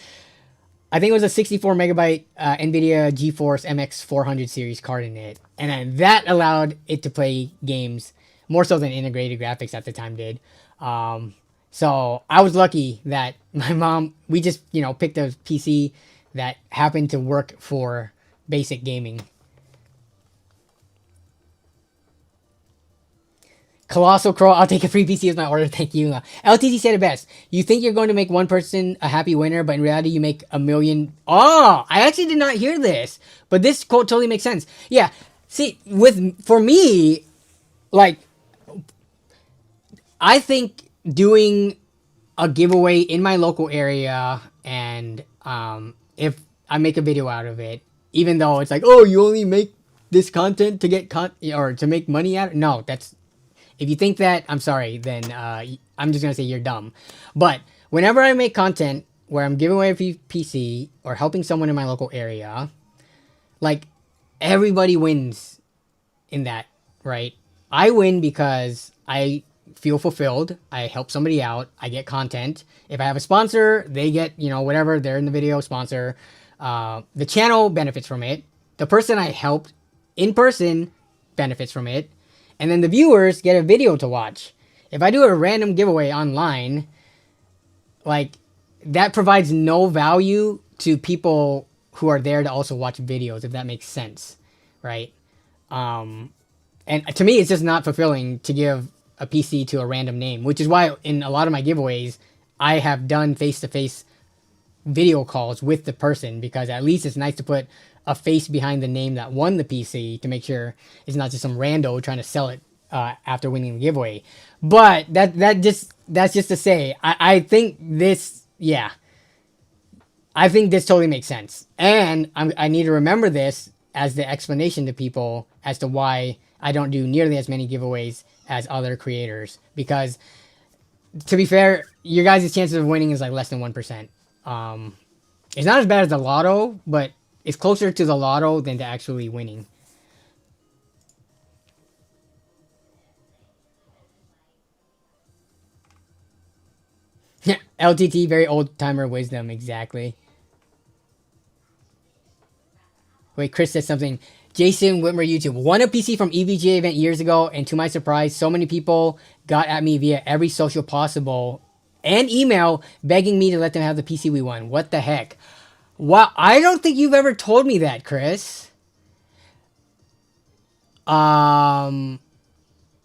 I think it was a 64 megabyte NVIDIA GeForce MX 400 series card in it. And then that allowed it to play games more so than integrated graphics at the time did. So I was lucky that my mom, we just, picked a PC that happened to work for basic gaming. Colossal Crow, I'll take a free PC as my order, thank you. LTC said it best. You think you're going to make one person a happy winner, but in reality you make a million. Oh, I actually did not hear this, but this quote totally makes sense. Yeah, see, for me, like, I think doing a giveaway in my local area, and if I make a video out of it, even though it's like, oh, you only make this content to get or to make money out of it. No, if you think that, I'm sorry, then I'm just going to say you're dumb. But whenever I make content where I'm giving away a PC or helping someone in my local area, like everybody wins in that, right? I win because I feel fulfilled. I help somebody out. I get content. If I have a sponsor, they get, whatever, they're in the video sponsor. The channel benefits from it. The person I helped in person benefits from it. And then the viewers get a video to watch. If I do a random giveaway online, like that provides no value to people who are there to also watch videos, if that makes sense, right? And to me, it's just not fulfilling to give a PC to a random name, which is why in a lot of my giveaways, I have done face-to-face video calls with the person, because at least it's nice to put a face behind the name that won the PC to make sure it's not just some rando trying to sell it after winning the giveaway. But that's just to say, I think this, yeah, I think this totally makes sense, and I need to remember this as the explanation to people as to why I don't do nearly as many giveaways as other creators, because to be fair, your guys' chances of winning is like less than 1%. It's not as bad as the lotto, but it's closer to the lotto than to actually winning. LTT, very old timer wisdom, exactly. Wait, Chris said something. Jason Whitmer YouTube won a PC from EVGA event years ago, and to my surprise, so many people got at me via every social possible and email begging me to let them have the PC we won. What the heck? Wow, I don't think you've ever told me that, Chris.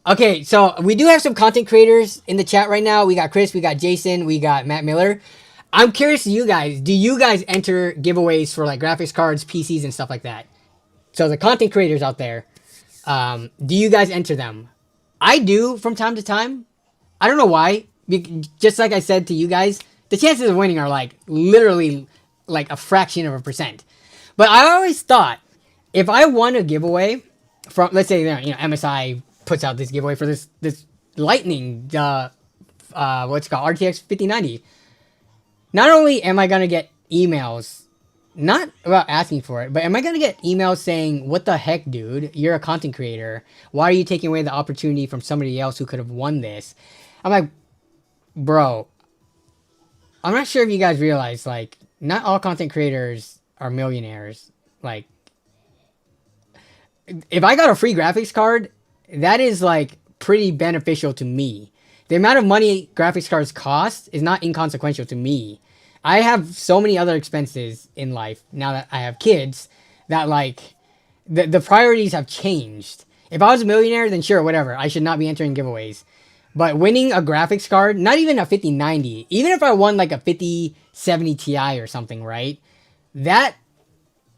Okay, so we do have some content creators in the chat right now. We got Chris, we got Jason, we got Matt Miller. I'm curious to you guys. Do you guys enter giveaways for like graphics cards, PCs, and stuff like that? So the content creators out there, do you guys enter them? I do from time to time. I don't know why. Just like I said to you guys, the chances of winning are like literally like a fraction of a percent. But I always thought if I won a giveaway from, let's say, MSI puts out this giveaway for this Lightning, what's it called, RTX 5090. Not only am I gonna get emails, not about asking for it, but am I gonna get emails saying, "What the heck, dude? You're a content creator. Why are you taking away the opportunity from somebody else who could have won this?" I'm like, bro, I'm not sure if you guys realize, like, not all content creators are millionaires. Like, if I got a free graphics card, that is, like, pretty beneficial to me. The amount of money graphics cards cost is not inconsequential to me. I have so many other expenses in life now that I have kids that, like, the priorities have changed. If I was a millionaire, then sure, whatever. I should not be entering giveaways. But winning a graphics card, not even a 5090, even if I won like a 5070 Ti or something, right? That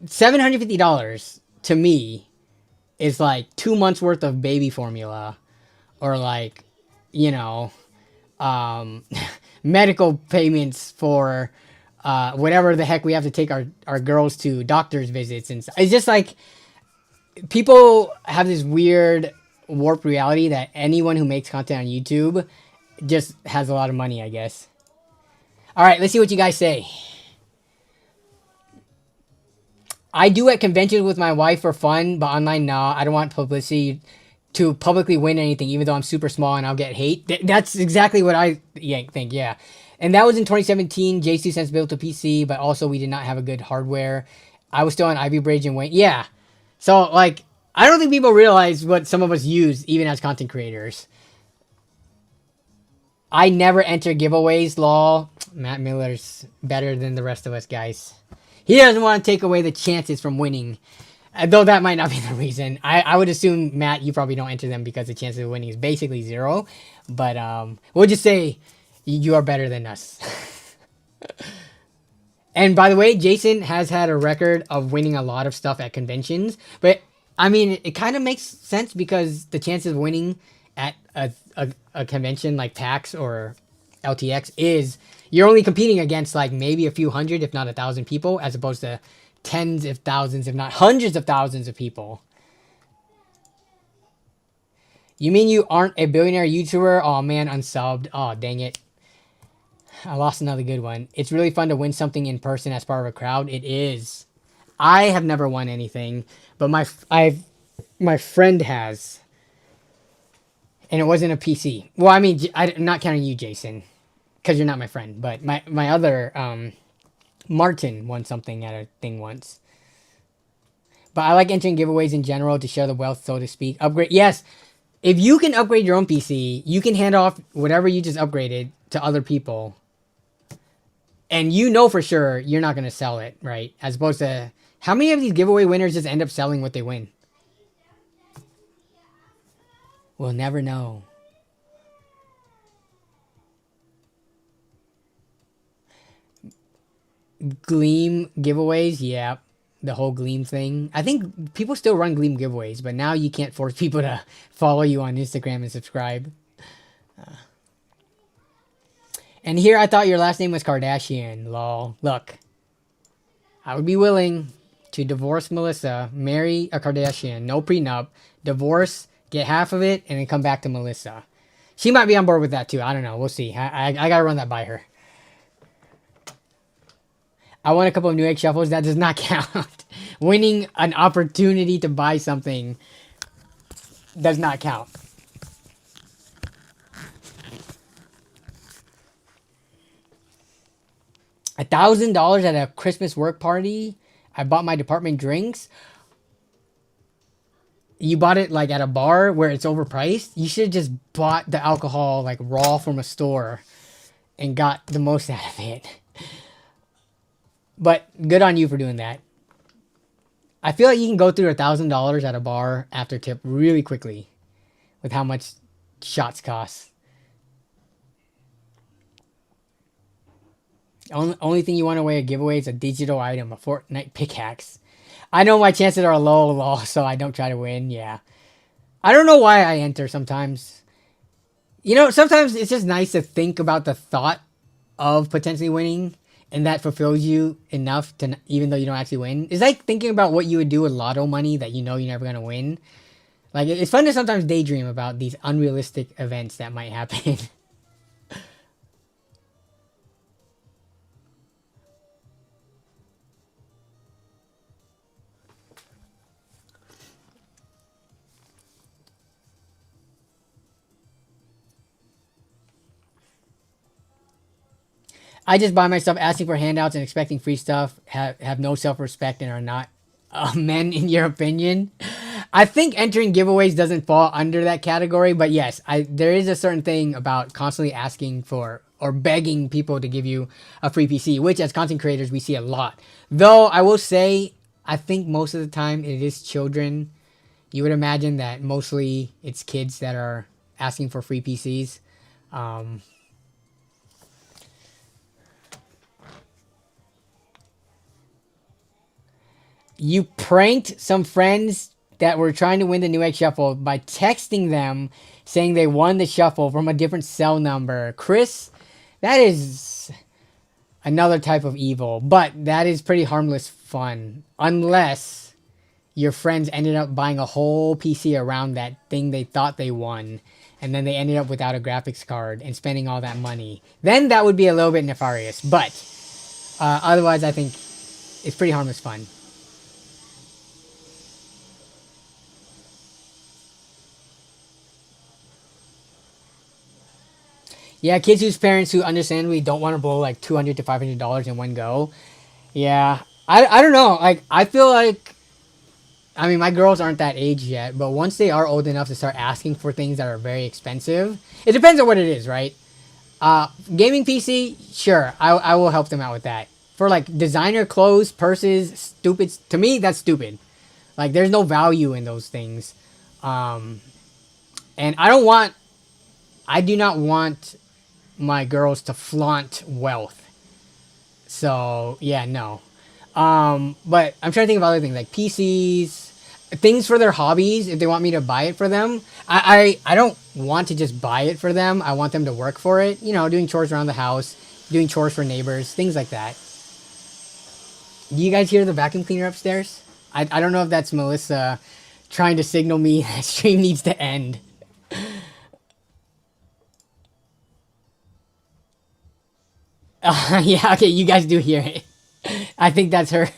$750 to me is like 2 months worth of baby formula, or like, you know, medical payments for whatever the heck we have to take our girls to doctor's visits. And it's just like, people have this weird warped reality that anyone who makes content on YouTube just has a lot of money, I guess. All right, let's see what you guys say. I do at conventions with my wife for fun, but online, nah. I don't want publicity to publicly win anything, even though I'm super small and I'll get hate. That's exactly what I think, yeah. And that was in 2017. J2 Sense built a PC, but also we did not have a good hardware. I was still on Ivy Bridge and Wayne. Yeah. So, like, I don't think people realize what some of us use, even as content creators. I never enter giveaways, lol. Matt Miller's better than the rest of us, guys. He doesn't want to take away the chances from winning. Though that might not be the reason. I would assume, Matt, you probably don't enter them because the chances of winning is basically zero. But we'll just say you are better than us. And by the way, Jason has had a record of winning a lot of stuff at conventions. But, I mean, it kind of makes sense because the chances of winning at a convention like PAX or LTX is you're only competing against like maybe a few hundred, if not 1,000 people, as opposed to tens of thousands, if not hundreds of thousands of people. You mean you aren't a billionaire YouTuber? Oh man, unsubbed. Oh, dang it. I lost another good one. It's really fun to win something in person as part of a crowd. It is. I have never won anything, but my friend has. And it wasn't a PC. Well, I mean, I'm not counting you, Jason, because you're not my friend. But my other, Martin won something at a thing once. But I like entering giveaways in general to share the wealth, so to speak. Upgrade. Yes. If you can upgrade your own PC, you can hand off whatever you just upgraded to other people. And you know for sure you're not going to sell it, right? As opposed to, how many of these giveaway winners just end up selling what they win? We'll never know. Gleam giveaways, yeah. The whole Gleam thing. I think people still run Gleam giveaways, but now you can't force people to follow you on Instagram and subscribe. And here I thought your last name was Kardashian, lol. Look, I would be willing to divorce Melissa, marry a Kardashian, no prenup, divorce, get half of it, and then come back to Melissa. She might be on board with that too. I don't know. We'll see. I gotta run that by her. I won a couple of New Egg Shuffles. That does not count. Winning an opportunity to buy something does not count. $1,000 at a Christmas work party. I bought my department drinks. You bought it like at a bar where it's overpriced. You should have just bought the alcohol like raw from a store and got the most out of it. But good on you for doing that. I feel like you can go through $1,000 at a bar after tip really quickly with how much shots cost. Only thing you want to win a giveaway is a digital item, a Fortnite pickaxe. I know my chances are low, so I don't try to win. Yeah. I don't know why I enter sometimes. Sometimes it's just nice to think about the thought of potentially winning, and that fulfills you enough to, even though you don't actually win. It's like thinking about what you would do with lotto money that you know you're never gonna win. Like, it's fun to sometimes daydream about these unrealistic events that might happen. I just buy myself asking for handouts and expecting free stuff. Have no self respect and are not men, in your opinion. I think entering giveaways doesn't fall under that category, but yes, there is a certain thing about constantly asking for or begging people to give you a free PC, which as content creators we see a lot. Though I will say, I think most of the time it is children. You would imagine that mostly it's kids that are asking for free PCs. Um, you pranked some friends that were trying to win the New Egg Shuffle by texting them saying they won the shuffle from a different cell number. Chris, that is another type of evil, but that is pretty harmless fun. Unless your friends ended up buying a whole PC around that thing they thought they won, and then they ended up without a graphics card and spending all that money. Then that would be a little bit nefarious, but otherwise I think it's pretty harmless fun. Yeah, kids whose parents who understandably don't want to blow like $200 to $500 in one go. Yeah, I don't know. Like, I feel like, I mean, my girls aren't that age yet, but once they are old enough to start asking for things that are very expensive, it depends on what it is, right? Gaming PC, sure, I will help them out with that. For like designer clothes, purses, stupid. To me, that's stupid. Like, there's no value in those things. Um, and I do not want my girls to flaunt wealth. So yeah, no. But I'm trying to think of other things like PCs, things for their hobbies. If they want me to buy it for them, I don't want to just buy it for them. I want them to work for it. Doing chores around the house, doing chores for neighbors, things like that. Do you guys hear the vacuum cleaner upstairs? I don't know if that's Melissa trying to signal me that stream needs to end. Yeah, okay, you guys do hear it. I think that's her.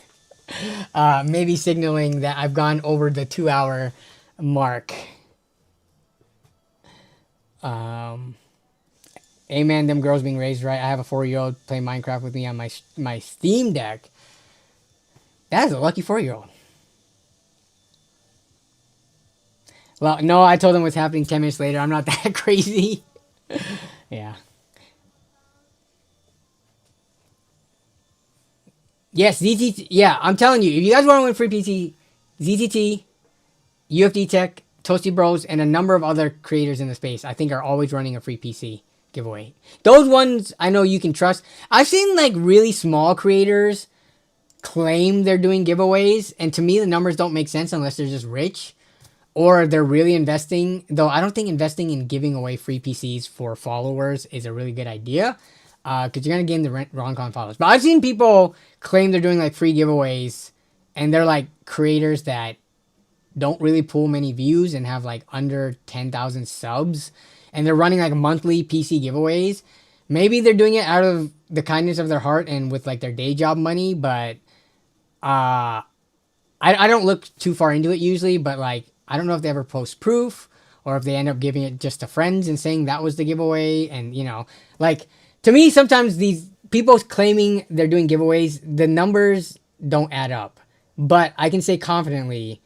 Maybe signaling that I've gone over the 2 hour mark. Um, Amen. Them girls being raised right. I have a 4-year-old playing Minecraft with me on my Steam Deck. That is a lucky 4-year-old. Well, no, I told them what's happening 10 minutes later. I'm not that crazy. Yeah. Yes, ZTT. Yeah, I'm telling you, if you guys want to win free PC, ZTT, UFD Tech, Toasty Bros, and a number of other creators in the space, I think are always running a free PC giveaway. Those ones I know you can trust. I've seen like really small creators claim they're doing giveaways, and to me the numbers don't make sense unless they're just rich or they're really investing. Though I don't think investing in giving away free PCs for followers is a really good idea, because you're gonna gain the wrong kind of followers. But I've seen people claim they're doing like free giveaways, and they're like creators that don't really pull many views and have like under 10,000 subs, and they're running like monthly PC giveaways. Maybe they're doing it out of the kindness of their heart and with like their day job money, but I don't look too far into it usually, but like I don't know if they ever post proof or if they end up giving it just to friends and saying that was the giveaway. And like, to me sometimes these people claiming they're doing giveaways, the numbers don't add up. But I can say confidently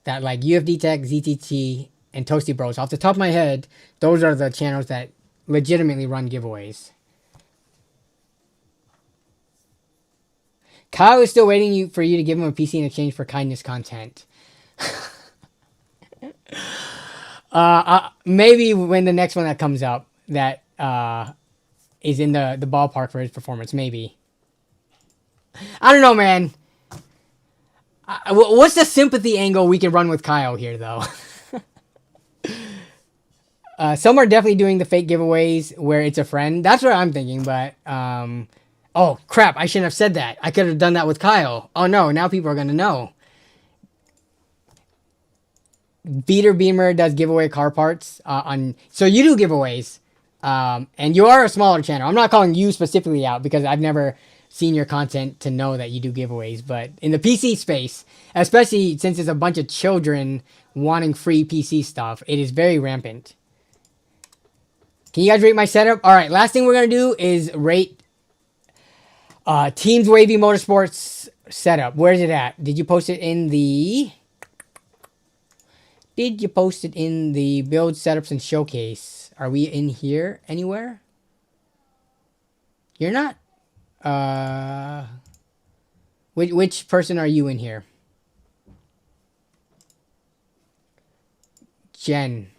that like UFD Tech, ZTT, and Toasty Bros, off the top of my head, those are the channels that legitimately run giveaways. Kyle is still waiting for you to give him a PC in exchange for kindness content. Maybe when the next one that comes up that is in the ballpark for his performance, maybe. I don't know, man. What's the sympathy angle we can run with Kyle here, though? Some are definitely doing the fake giveaways where it's a friend. That's what I'm thinking, but oh crap! I shouldn't have said that. I could have done that with Kyle. Oh no! Now people are gonna know. Beater Beamer does giveaway car parts on. So you do giveaways, and you are a smaller channel. I'm not calling you specifically out because I've never seen your content to know that you do giveaways. But in the PC space, especially since it's a bunch of children wanting free PC stuff, it is very rampant. Can you guys rate my setup? All right, last thing we're going to do is rate Teams Wavy Motorsports setup. Where's it at? Did you post it in the... Did you post it in the build setups and showcase? Are we in here anywhere? You're not? Which person are you in here? Jen?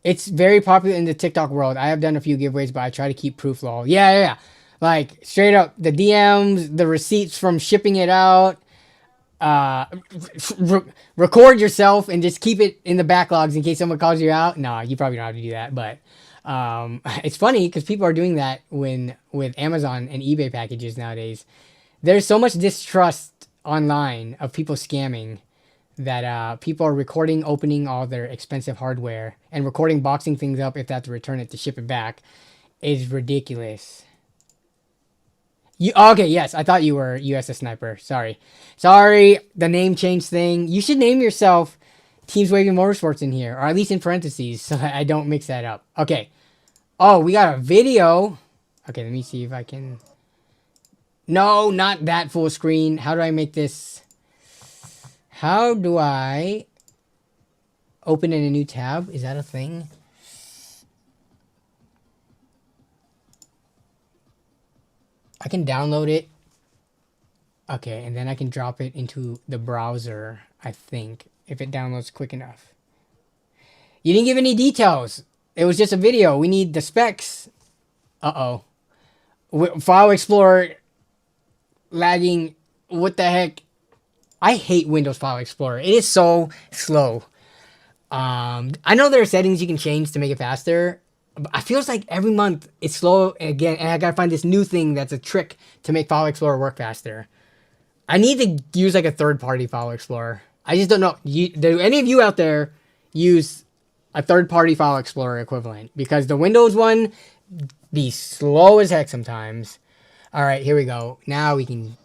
It's very popular in the TikTok world. I have done a few giveaways, but I try to keep proof lol. Yeah. Like, straight up, the DMs, the receipts from shipping it out. Record yourself and just keep it in the backlogs in case someone calls you out. No, you probably don't have to do that, but it's funny because people are doing that with Amazon and eBay packages nowadays. There's so much distrust online of people scamming that people are recording opening all their expensive hardware and recording boxing things up if they have to return it to ship it back is ridiculous. Okay, yes, I thought you were USS Sniper. Sorry, the name change thing. You should name yourself Teams Waving Motorsports in here, or at least in parentheses, so that I don't mix that up. Okay. Oh, we got a video. Okay, let me see if I can... No, not that full screen. How do I make this... How do I open in a new tab? Is that a thing? I can download it. Okay, and then I can drop it into the browser, I think, if it downloads quick enough. You didn't give any details. It was just a video. We need the specs. Uh-oh. File Explorer lagging. What the heck? I hate Windows File Explorer. It is so slow. I know there are settings you can change to make it faster. But I feels like every month it's slow again, and I gotta find this new thing that's a trick to make File Explorer work faster. I need to use like a third-party File Explorer. I just don't know. Do any of you out there use a third-party File Explorer equivalent? Because the Windows one be slow as heck sometimes. All right, here we go. Now we can.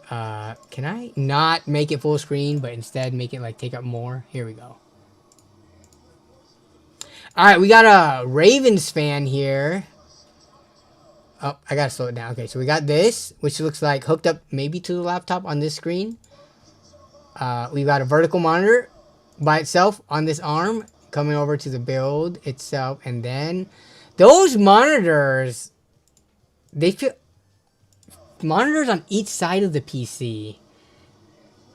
Can I not make it full screen, but instead make it like take up more? Here we go. All right, we got a Ravens fan here. Oh, I gotta slow it down. Okay, so we got this, which looks like hooked up maybe to the laptop on this screen. We got a vertical monitor by itself on this arm coming over to the build itself, and then those monitors, they feel monitors on each side of the PC.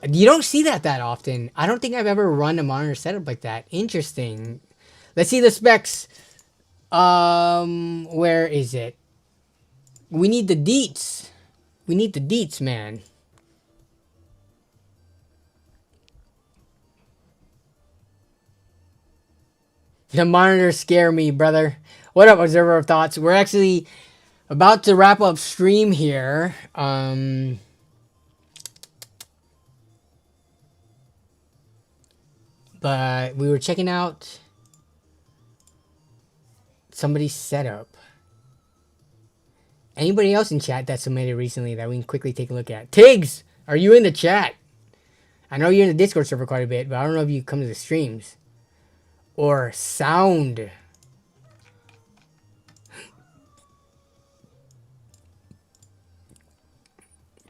You don't see that often. I don't think I've ever run a monitor setup like that. Interesting. Let's see the specs. Where is it? We need the deets. We need the deets, man. The monitors scare me, brother. What up, Observer of Thoughts? We're actually about to wrap up stream here. But we were checking out somebody's setup. Anybody else in chat that submitted recently that we can quickly take a look at? Tiggs, are you in the chat? I know you're in the Discord server quite a bit, but I don't know if you come to the streams. Or Sound.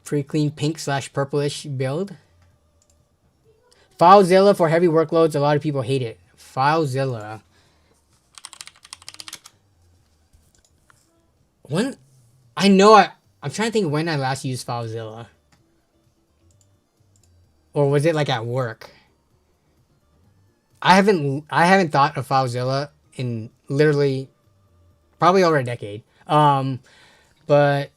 Pretty clean pink / purplish build. FileZilla for heavy workloads. A lot of people hate it. FileZilla. When I know I'm trying to think when I last used FileZilla. Or was it like at work? I haven't thought of FileZilla in literally probably over a decade. But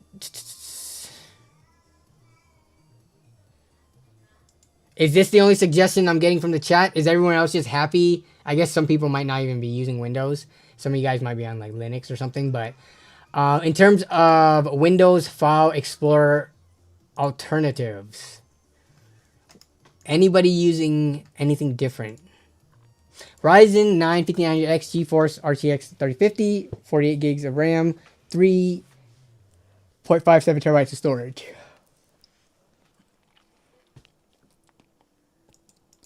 is this the only suggestion I'm getting from the chat? Is everyone else just happy? I guess some people might not even be using Windows. Some of you guys might be on like Linux or something. But in terms of Windows File Explorer alternatives, anybody using anything different? Ryzen 9 5900X GeForce RTX 3050, 48 gigs of RAM, 3.57 terabytes of storage.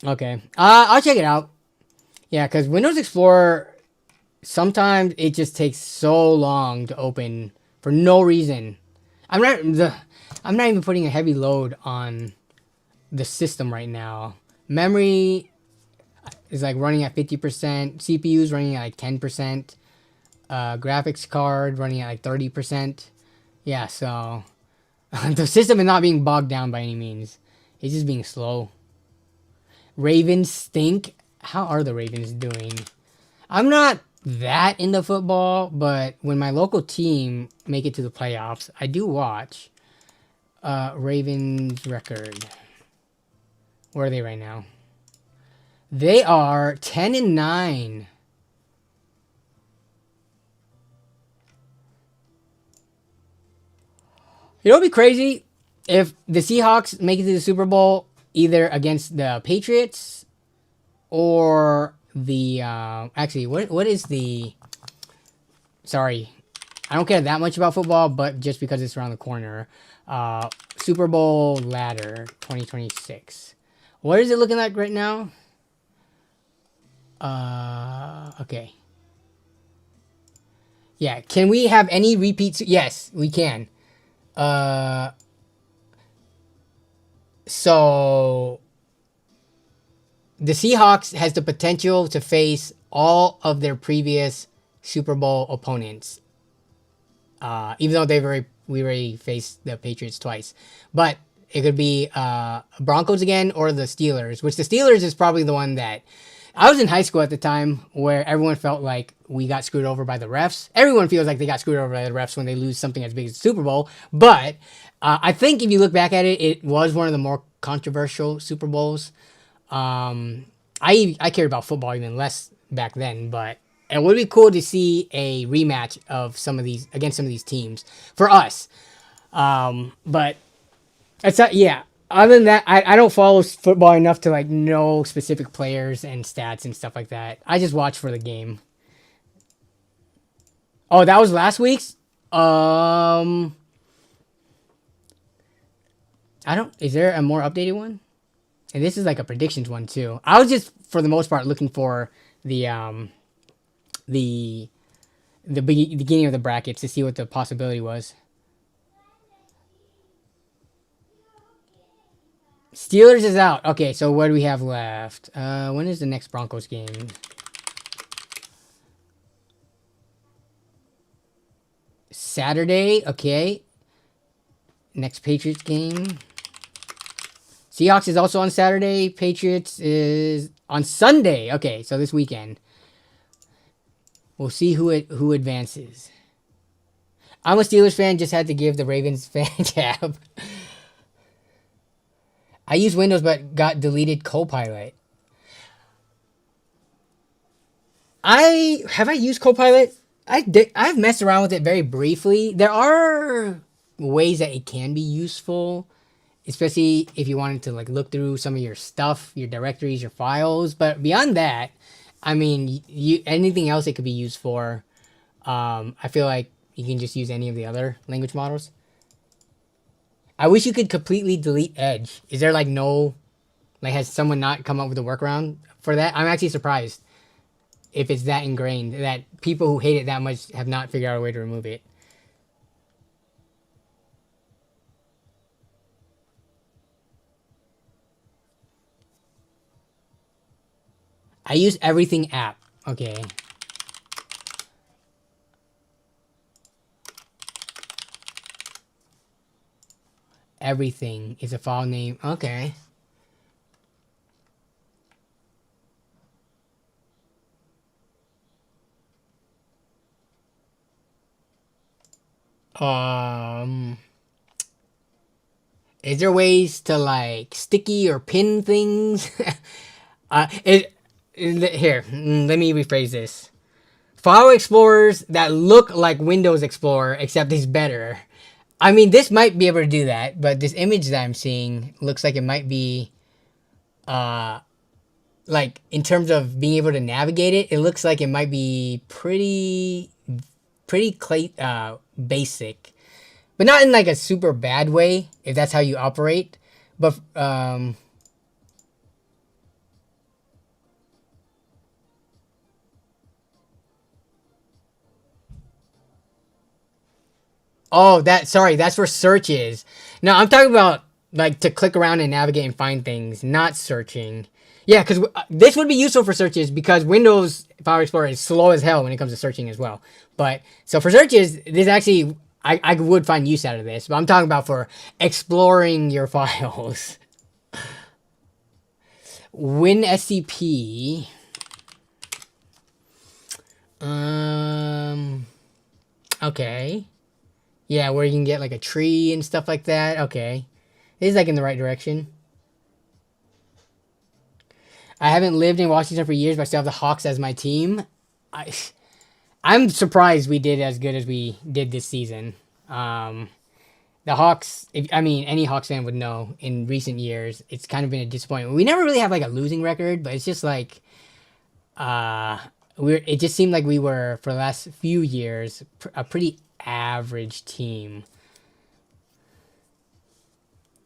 Okay. I'll check it out. Yeah, because Windows Explorer, sometimes it just takes so long to open for no reason. I'm not even putting a heavy load on the system right now. Memory is like running at 50%. CPU is running at like 10%. Graphics card running at like 30%. Yeah, so the system is not being bogged down by any means. It's just being slow. Ravens stink. How are the Ravens doing? I'm not that into football, but when my local team make it to the playoffs, I do watch. Ravens record. Where are they right now? They are 10-9. You know what'd be crazy? If the Seahawks make it to the Super Bowl, either against the Patriots or the actually what is the, sorry, I don't care that much about football, but just because it's around the corner, Super Bowl ladder 2026, what is it looking like right now? Okay, yeah, can we have any repeats? Yes, we can. So the Seahawks has the potential to face all of their previous Super Bowl opponents. Even though we already faced the Patriots twice. But it could be Broncos again or the Steelers, which the Steelers is probably the one that, I was in high school at the time where everyone felt like we got screwed over by the refs. Everyone feels like they got screwed over by the refs when they lose something as big as the Super Bowl. But I think if you look back at it, it was one of the more controversial Super Bowls. I cared about football even less back then, but it would be cool to see a rematch of some of these against some of these teams for us. But it's not, yeah. Other than that, I don't follow football enough to like know specific players and stats and stuff like that. I just watch for the game. Oh, that was last week's. I don't. Is there a more updated one? And this is like a predictions one too. I was just for the most part looking for the beginning of the brackets to see what the possibility was. Steelers is out. Okay, so what do we have left? When is the next Broncos game? Saturday. Okay. Next Patriots game. Seahawks is also on Saturday. Patriots is on Sunday. Okay, so this weekend. We'll see who advances. I'm a Steelers fan. Just had to give the Ravens fan tab. I use Windows, but got deleted Copilot. I used Copilot. I've messed around with it very briefly. There are ways that it can be useful, especially if you wanted to like look through some of your stuff, your directories, your files. But beyond that, I mean, anything else it could be used for. I feel like you can just use any of the other language models. I wish you could completely delete Edge. Is there like no, like has someone not come up with a workaround for that? I'm actually surprised if it's that ingrained that people who hate it that much have not figured out a way to remove it. I use everything app. Okay. Everything is a file name. Okay. Um, is there ways to like sticky or pin things? Here, let me rephrase this. File explorers that look like Windows Explorer, except it's better. I mean, this might be able to do that, but this image that I'm seeing looks like it might be, like in terms of being able to navigate it, it looks like it might be basic, but not in like a super bad way if that's how you operate. But oh, that's where search is. No, I'm talking about like to click around and navigate and find things, not searching. Yeah, because this would be useful for searches because Windows File Explorer is slow as hell when it comes to searching as well. But so for searches, this actually I would find use out of this. But I'm talking about for exploring your files. WinSCP. Okay. Yeah, where you can get like a tree and stuff like that. Okay. This is like in the right direction. I haven't lived in Washington for years, but I still have the Hawks as my team. I'm surprised we did as good as we did this season. The Hawks, any Hawks fan would know in recent years, it's kind of been a disappointment. We never really have like a losing record, but it's just like, it just seemed like we were, for the last few years, a pretty average team.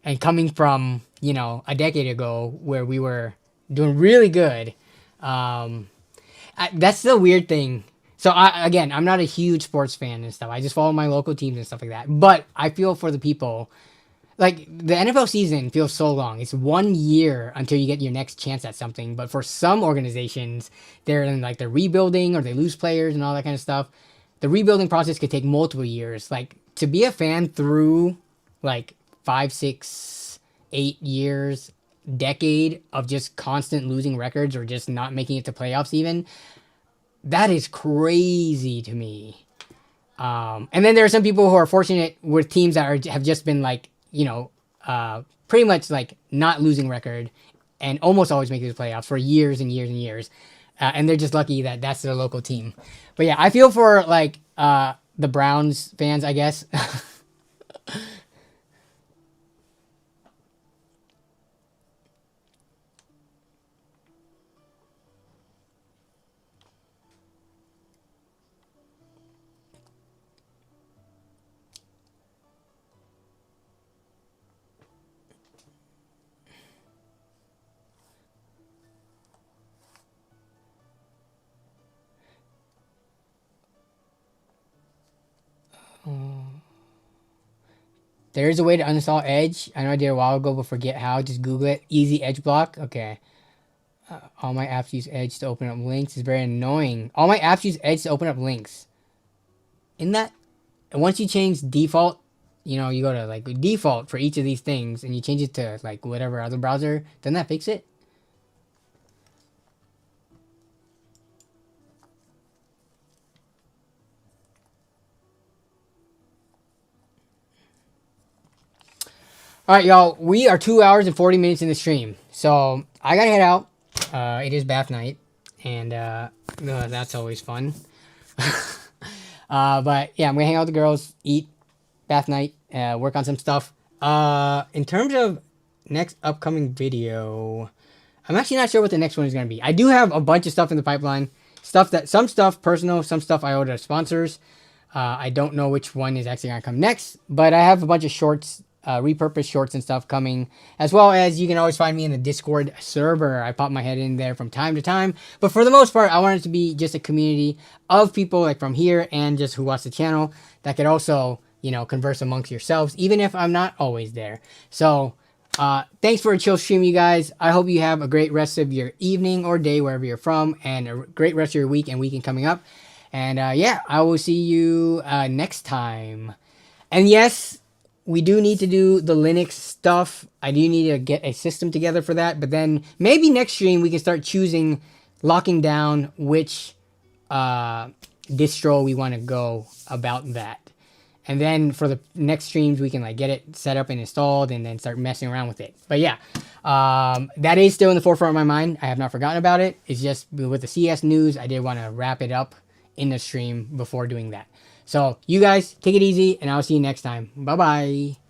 And coming from, a decade ago where we were doing really good, that's the weird thing. So I'm not a huge sports fan and stuff. I just follow my local teams and stuff like that. But I feel for the people. Like the NFL season feels so long. It's 1 year until you get your next chance at something. But for some organizations, they're in like the rebuilding or they lose players and all that kind of stuff. The rebuilding process could take multiple years. Like to be a fan through like 5, 6, 8 years, decade of just constant losing records or just not making it to playoffs even. That is crazy to me. And then there are some people who are fortunate with teams that have just been like, pretty much like not losing record and almost always making the playoffs for years and years and years. And they're just lucky that that's their local team. But yeah, I feel for like the Browns fans, I guess. There is a way to uninstall Edge. I know I did a while ago, but forget how. Just Google it. Easy Edge block. Okay. All my apps use Edge to open up links. It's very annoying. All my apps use Edge to open up links. In that, once you change default, you go to like default for each of these things, and you change it to like whatever other browser, doesn't that fix it? All right, y'all. We are 2 hours and 40 minutes in the stream, so I gotta head out. It is bath night, and that's always fun. But yeah, I'm gonna hang out with the girls, eat, bath night, work on some stuff. In terms of next upcoming video, I'm actually not sure what the next one is gonna be. I do have a bunch of stuff in the pipeline. Some stuff personal, some stuff I owe to sponsors. I don't know which one is actually gonna come next, but I have a bunch of shorts, repurposed shorts and stuff coming, as well as you can always find me in the Discord server. I pop my head in there from time to time, but for the most part, I want it to be just a community of people like from here and just who watch the channel that could also, converse amongst yourselves, even if I'm not always there. So, thanks for a chill stream, you guys. I hope you have a great rest of your evening or day, wherever you're from, and a great rest of your week and weekend coming up. And yeah, I will see you next time. And yes, we do need to do the Linux stuff. I do need to get a system together for that. But then maybe next stream we can start locking down which distro we want to go about that. And then for the next streams, we can like get it set up and installed and then start messing around with it. But yeah, that is still in the forefront of my mind. I have not forgotten about it. It's just with the CES news, I did want to wrap it up in the stream before doing that. So you guys take it easy and I'll see you next time. Bye-bye.